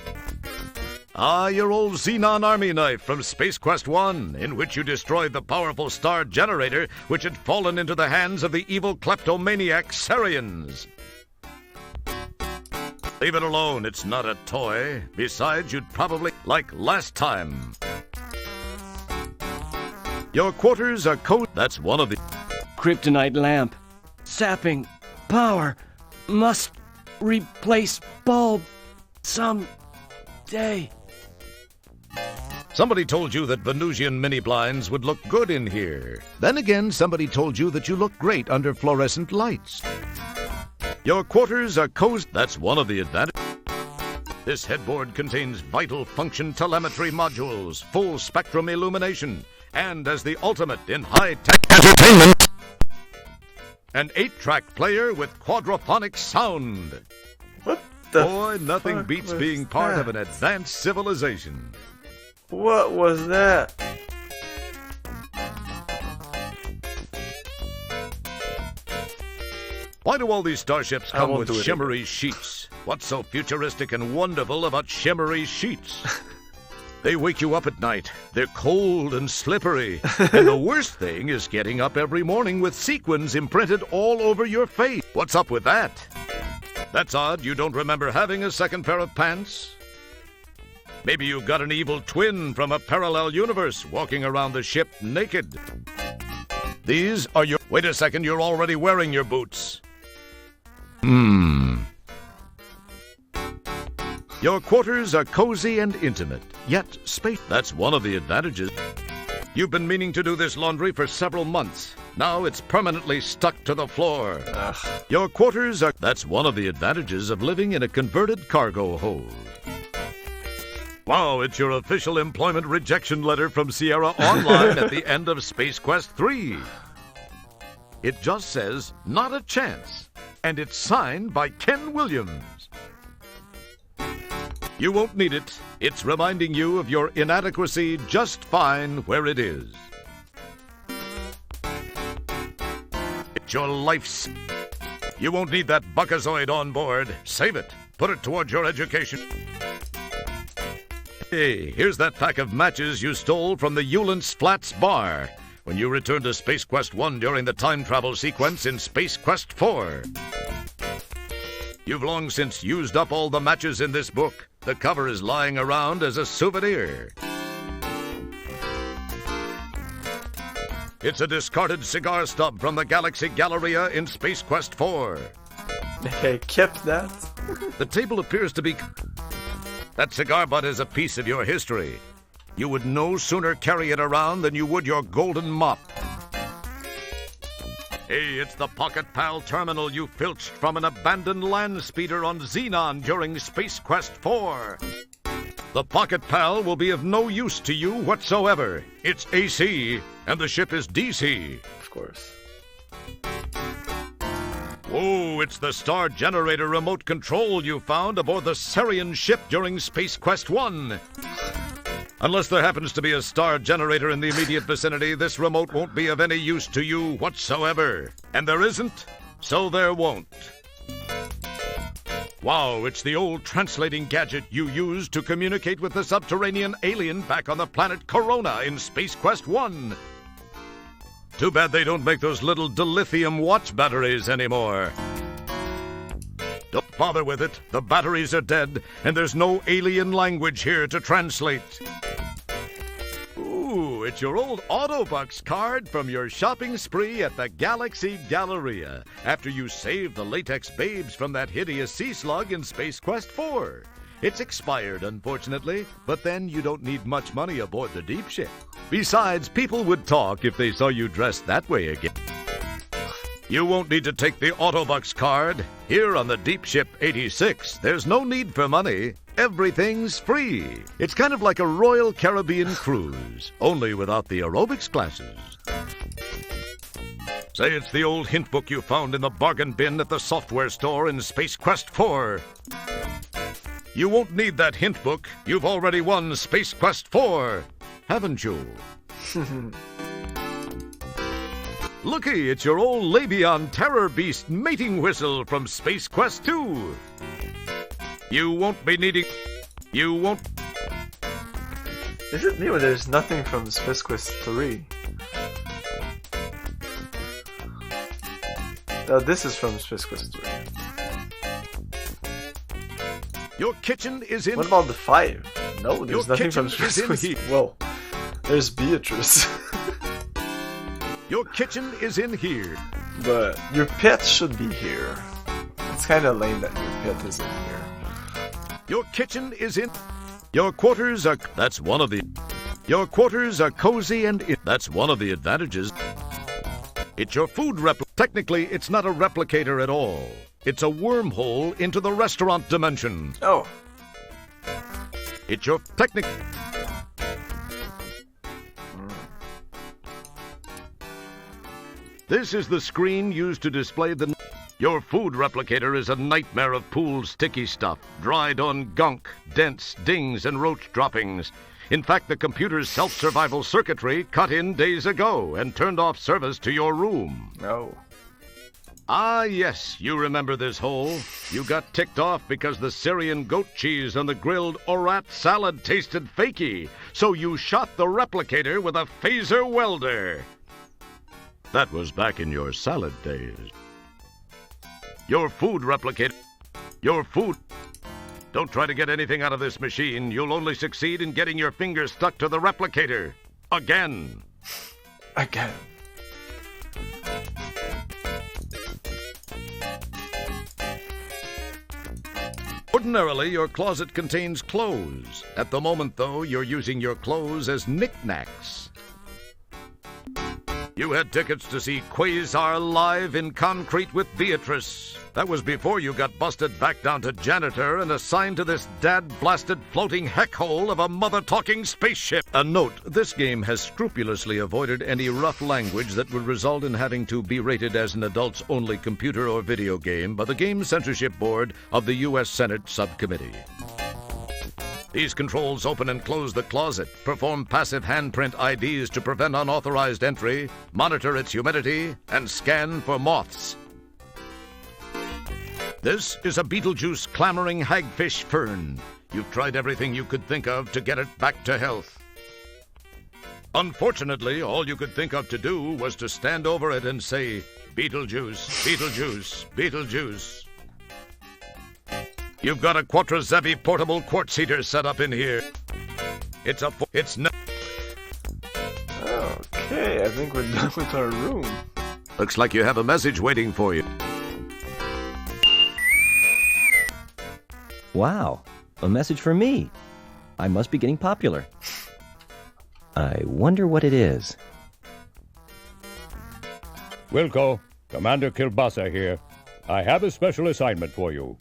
Speaker 5: your old Xenon Army knife from Space Quest 1, in which you destroyed the powerful star generator which had fallen into the hands of the evil kleptomaniac Sarians. Leave it alone, it's not a toy. Besides, you'd probably like last time. Your quarters are that's one of the...
Speaker 20: Kryptonite lamp. Sapping. Power. Must replace bulb. Some
Speaker 9: day.
Speaker 5: Somebody told you that Venusian mini blinds would look good in here. Then again, somebody told you that you look great under fluorescent lights. Your quarters are cozy. That's one of the advantages. This headboard contains vital function telemetry modules, full spectrum illumination, and as the ultimate in high-tech entertainment, an 8-track player with quadraphonic sound.
Speaker 1: What the
Speaker 5: Boy, nothing beats being part of an advanced civilization.
Speaker 1: What was that?
Speaker 5: Why do all these starships come with
Speaker 1: do it
Speaker 5: shimmery sheets? What's so futuristic and wonderful about shimmery sheets? They wake you up at night. They're cold and slippery. And the worst thing is getting up every morning with sequins imprinted all over your face. What's up with that? That's odd. You don't remember having a second pair of pants? Maybe you've got an evil twin from a parallel universe walking around the ship naked. These are your... Wait a second, you're already wearing your boots. Your quarters are cozy and intimate, yet space. That's one of the advantages. You've been meaning to do this laundry for several months. Now it's permanently stuck to the floor. Your quarters are... That's one of the advantages of living in a converted cargo hold. Wow, it's your official employment rejection letter from Sierra Online at the end of Space Quest 3. It just says, not a chance, and it's signed by Ken Williams. You won't need it. It's reminding you of your inadequacy just fine where it is. It's your life's... You won't need that buckazoid on board. Save it. Put it towards your education. Hey, here's that pack of matches you stole from the Eulance Flats bar when you returned to Space Quest 1 during the time travel sequence in Space Quest 4. You've long since used up all the matches in this book. The cover is lying around as a souvenir. It's a discarded cigar stub from the Galaxy Galleria in Space Quest 4.
Speaker 1: They kept that?
Speaker 5: The table appears to be... That cigar butt is a piece of your history. You would no sooner carry it around than you would your golden mop. Hey, it's the Pocket Pal terminal you filched from an abandoned land speeder on Xenon during Space Quest 4. The Pocket Pal will be of no use to you whatsoever. It's AC, and the ship is DC.
Speaker 1: Of course.
Speaker 5: Whoa, it's the Star Generator remote control you found aboard the Sarian ship during Space Quest 1. Unless there happens to be a Star Generator in the immediate vicinity, this remote won't be of any use to you whatsoever. And there isn't, so there won't. Wow, it's the old translating gadget you used to communicate with the subterranean alien back on the planet Corona in Space Quest 1. Too bad they don't make those little dilithium watch batteries anymore. Don't bother with it. The batteries are dead, and there's no alien language here to translate. Ooh, it's your old Autobucks card from your shopping spree at the Galaxy Galleria after you saved the latex babes from that hideous sea slug in Space Quest 4. It's expired, unfortunately, but then you don't need much money aboard the deep ship. Besides, people would talk if they saw you dressed that way again. You won't need to take the Autobucks card. Here on the Deep Ship 86, there's no need for money. Everything's free. It's kind of like a Royal Caribbean cruise, only without the aerobics classes. Say it's the old hint book you found in the bargain bin at the software store in Space Quest 4. You won't need that hint book. You've already won Space Quest 4, haven't you? Looky, it's your old Labion Terror Beast mating whistle from Space Quest 2. You won't be needing... You won't...
Speaker 1: Is it me or there's nothing from Space Quest 3? This is from Space Quest 3.
Speaker 5: Your kitchen is in...
Speaker 1: What about the 5? No, there's nothing from Space Quest. Whoa. There's Beatrice.
Speaker 5: Your kitchen is in here.
Speaker 1: But your pet should be here. It's kind of lame that your pet isn't here.
Speaker 5: Your kitchen is in... Your quarters are... That's one of the... Your quarters are cozy and... That's one of the advantages. It's your food Technically, it's not a replicator at all. It's a wormhole into the restaurant dimension.
Speaker 1: Oh.
Speaker 5: It's your technic... This is the screen used to display the... Your food replicator is a nightmare of pooled sticky stuff, dried on gunk, dents, dings, and roach droppings. In fact, the computer's self-survival circuitry cut in days ago and turned off service to your room.
Speaker 1: No.
Speaker 5: Ah, yes, you remember this hole. You got ticked off because the Syrian goat cheese and the grilled orat salad tasted fakey, so you shot the replicator with a phaser welder. That was back in your salad days. Your food replicator... Your food... Don't try to get anything out of this machine. You'll only succeed in getting your fingers stuck to the replicator. Again.
Speaker 1: Again.
Speaker 5: Ordinarily, your closet contains clothes. At the moment, though, you're using your clothes as knickknacks. You had tickets to see Quasar live in concrete with Beatrice. That was before you got busted back down to janitor and assigned to this dad-blasted floating heck hole of a mother-talking spaceship. A note, this game has scrupulously avoided any rough language that would result in having to be rated as an adults-only computer or video game by the Game Censorship Board of the U.S. Senate Subcommittee. These controls open and close the closet, perform passive handprint IDs to prevent unauthorized entry, monitor its humidity, and scan for moths. This is a Beetlejuice clamoring hagfish fern. You've tried everything you could think of to get it back to health. Unfortunately, all you could think of to do was to stand over it and say, Beetlejuice, Beetlejuice, Beetlejuice. You've got a Quattrozevi portable quartz heater set up in here. It's no...
Speaker 1: Okay, I think we're done with our room.
Speaker 5: Looks like you have a message waiting for you.
Speaker 20: Wow, a message for me. I must be getting popular. I wonder what it is.
Speaker 4: Wilco, Commander Kilbasa here. I have a special assignment for you.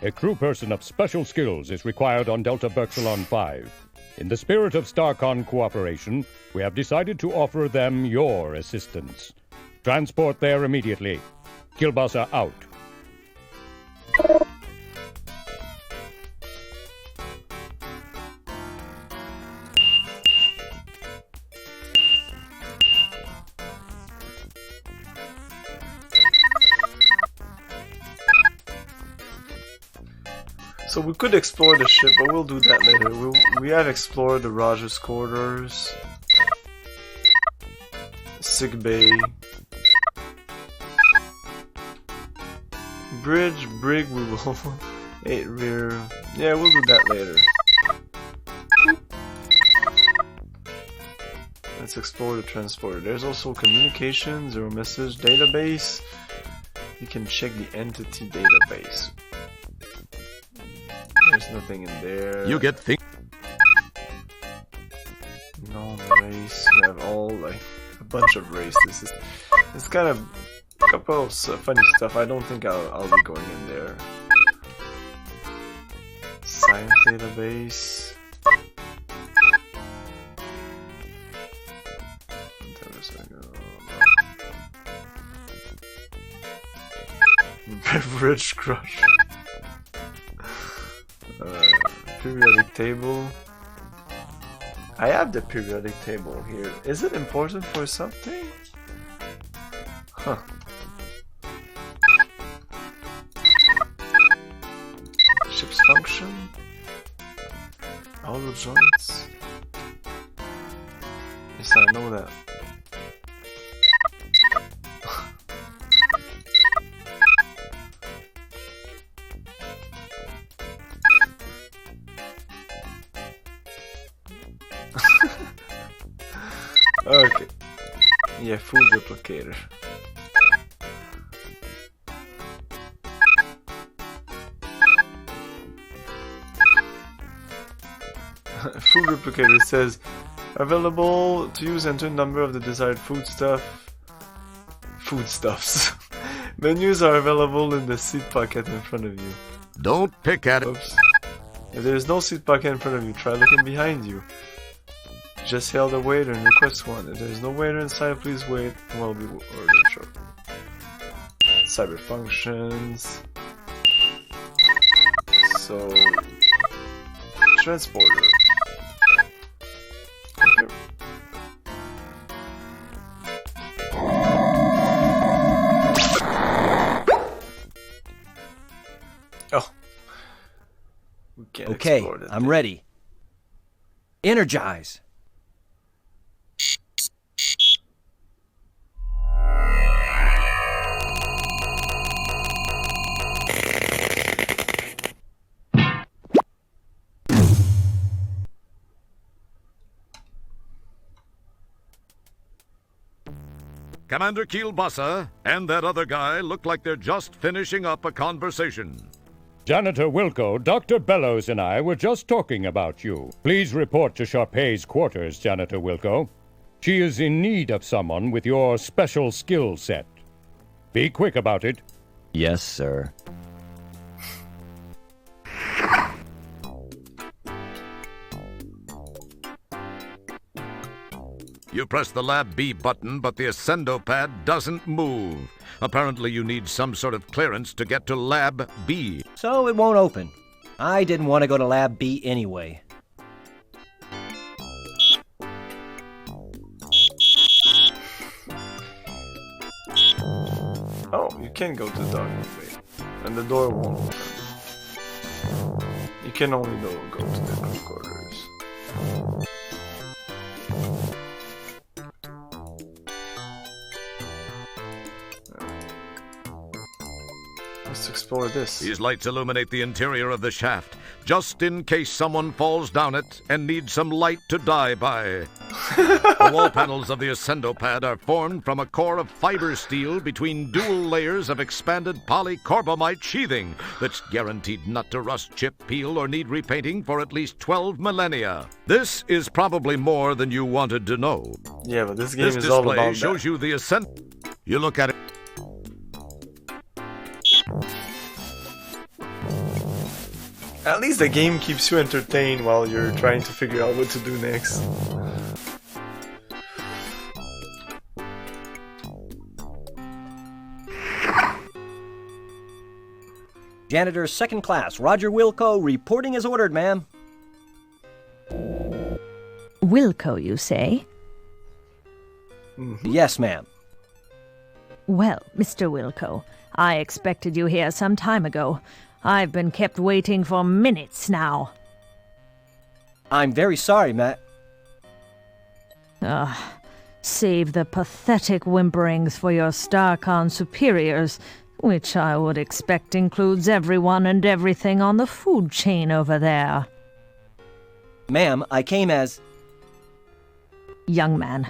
Speaker 4: A crew person of special skills is required on Delta Berxalon 5. In the spirit of StarCon cooperation, we have decided to offer them your assistance. Transport there immediately. Kilbasa out.
Speaker 1: So we could explore the ship, but we'll do that later. We have explored the Rogers quarters, sick bay, bridge, brig. We will 8 rear. Yeah, we'll do that later. Let's explore the transporter. There's also communications or message database. You can check the entity database. There's nothing in there.
Speaker 5: You get things.
Speaker 1: Non-race. You have all like a bunch of races. It's kind of a couple of funny stuff. I don't think I'll be going in there. Science database. Beverage crush. Periodic table. I have the periodic table here. Is it important for something? Huh. Ship's function. Auto joints. Yes, I know that. Okay. Yeah, food replicator. food replicator. It says, available to use, enter number of the desired foodstuffs. Menus are available in the seat pocket in front of you.
Speaker 5: Don't pick at it.
Speaker 1: Oops. If there is no seat pocket in front of you, try looking behind you. Just hail the waiter and request one. If there is no waiter inside, please wait and will be ordered shortly. Cyber functions. So, transporter. Okay. Oh. We can't
Speaker 20: Okay,
Speaker 1: explore that
Speaker 20: I'm
Speaker 1: thing.
Speaker 20: ready. Energize.
Speaker 5: Commander Kielbasa and that other guy look like they're just finishing up a conversation.
Speaker 4: Janitor Wilco, Dr. Bellows and I were just talking about you. Please report to Sharpay's quarters, Janitor Wilco. She is in need of someone with your special skill set. Be quick about it.
Speaker 20: Yes, sir.
Speaker 5: You press the Lab B button, but the Ascendo pad doesn't move. Apparently you need some sort of clearance to get to Lab B.
Speaker 20: So it won't open. I didn't want to go to Lab B anyway.
Speaker 1: Oh, you can go to the dog buffet. And the door won't open. You can only go to the crew quarters. Let's explore this.
Speaker 5: These lights illuminate the interior of the shaft, just in case someone falls down it and needs some light to die by. The wall panels of the Ascendo pad are formed from a core of fiber steel between dual layers of expanded polycarbamide sheathing that's guaranteed not to rust, chip, peel, or need repainting for at least 12 millennia. This is probably more than you wanted to know.
Speaker 1: Yeah, but this game is all about that.
Speaker 5: This display shows you the Ascendo. You look at it.
Speaker 1: At least the game keeps you entertained while you're trying to figure out what to do next.
Speaker 20: Janitor second class, Roger Wilco, reporting as ordered, ma'am.
Speaker 6: Wilco, you say?
Speaker 20: Yes, ma'am.
Speaker 6: Well, Mr. Wilco, I expected you here some time ago. I've been kept waiting for minutes now.
Speaker 20: I'm very sorry, Matt.
Speaker 6: Save the pathetic whimperings for your StarCon superiors, which I would expect includes everyone and everything on the food chain over there.
Speaker 20: Ma'am, I came as...
Speaker 6: Young man,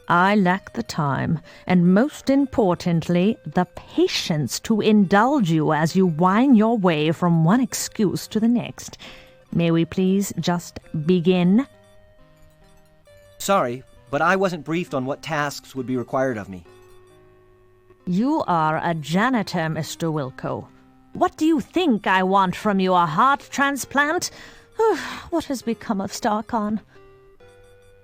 Speaker 6: I lack the time, and most importantly, the patience to indulge you as you wind your way from one excuse to the next. May we please just begin?
Speaker 20: Sorry, but I wasn't briefed on what tasks would be required of me.
Speaker 6: You are a janitor, Mr. Wilco. What do you think I want from you, a heart transplant? What has become of StarCon?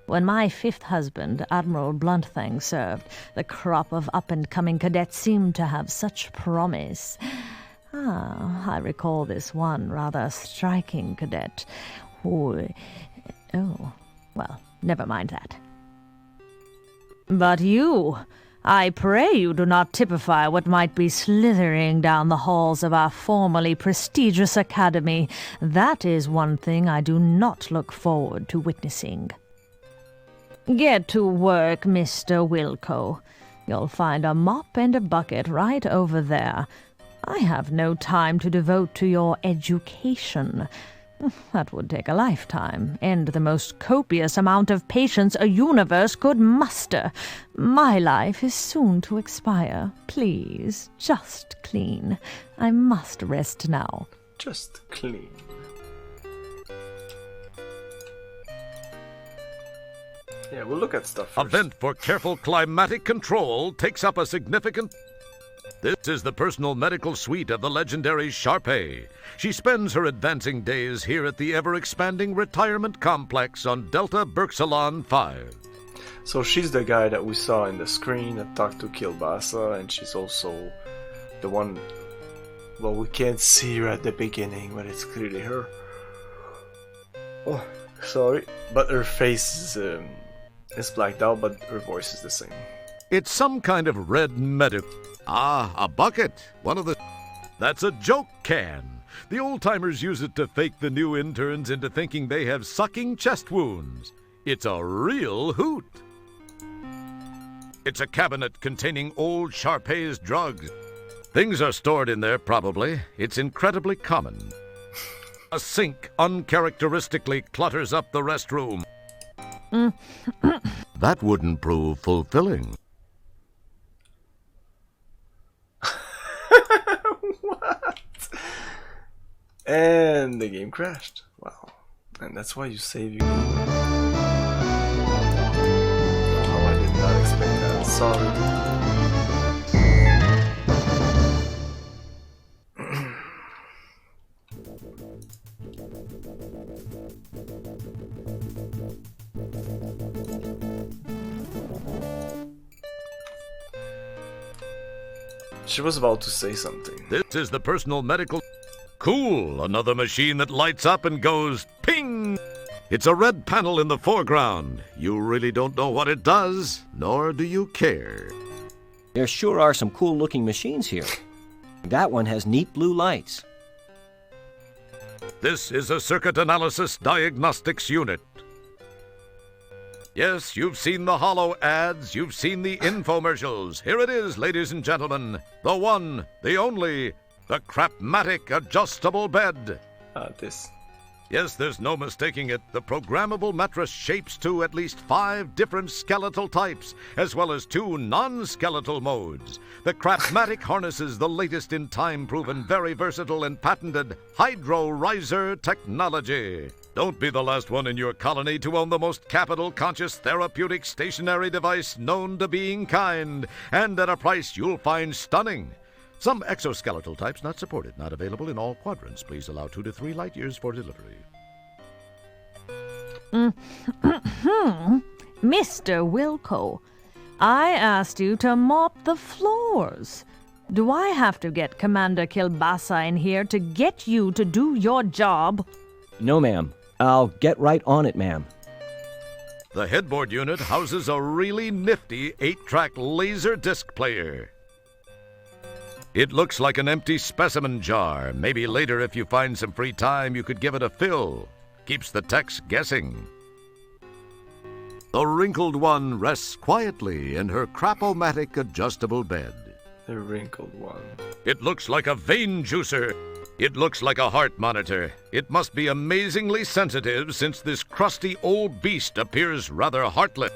Speaker 6: When my fifth husband, Admiral Bluntthang, served, the crop of up-and-coming cadets seemed to have such promise. I recall this one rather striking cadet who... Oh, well, never mind that. But you... I pray you do not typify what might be slithering down the halls of our formerly prestigious academy. That is one thing I do not look forward to witnessing. Get to work, Mr. Wilco. You'll find a mop and a bucket right over there. I have no time to devote to your education. That would take a lifetime, and the most copious amount of patience a universe could muster. My life is soon to expire. Please, just clean. I must rest now.
Speaker 1: Just clean. Yeah, we'll look at stuff
Speaker 5: A
Speaker 1: first.
Speaker 5: vent for careful climatic control takes up a significant... This is the personal medical suite of the legendary Sharpay. She spends her advancing days here at the ever-expanding retirement complex on Delta Berksalon 5.
Speaker 1: So she's the guy that we saw in the screen that talked to Kilbasa, and she's also the one... Well, we can't see her at the beginning, but it's clearly her. Oh, sorry. But her face is blacked out, but her voice is the same.
Speaker 5: It's some kind of red medic... Ah, a bucket. One of the... That's a joke can. The old-timers use it to fake the new interns into thinking they have sucking chest wounds. It's a real hoot. It's a cabinet containing old Sharpay's drugs. Things are stored in there, probably. It's incredibly common. A sink uncharacteristically clutters up the restroom. That wouldn't prove fulfilling.
Speaker 1: What? And the game crashed. Wow. And that's why you save your game. Oh, I did not expect that. Sorry. She was about to say something.
Speaker 5: This is the personal medical... Cool! Another machine that lights up and goes ping! It's a red panel in the foreground. You really don't know what it does, nor do you care.
Speaker 20: There sure are some cool-looking machines here. That one has neat blue lights.
Speaker 5: This is a circuit analysis diagnostics unit. Yes, you've seen the hollow ads, you've seen the infomercials. Here it is, ladies and gentlemen. The one, the only, the Crapmatic adjustable bed.
Speaker 1: This.
Speaker 5: Yes, there's no mistaking it. The programmable mattress shapes to at least 5 different skeletal types, as well as 2 non-skeletal modes. The Crapmatic harnesses the latest in time-proven, very versatile and patented Hydro-Riser technology. Don't be the last one in your colony to own the most capital-conscious therapeutic stationary device known to being kind, and at a price you'll find stunning. Some exoskeletal types not supported, not available in all quadrants. Please allow 2 to 3 light years for delivery.
Speaker 6: Mr. Wilco, I asked you to mop the floors. Do I have to get Commander Kilbasa in here to get you to do your job?
Speaker 20: No, ma'am. I'll get right on it, ma'am.
Speaker 5: The headboard unit houses a really nifty 8-track laser disc player. It looks like an empty specimen jar. Maybe later, if you find some free time, you could give it a fill. Keeps the techs guessing. The wrinkled one rests quietly in her Crapomatic adjustable bed.
Speaker 1: The wrinkled one.
Speaker 5: It looks like a vein juicer. It looks like a heart monitor. It must be amazingly sensitive since this crusty old beast appears rather heartless.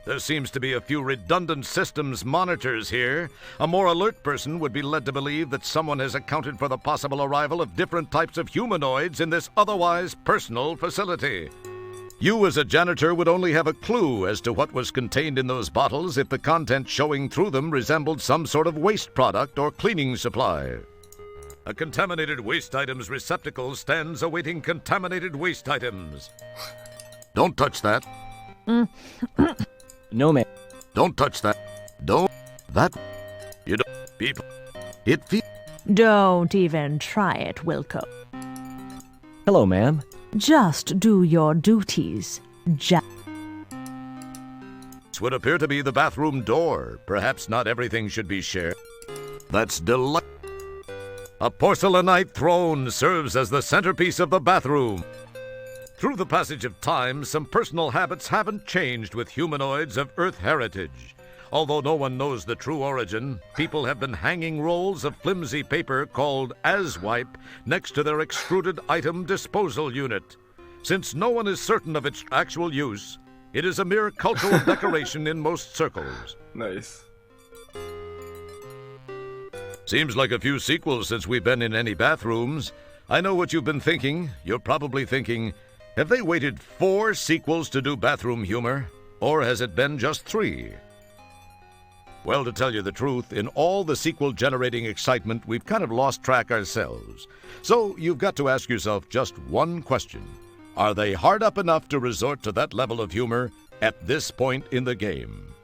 Speaker 5: There seems to be a few redundant systems monitors here. A more alert person would be led to believe that someone has accounted for the possible arrival of different types of humanoids in this otherwise personal facility. You as a janitor would only have a clue as to what was contained in those bottles if the content showing through them resembled some sort of waste product or cleaning supply. A contaminated waste items receptacle stands awaiting contaminated waste items. Don't touch that.
Speaker 20: No, ma'am.
Speaker 5: Don't touch that. Don't. That. You don't. People. It feels.
Speaker 6: Don't even try it, Wilco.
Speaker 20: Hello, ma'am.
Speaker 6: Just do your duties.
Speaker 5: This would appear to be the bathroom door. Perhaps not everything should be shared. That's delightful. A porcelainite throne serves as the centerpiece of the bathroom. Through the passage of time, some personal habits haven't changed with humanoids of Earth heritage. Although no one knows the true origin, people have been hanging rolls of flimsy paper called Aswipe next to their extruded item disposal unit. Since no one is certain of its actual use, it is a mere cultural decoration in most circles.
Speaker 1: Nice.
Speaker 5: Seems like a few sequels since we've been in any bathrooms. I know what you've been thinking. You're probably thinking, have they waited 4 sequels to do bathroom humor? Or has it been just 3? Well, to tell you the truth, in all the sequel-generating excitement, we've kind of lost track ourselves. So you've got to ask yourself just one question. Are they hard up enough to resort to that level of humor at this point in the game?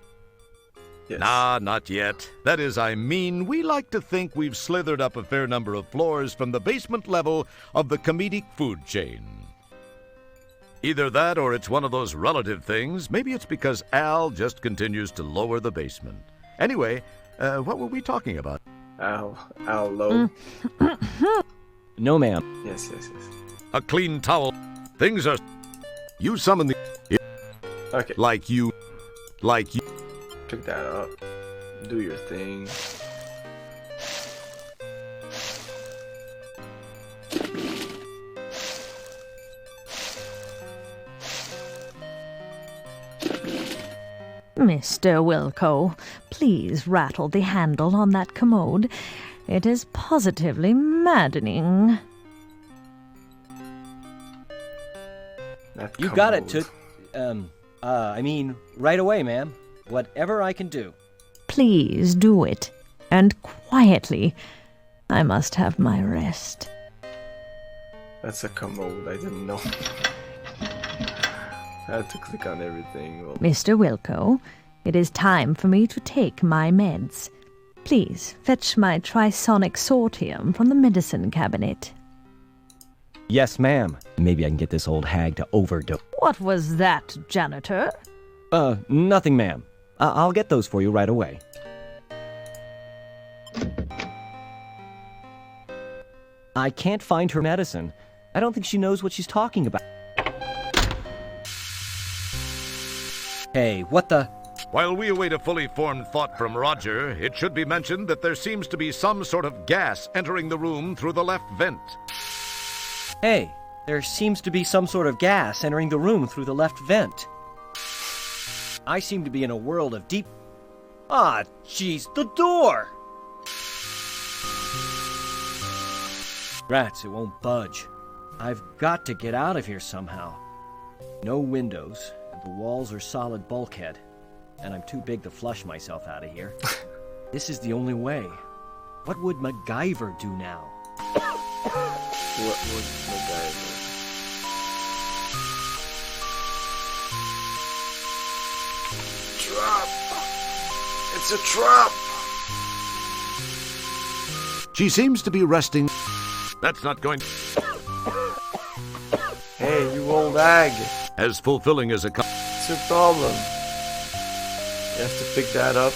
Speaker 1: Yes.
Speaker 5: Nah, not yet. That is, we like to think we've slithered up a fair number of floors from the basement level of the comedic food chain. Either that or it's one of those relative things. Maybe it's because Al just continues to lower the basement. Anyway, what were we talking about?
Speaker 1: Al low.
Speaker 20: No, ma'am.
Speaker 1: Yes.
Speaker 5: A clean towel. Things are... You summon the...
Speaker 1: Okay.
Speaker 5: Like you...
Speaker 1: Pick that up. Do your thing.
Speaker 6: Mr. Wilco, please rattle the handle on that commode. It is positively maddening.
Speaker 20: You got it, right away, ma'am. Whatever I can do.
Speaker 6: Please do it. And quietly. I must have my rest.
Speaker 1: That's a commode, I didn't know. I had to click on everything. Well,
Speaker 6: Mr. Wilco, it is time for me to take my meds. Please fetch my trisonic sortium from the medicine cabinet.
Speaker 20: Yes, ma'am. Maybe I can get this old hag to overdose.
Speaker 6: What was that, janitor?
Speaker 20: Nothing, ma'am. I'll get those for you right away. I can't find her medicine. I don't think she knows what she's talking about. Hey, what the...
Speaker 5: While we await a fully formed thought from Roger, it should be mentioned that there seems to be some sort of gas entering the room through the left vent.
Speaker 20: Hey, there seems to be some sort of gas entering the room through the left vent. I seem to be in a world of deep... Ah, jeez, the door! Rats, it won't budge. I've got to get out of here somehow. No windows, and the walls are solid bulkhead. And I'm too big to flush myself out of here. This is the only way. What would MacGyver do now?
Speaker 1: what would MacGyver? Trap! It's a trap!
Speaker 5: She seems to be resting. That's not going...
Speaker 1: Hey, you old hag!
Speaker 5: As fulfilling as a...
Speaker 1: What's your problem? You have to pick that up.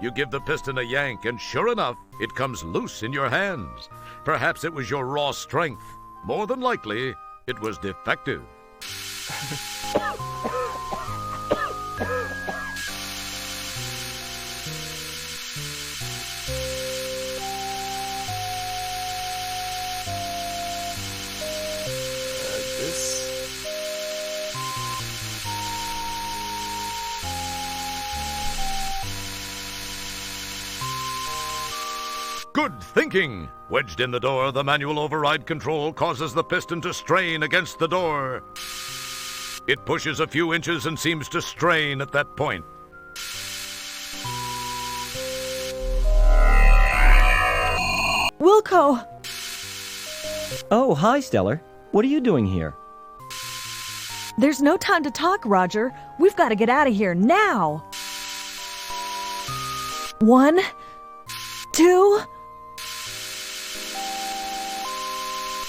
Speaker 5: You give the piston a yank, and sure enough, it comes loose in your hands. Perhaps it was your raw strength. More than likely, it was defective. Good thinking! Wedged in the door, the manual override control causes the piston to strain against the door. It pushes a few inches and seems to strain at that point.
Speaker 6: Wilco!
Speaker 20: Oh, hi, Stellar. What are you doing here?
Speaker 6: There's no time to talk, Roger. We've got to get out of here now. 1, 2...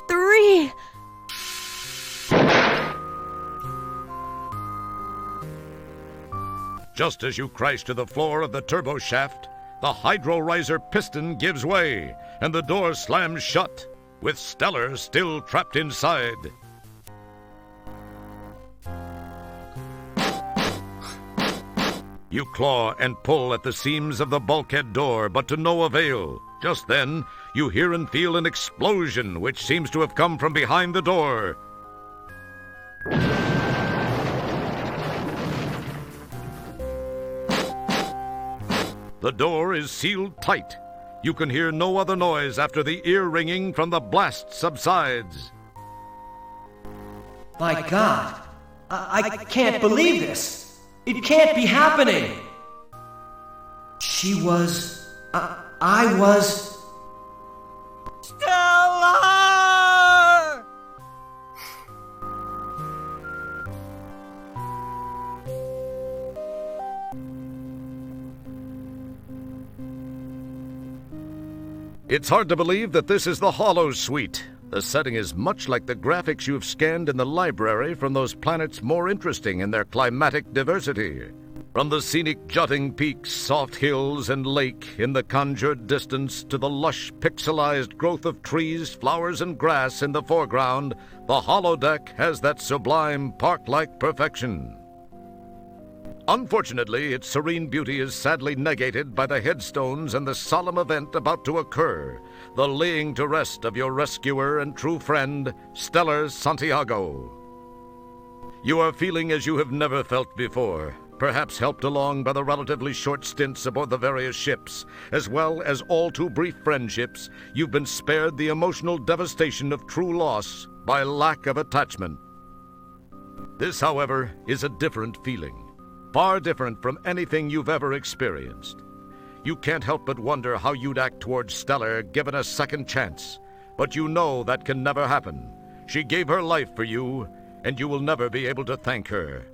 Speaker 6: 3.
Speaker 5: Just as you crash to the floor of the turbo shaft, the hydro riser piston gives way, and the door slams shut, with Stellar still trapped inside. You claw and pull at the seams of the bulkhead door, but to no avail. Just then, you hear and feel an explosion, which seems to have come from behind the door. The door is sealed tight. You can hear no other noise after the ear ringing from the blast subsides.
Speaker 20: My God, I can't believe this. It can't be happening. She was... I was...
Speaker 3: Stellar!
Speaker 5: It's hard to believe that this is the Hollow Suite. The setting is much like the graphics you've scanned in the library from those planets more interesting in their climatic diversity. From the scenic jutting peaks, soft hills, and lake in the conjured distance to the lush, pixelized growth of trees, flowers, and grass in the foreground, the holodeck has that sublime park-like perfection. Unfortunately, its serene beauty is sadly negated by the headstones and the solemn event about to occur, the laying to rest of your rescuer and true friend, Stellar Santiago. You are feeling as you have never felt before, perhaps helped along by the relatively short stints aboard the various ships, as well as all too brief friendships. You've been spared the emotional devastation of true loss by lack of attachment. This, however, is a different feeling. Far different from anything you've ever experienced. You can't help but wonder how you'd act towards Stellar given a second chance. But you know that can never happen. She gave her life for you, and you will never be able to thank her.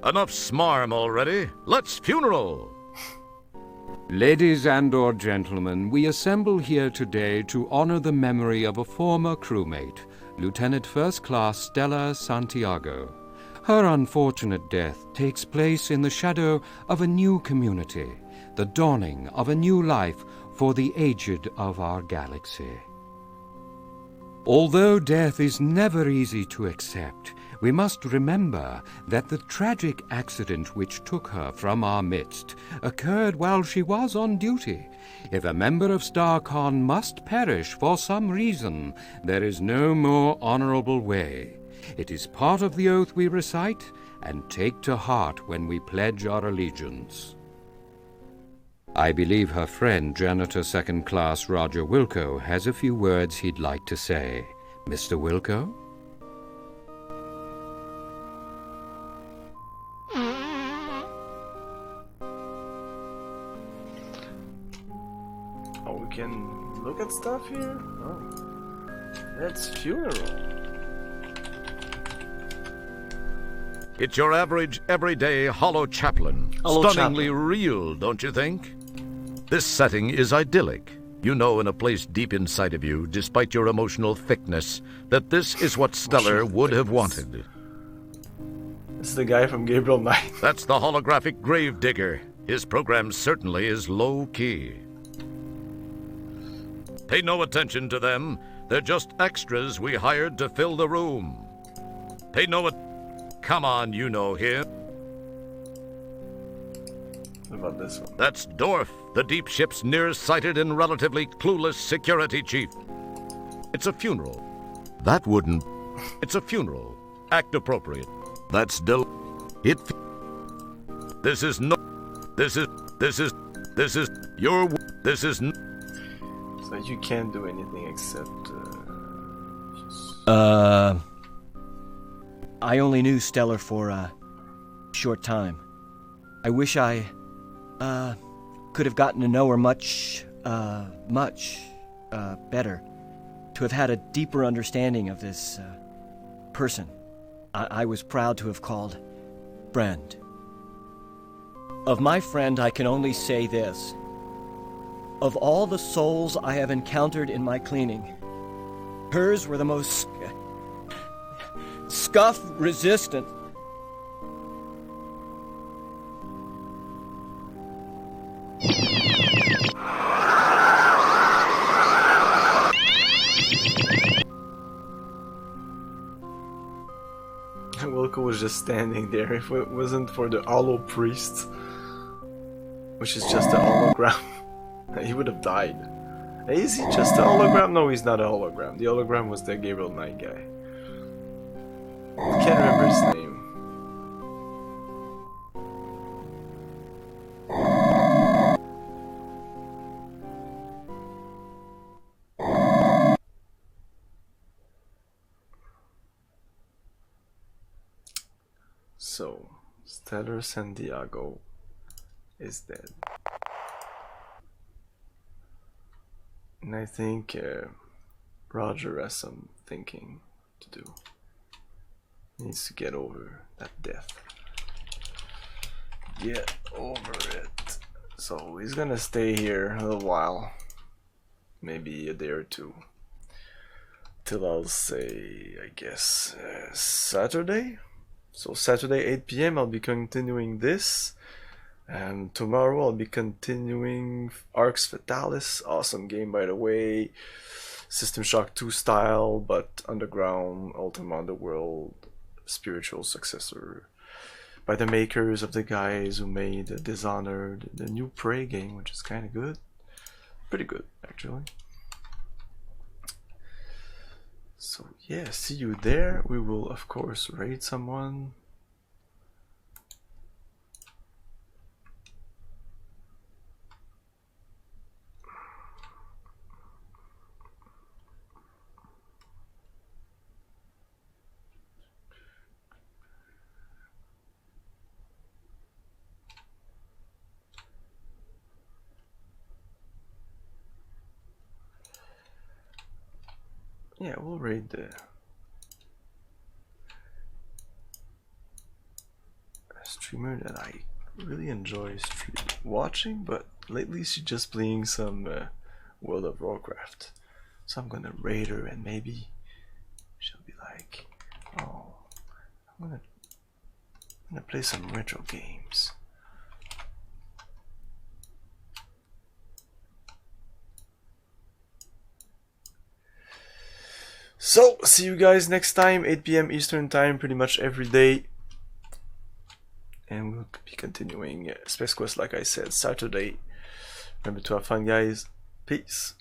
Speaker 5: Enough smarm already. Let's funeral!
Speaker 21: Ladies and/or gentlemen, we assemble here today to honor the memory of a former crewmate, Lieutenant First Class Stella Santiago. Her unfortunate death takes place in the shadow of a new community, the dawning of a new life for the aged of our galaxy. Although death is never easy to accept, we must remember that the tragic accident which took her from our midst occurred while she was on duty. If a member of StarCon must perish for some reason, there is no more honorable way. It is part of the oath we recite and take to heart when we pledge our allegiance. I believe her friend, Janitor Second Class Roger Wilco, has a few words he'd like to say. Mr. Wilco?
Speaker 1: Oh, we can look at stuff here? Oh. That's funeral.
Speaker 5: It's your average, everyday Hollow Chaplain.
Speaker 20: Hollow
Speaker 5: Stunningly real, don't you think? This setting is idyllic. You know in a place deep inside of you, despite your emotional thickness, that this is what Stellar would have wanted.
Speaker 1: This is the guy from Gabriel Knight.
Speaker 5: That's the holographic gravedigger. His program certainly is low-key. Pay no attention to them. They're just extras we hired to fill the room. Pay no attention. Come on, you know him.
Speaker 1: What about this one?
Speaker 5: That's Dorf, the deep ship's nearsighted and relatively clueless security chief. It's a funeral. That wouldn't. It's a funeral. Act appropriate. That's it. This is no. This is your. This is.
Speaker 1: So you can't do anything except.
Speaker 20: I only knew Stellar for a short time. I wish I, could have gotten to know her much better. To have had a deeper understanding of this, person. I was proud to have called friend. Of my friend, I can only say this. Of all the souls I have encountered in my cleaning, hers were the most scuff-resistant.
Speaker 1: Wilco was just standing there. If it wasn't for the hollow priest, which is just a hologram, he would have died. Is he just a hologram? No, he's not a hologram. The hologram was the Gabriel Knight guy. I can't remember his name. So, Stellar Santiago is dead. And I think Roger has some thinking to do. He needs to get over that death. Get over it. So he's gonna stay here a little while. Maybe a day or two. Till I'll say, I guess, Saturday? So Saturday 8 PM I'll be continuing this. And tomorrow I'll be continuing Arx Fatalis. Awesome game, by the way. System Shock 2 style, but underground, Ultima Underworld, spiritual successor. By the makers of the guys who made Dishonored, the new Prey game, which is kind of good. Pretty good, actually. So yeah, see you there. We will, of course, raid someone. Yeah, we'll raid the streamer that I really enjoy watching, but lately she's just playing some World of Warcraft. So I'm gonna raid her and maybe she'll be like, oh, I'm gonna play some retro games. So, see you guys next time, 8 PM Eastern Time, pretty much every day. And we'll be continuing Space Quest, like I said, Saturday. Remember to have fun, guys. Peace.